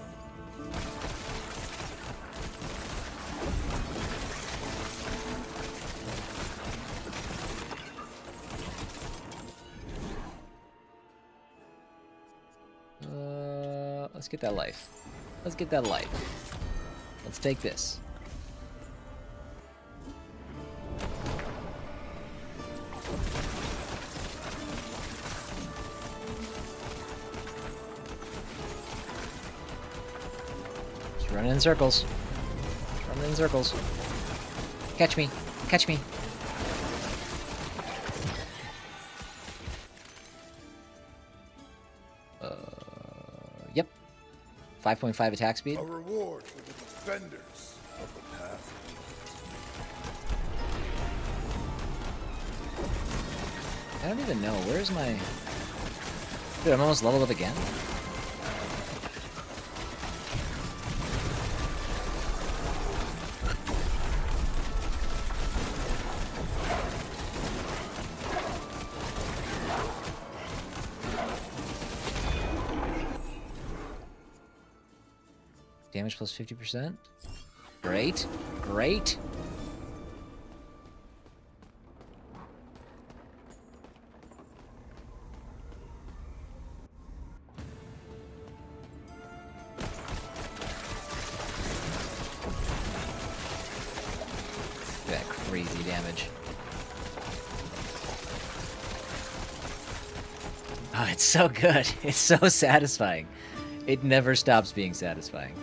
Speaker 1: Let's get that life. Let's get that life. Let's take this. Just running in circles. Just running in circles. Catch me. Catch me. Yep. 5.5 attack speed.
Speaker 2: A reward for the defenders of the path.
Speaker 1: I don't even know. Where's my... Dude, I'm almost leveled up again. Damage plus 50%. Great. Great. That crazy damage. Oh, it's so good. It's so satisfying. It never stops being satisfying.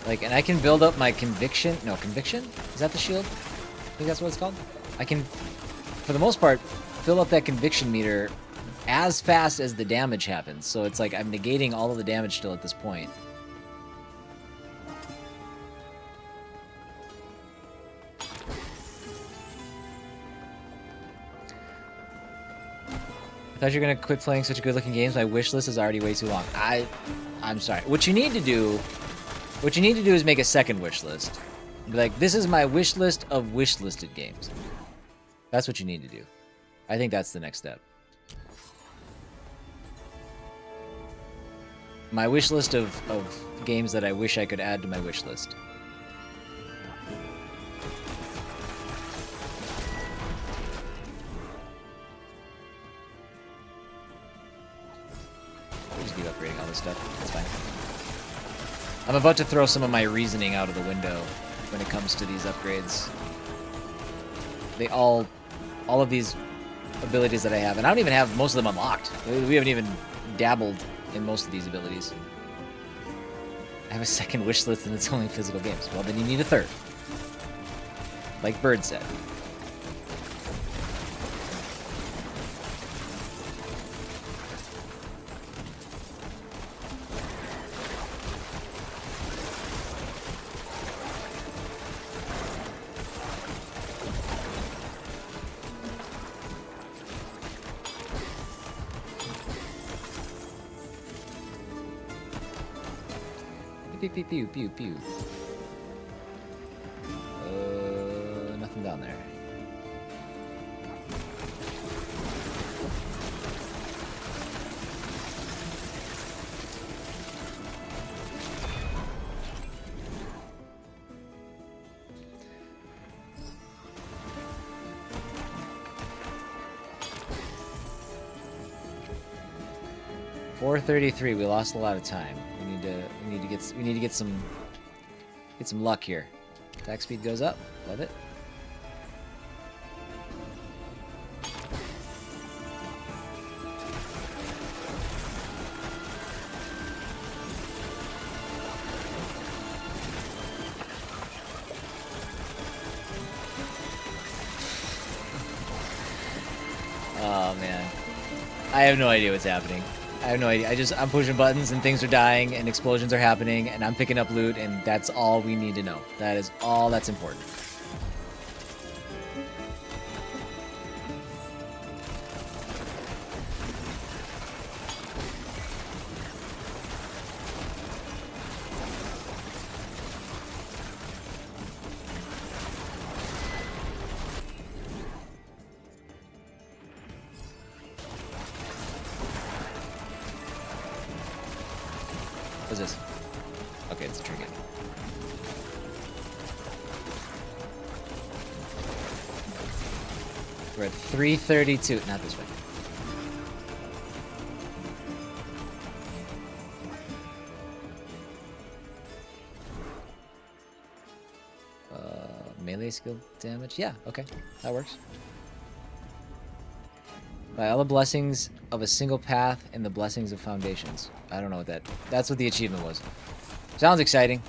Speaker 1: Like, and I can build up my conviction. No, conviction? Is that the shield? I think that's what it's called. I can, for the most part, fill up that conviction meter as fast as the damage happens. So it's like I'm negating all of the damage still at this point. I thought you were gonna quit playing such good-looking games. My wish list is already way too long. I'm sorry. What you need to do is make a second wish list. Be like, this is my wish list of wish listed games. That's what you need to do. I think that's the next step. My wish list of games that I wish I could add to my wish list. I'll just keep upgrading all this stuff. That's fine. I'm about to throw some of my reasoning out of the window when it comes to these upgrades. They all of these abilities that I have, and I don't even have most of them unlocked. We haven't even dabbled in most of these abilities. I have a second wish list and it's only physical games. Well, then you need a third. Like Bird said. Pew, pew, pew, pew, pew. Nothing down there. $433. We lost a lot of time. We need to get some luck here. Attack speed goes up. Love it. Oh man. I have no idea what's happening. I have no idea. I'm pushing buttons and things are dying and explosions are happening and I'm picking up loot and that's all we need to know. That is all that's important. What's this? Okay, it's a trinket. We're at 332. Not this way. Melee skill damage? Yeah, okay. That works. By all the blessings of a single path and the blessings of foundations. I don't know what that's what the achievement was. Sounds exciting.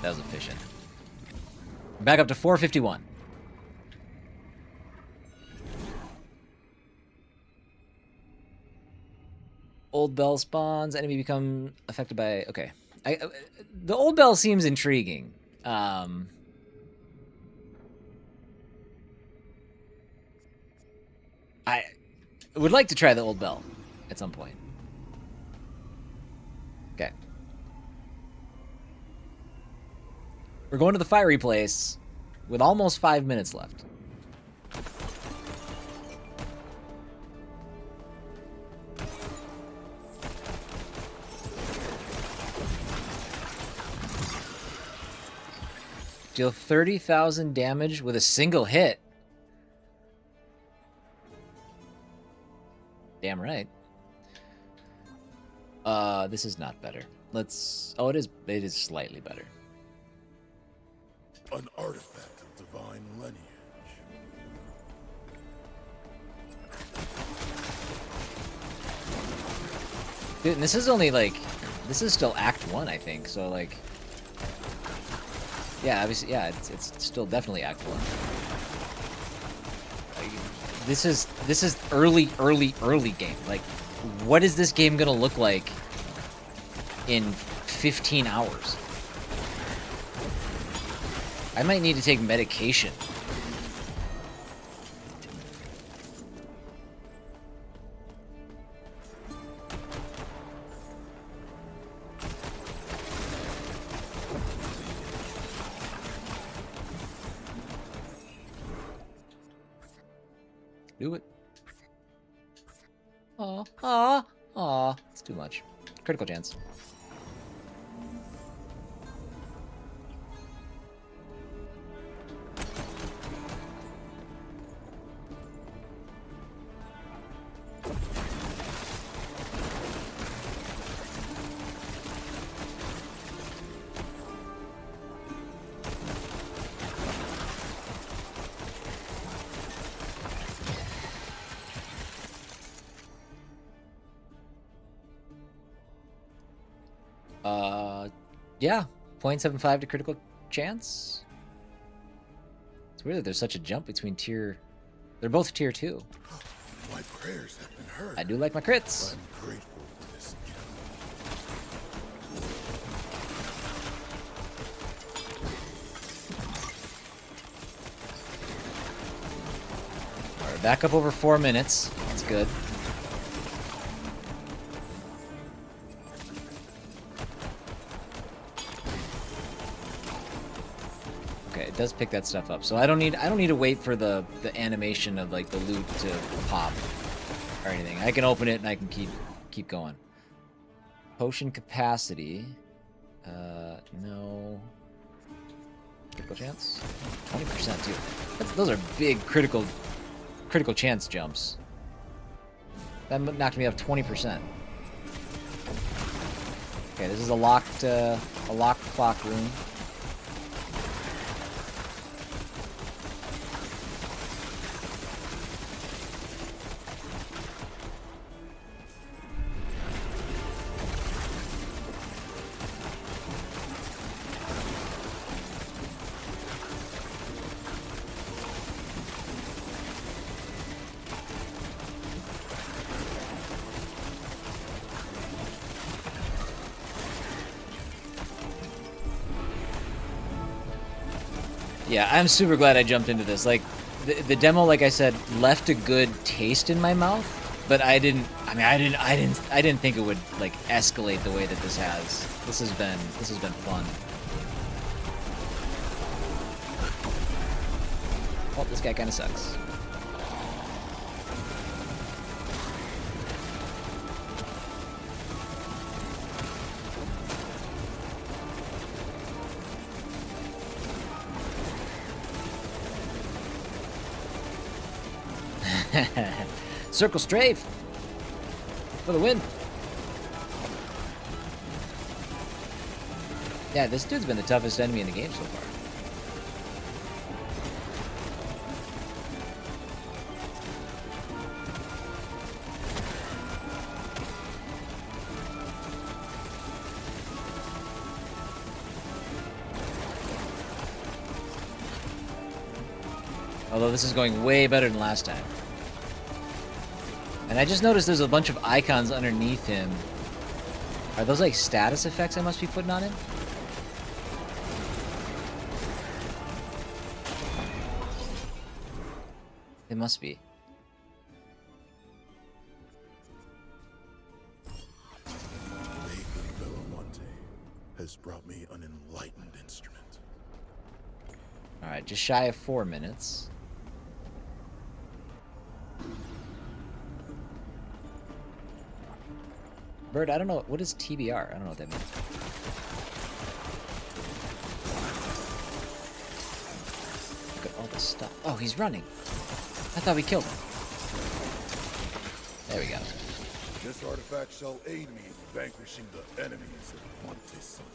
Speaker 1: That was efficient. Back up to 451. Old bell spawns. Enemy become affected by... Okay. The old bell seems intriguing. I would like to try the old bell at some point. Okay. We're going to the fiery place with almost 5 minutes left. Deal 30,000 damage with a single hit. Damn right. This is not better. Let's... Oh, it is slightly better.
Speaker 2: An artifact of divine lineage.
Speaker 1: Dude, and this is only like This is still Act 1, I think. So like, yeah, obviously, yeah, it's still definitely Act 1. This is early game. Like, what is this game gonna look like in 15 hours? I might need to take medication. Do it. Aw, aw, aw. It's too much. Critical chance. Yeah, 0.75 to critical chance. It's weird that there's such a jump between tier. They're both tier 2.
Speaker 2: My prayers have been heard.
Speaker 1: I do like my crits.
Speaker 2: I'm grateful for this gift.
Speaker 1: All right, back up over 4 minutes. That's good. Okay, it does pick that stuff up. So I don't need to wait for the animation of like the loot to pop or anything. I can open it and I can keep going. Potion capacity. No. Critical chance? 20% too. Those are big critical chance jumps. That knocked me up 20%. Okay, this is a locked clock room. Yeah, I'm super glad I jumped into this. Like, the demo, like I said, left a good taste in my mouth, but I didn't think it would like escalate the way that this has. This has been fun. Oh, this guy kind of sucks. Circle strafe for the win. Yeah, this dude's been the toughest enemy in the game so far. Although this is going way better than last time. And I just noticed there's a bunch of icons underneath him. Are those like status effects I must be putting on him? It must be.
Speaker 2: Vaguely Bellamonte has brought me an enlightened instrument.
Speaker 1: Alright, just shy of 4 minutes. Bird, I don't know. What is TBR? I don't know what that means. Look at all this stuff. Oh, he's running. I thought we killed him. There we go.
Speaker 2: This artifact shall aid me in vanquishing the enemies of Monte Santo.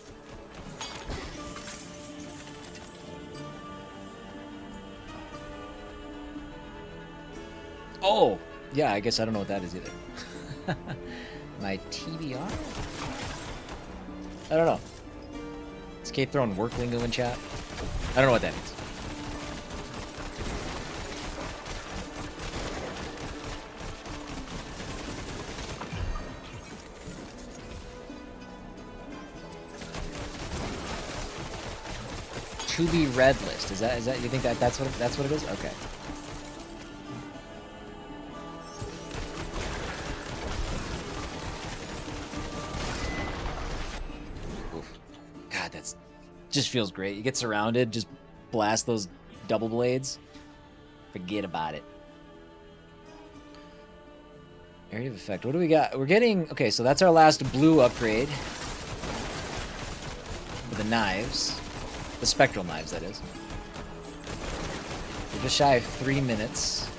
Speaker 1: Oh! Yeah, I guess I don't know what that is either. My TBR? I don't know. Is Kate throwing work lingo in chat? I don't know what that means. To be red list. Is that you think that's what it is? Okay. Oof. God, that's just feels great. You get surrounded, just blast those double blades. Forget about it. Area of effect. What do we got? We're getting okay, so that's our last blue upgrade. For the knives. The spectral knives, that is. We're just shy of 3 minutes.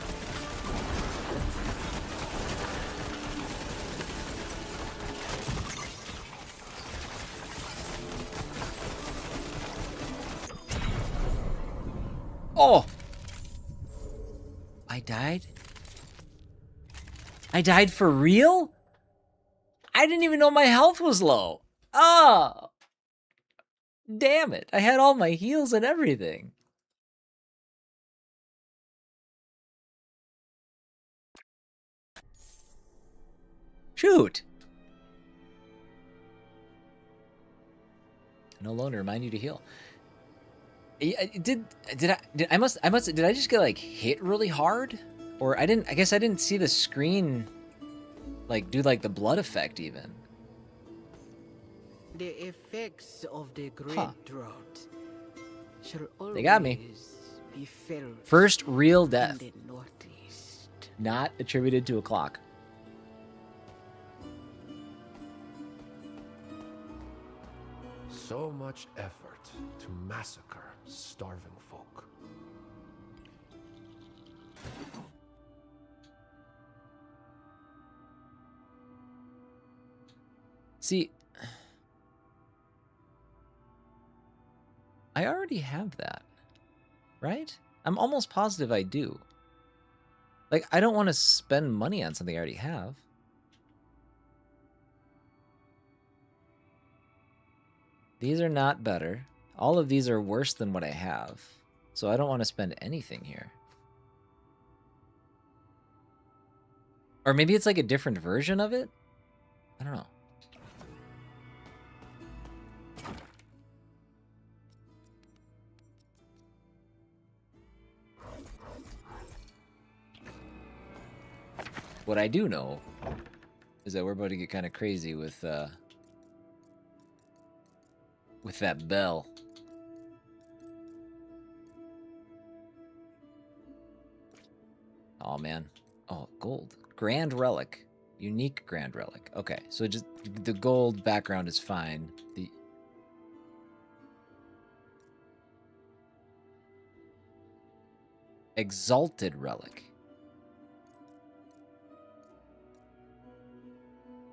Speaker 1: Oh! I died? I died for real? I didn't even know my health was low. Oh! Damn it. I had all my heals and everything. Shoot. No loan to remind you to heal. Did I just get like hit really hard? Or I guess I didn't see the screen like do like the blood effect even.
Speaker 3: The effects of the great drought shall always
Speaker 1: They got me.
Speaker 3: be felt
Speaker 1: First real
Speaker 3: in
Speaker 1: death.
Speaker 3: the northeast.
Speaker 1: Not attributed to a clock.
Speaker 5: So much effort to massacre starving folk.
Speaker 1: See, I already have that, right? I'm almost positive I do. Like, I don't want to spend money on something I already have. These are not better. All of these are worse than what I have. So I don't want to spend anything here. Or maybe it's like a different version of it? I don't know. What I do know is that we're about to get kind of crazy with that bell. Oh man. Oh, gold. Grand relic. Unique grand relic. Okay, so just the gold background is fine. The exalted relic.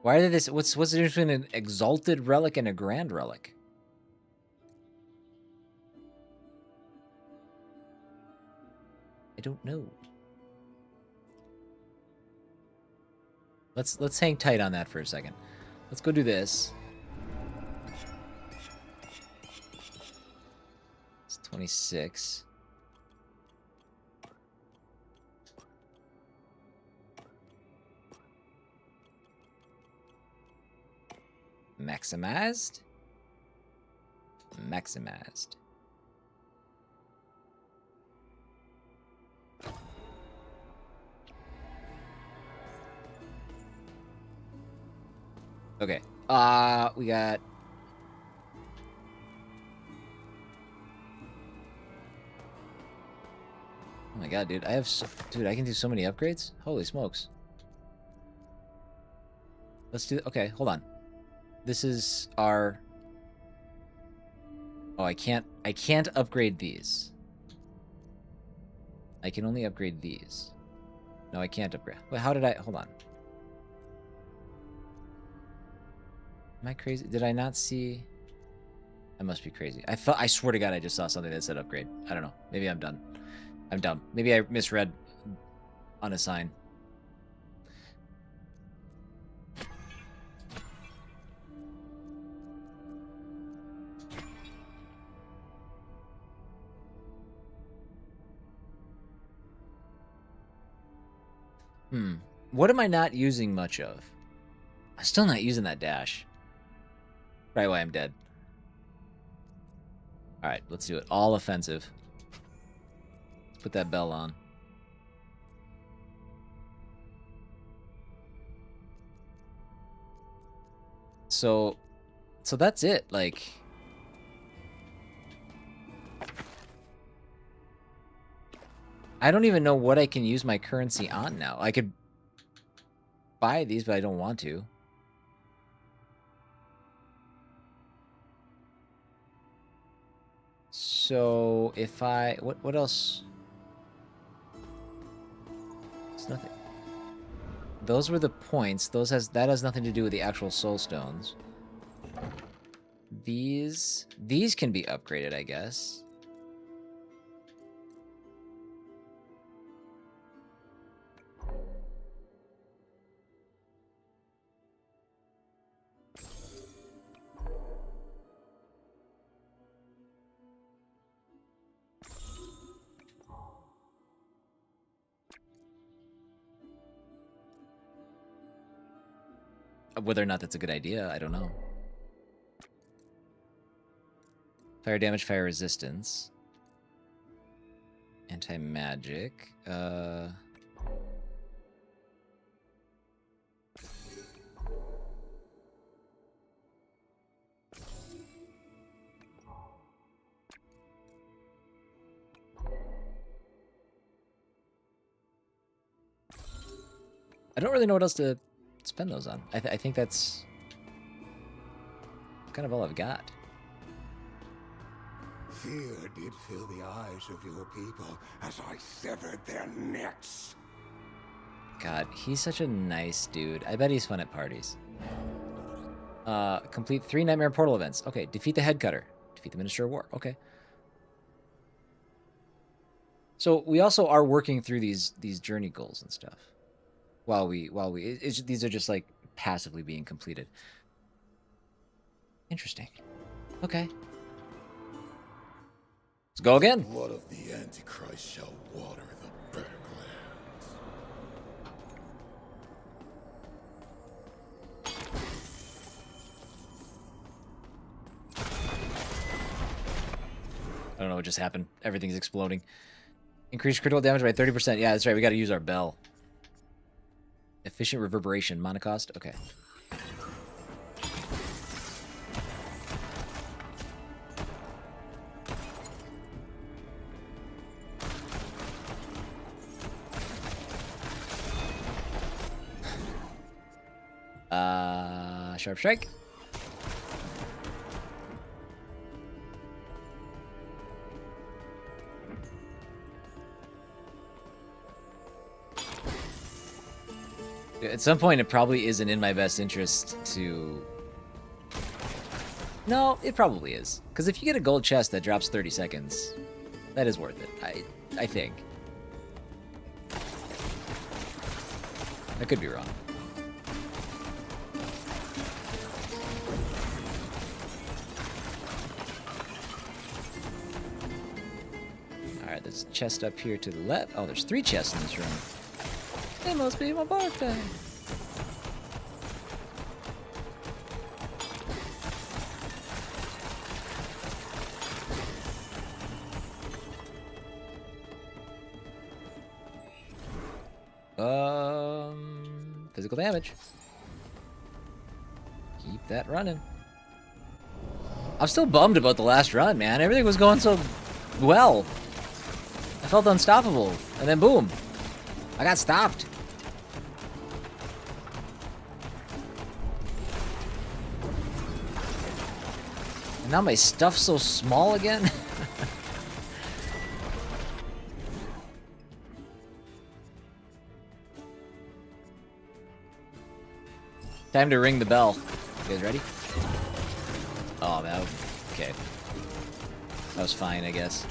Speaker 1: Why are they this? What's the difference between an exalted relic and a grand relic? I don't know. Let's hang tight on that for a second. Let's go do this. It's 26. Maximized. Maximized. Okay. We got... Oh my god, dude. I can do so many upgrades? Holy smokes. Let's do... Okay, hold on. This is our... Oh, I can't upgrade these. I can only upgrade these. No, I can't upgrade. Wait, how did I... Hold on. Am I crazy? Did I not see... I must be crazy. I swear to God, I just saw something that said upgrade. I don't know. Maybe I'm done. I'm dumb. Maybe I misread on a sign. What am I not using much of? I'm still not using that dash. Right away, I'm dead. All right, let's do it. All offensive. Let's put that bell on. So that's it. Like, I don't even know what I can use my currency on now. I could buy these, but I don't want to. So if I, what else? It's nothing. Those were the points. That has nothing to do with the actual soul stones. These can be upgraded, I guess. Whether or not that's a good idea, I don't know. Fire damage, fire resistance. Anti-magic. I don't really know what else to spend those on. I think that's kind of all I've got.
Speaker 2: Fear did fill the eyes of your people as I severed their necks.
Speaker 1: God, he's such a nice dude. I bet he's fun at parties. Complete 3 Nightmare Portal events. Okay, defeat the Head Cutter. Defeat the Minister of War. Okay. So we also are working through these journey goals and stuff. These are just like passively being completed. Interesting. Okay. Let's go again.
Speaker 2: The blood of the Antichrist shall water the backlands.
Speaker 1: I don't know what just happened. Everything's exploding. Increase critical damage by 30%. Yeah, that's right. We got to use our bell. Efficient reverberation. Monocost. Okay. Sharp strike. At some point, it probably isn't in my best interest to... No, it probably is. Because if you get a gold chest that drops 30 seconds, that is worth it, I think. I could be wrong. Alright, there's a chest up here to the left. Oh, there's 3 chests in this room. It must be my birthday. Physical damage. Keep that running. I'm still bummed about the last run, man. Everything was going so well. I felt unstoppable, and then boom, I got stopped. And now my stuff's so small again. Time to ring the bell. You guys ready? Oh, man. Okay. That was fine, I guess.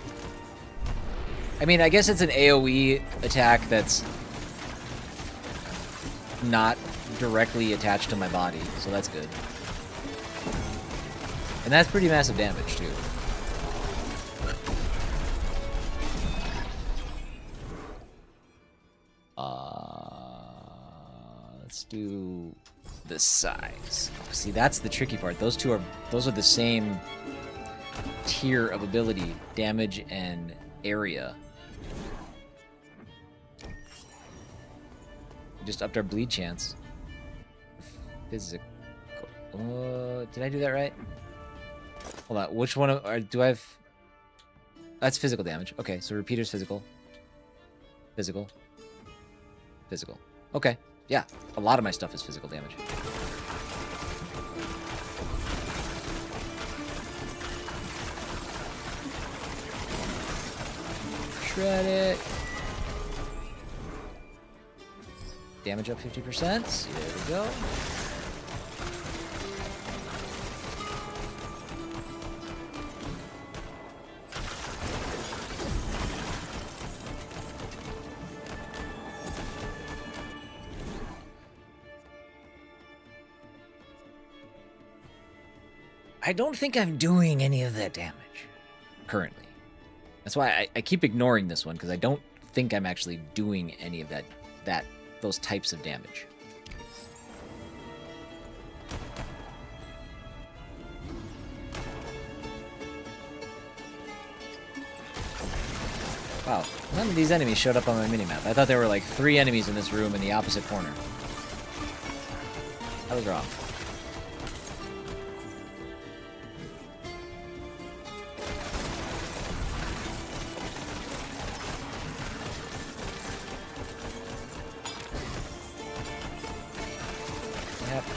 Speaker 1: I mean, I guess it's an AoE attack that's not directly attached to my body, so that's good. And that's pretty massive damage, too. Let's do the size. Oh, see, that's the tricky part. Those are the same tier of ability, damage and area. Just upped our bleed chance. Physical. Did I do that right? Hold on. Which one do I have? That's physical damage. Okay, so repeater's physical. Physical. Physical. Okay. Yeah, a lot of my stuff is physical damage. Shred it. Damage up 50%. There we go. I don't think I'm doing any of that damage currently. That's why I keep ignoring this one, because I don't think I'm actually doing any of those types of damage. Wow, none of these enemies showed up on my minimap. I thought there were like 3 enemies in this room in the opposite corner. I was wrong.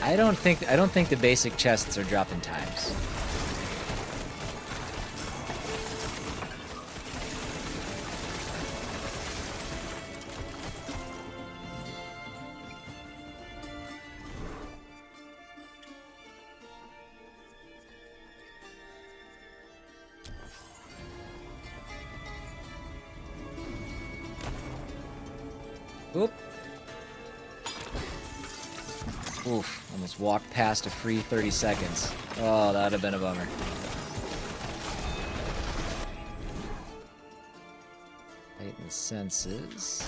Speaker 1: I don't think the basic chests are dropping times. Oop. Oof, almost walked past a free 30 seconds. Oh, that would have been a bummer. Heighten the senses.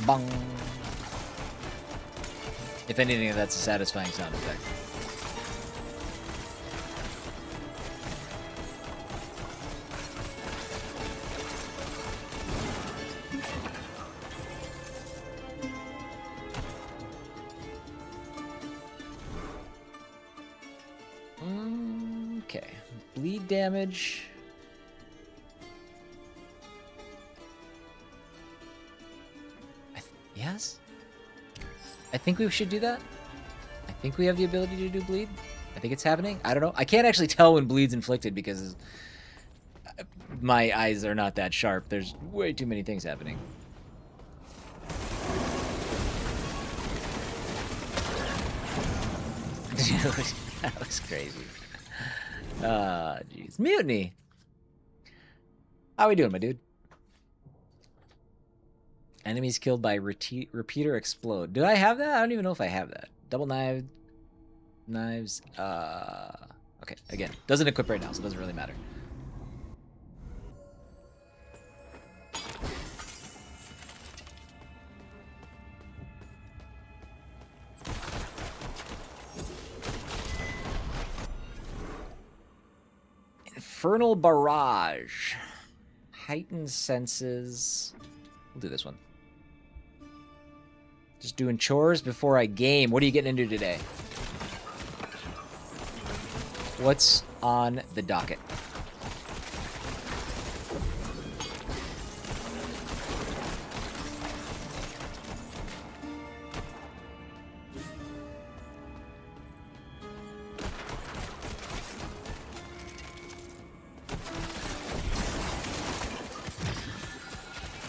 Speaker 1: Bong. If anything, that's a satisfying sound effect. Okay. Bleed damage. Yes? I think we should do that. I think we have the ability to do bleed. I think it's happening. I don't know. I can't actually tell when bleed's inflicted because my eyes are not that sharp. There's way too many things happening. That was crazy. Jeez. Mutiny. How we doing, my dude? Enemies killed by repeater explode. Do I have that? I don't even know if I have that. Double knives. Okay, again, doesn't equip right now, so it doesn't really matter. Infernal Barrage. Heightened senses. We'll do this one. Just doing chores before I game. What are you getting into today? What's on the docket?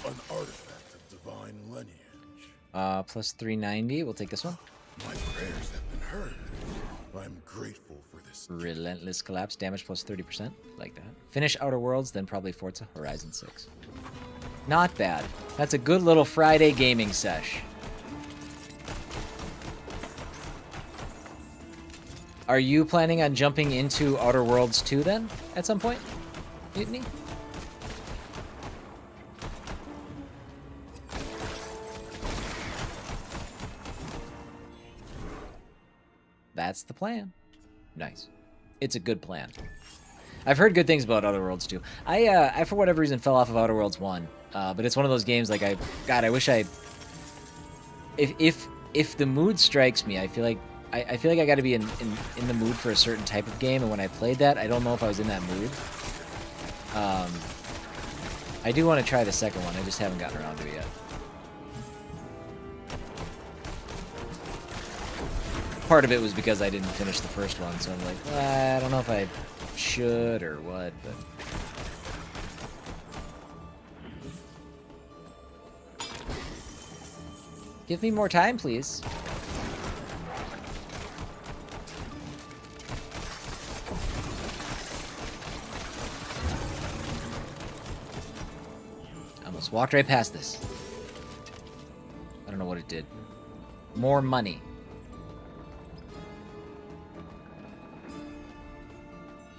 Speaker 2: An
Speaker 1: Plus 390. We'll take this one.
Speaker 2: My prayers have been heard. I'm grateful for this.
Speaker 1: Relentless Collapse. Damage plus 30%. Like that. Finish Outer Worlds, then probably Forza Horizon 6. Not bad. That's a good little Friday gaming sesh. Are you planning on jumping into Outer Worlds 2 then, at some point? Mutiny? That's the plan. Nice. It's a good plan. I've heard good things about Outer Worlds 2. I for whatever reason fell off of Outer Worlds 1, but it's one of those games like I wish I. If the mood strikes me, I feel like I got to be in the mood for a certain type of game, and when I played that, I don't know if I was in that mood. I do want to try the second one. I just haven't gotten around to it yet. Part of it was because I didn't finish the first one, so I'm like, well, I don't know if I should or what, but... Give me more time, please. I almost walked right past this. I don't know what it did. More money.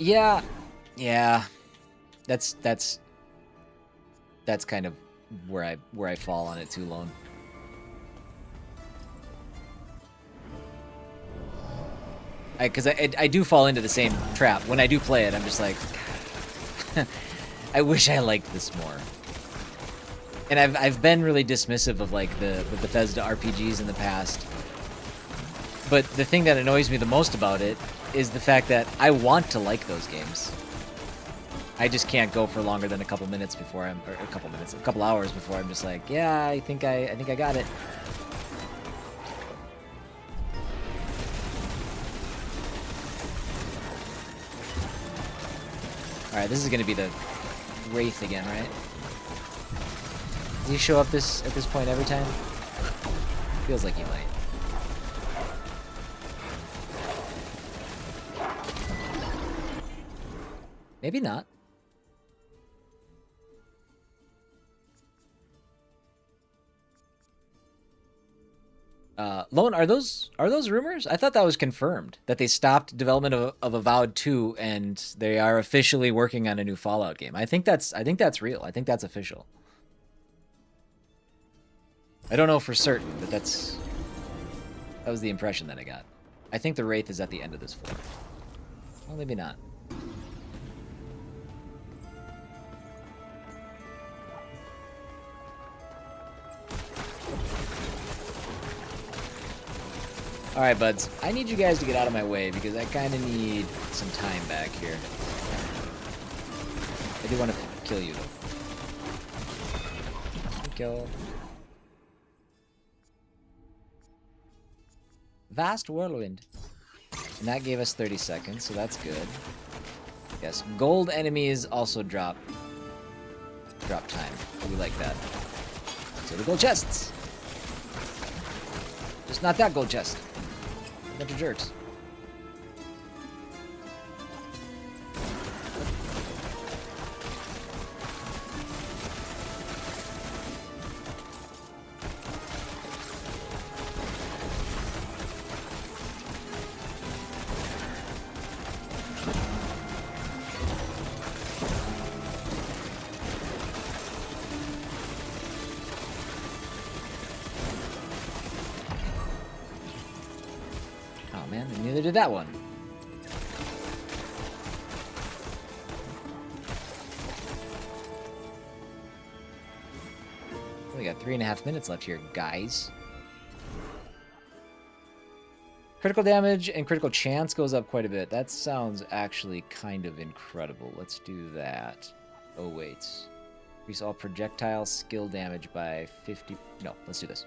Speaker 1: Yeah. That's kind of where I fall on it too, Lone. Because I do fall into the same trap. When I do play it, I'm just like, I wish I liked this more. And I've been really dismissive of like the Bethesda RPGs in the past. But the thing that annoys me the most about it is the fact that I want to like those games. I just can't go for longer than a couple minutes before a couple hours before I'm just like, yeah, I think I got it. All right, this is gonna be the Wraith again, right? Does he show up at this point every time? Feels like he might. Maybe not. Lone, are those rumors? I thought that was confirmed, that they stopped development of Avowed 2 and they are officially working on a new Fallout game. I think that's real. I think that's official. I don't know for certain, but that was the impression that I got. I think the Wraith is at the end of this floor. Well, maybe not. Alright, buds. I need you guys to get out of my way because I kind of need some time back here. I do want to kill you, though. Kill. Vast Whirlwind. And that gave us 30 seconds, so that's good. Yes, gold enemies also drop time. We like that. So the gold chests. Just not that gold chest. Bunch of jerks. Neither did that one. We got 3.5 minutes left here, guys. Critical damage and critical chance goes up quite a bit. That sounds actually kind of incredible. Let's do that. Oh, wait. Increase all projectile skill damage by 50... No, let's do this.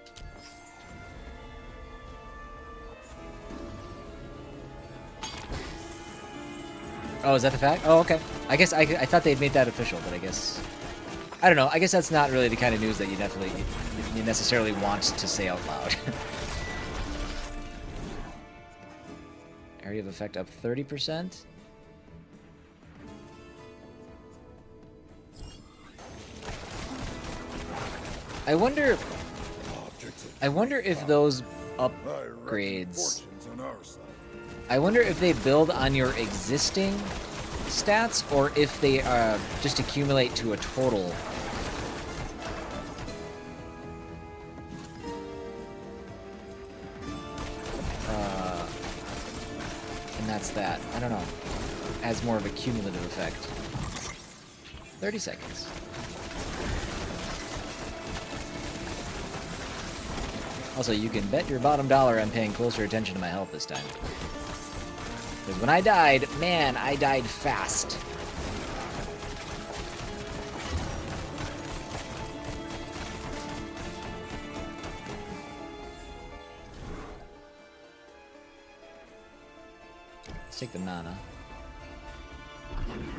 Speaker 1: Oh, is that the fact? Oh, okay. I guess I thought they'd made that official, but I guess... I don't know. I guess that's not really the kind of news that you definitely you necessarily want to say out loud. Area of effect up 30%. I wonder if those upgrades, I wonder if they build on your existing stats or if they just accumulate to a total. And that's that. I don't know. Adds more of a cumulative effect. 30 seconds. Also, you can bet your bottom dollar I'm paying closer attention to my health this time. Because when I died, man, I died fast. Let's take the Nana.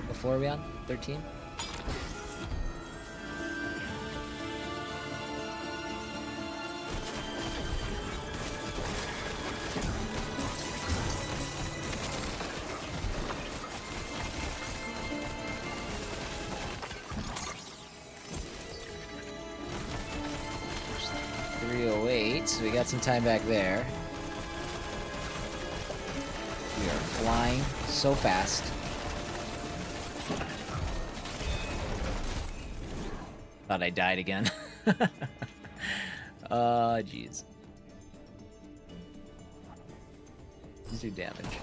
Speaker 1: What floor are we on? 13? So we got some time back there. We are flying so fast. Thought I died again. Jeez. Let's do damage.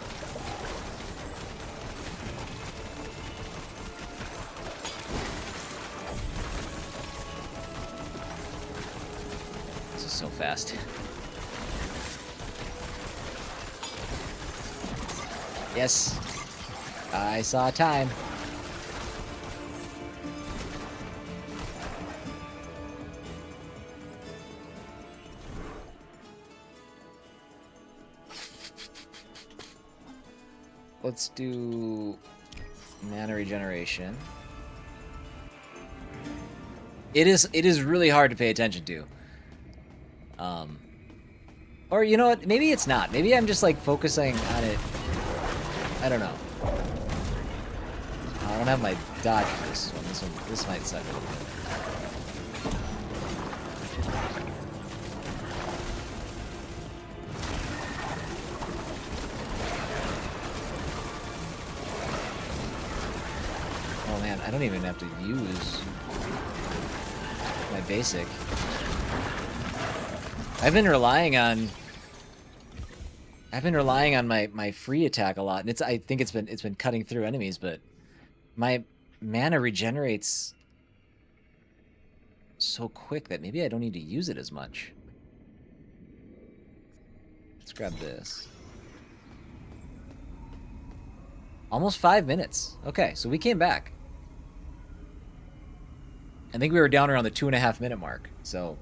Speaker 1: So fast. Yes, I saw time. Let's do mana regeneration. It is really hard to pay attention to. Or you know what? Maybe it's not. Maybe I'm just like focusing on it. I don't know. I don't have my dodge for this one. This might suck a little bit. Oh man, I don't even have to use my basic. I've been relying on my free attack a lot, and I think it's been cutting through enemies, but my mana regenerates so quick that maybe I don't need to use it as much. Let's grab this. Almost 5 minutes. Okay, so we came back. I think we were down around the 2.5 minute mark, so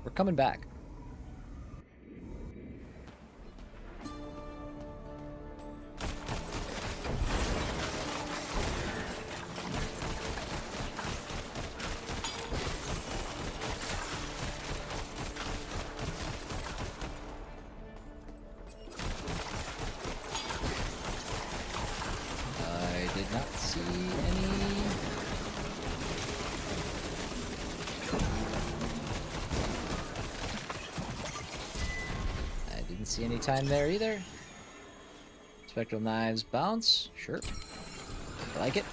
Speaker 1: we're coming back. I did not see any. See any time there either. Spectral knives bounce, sure. I like it.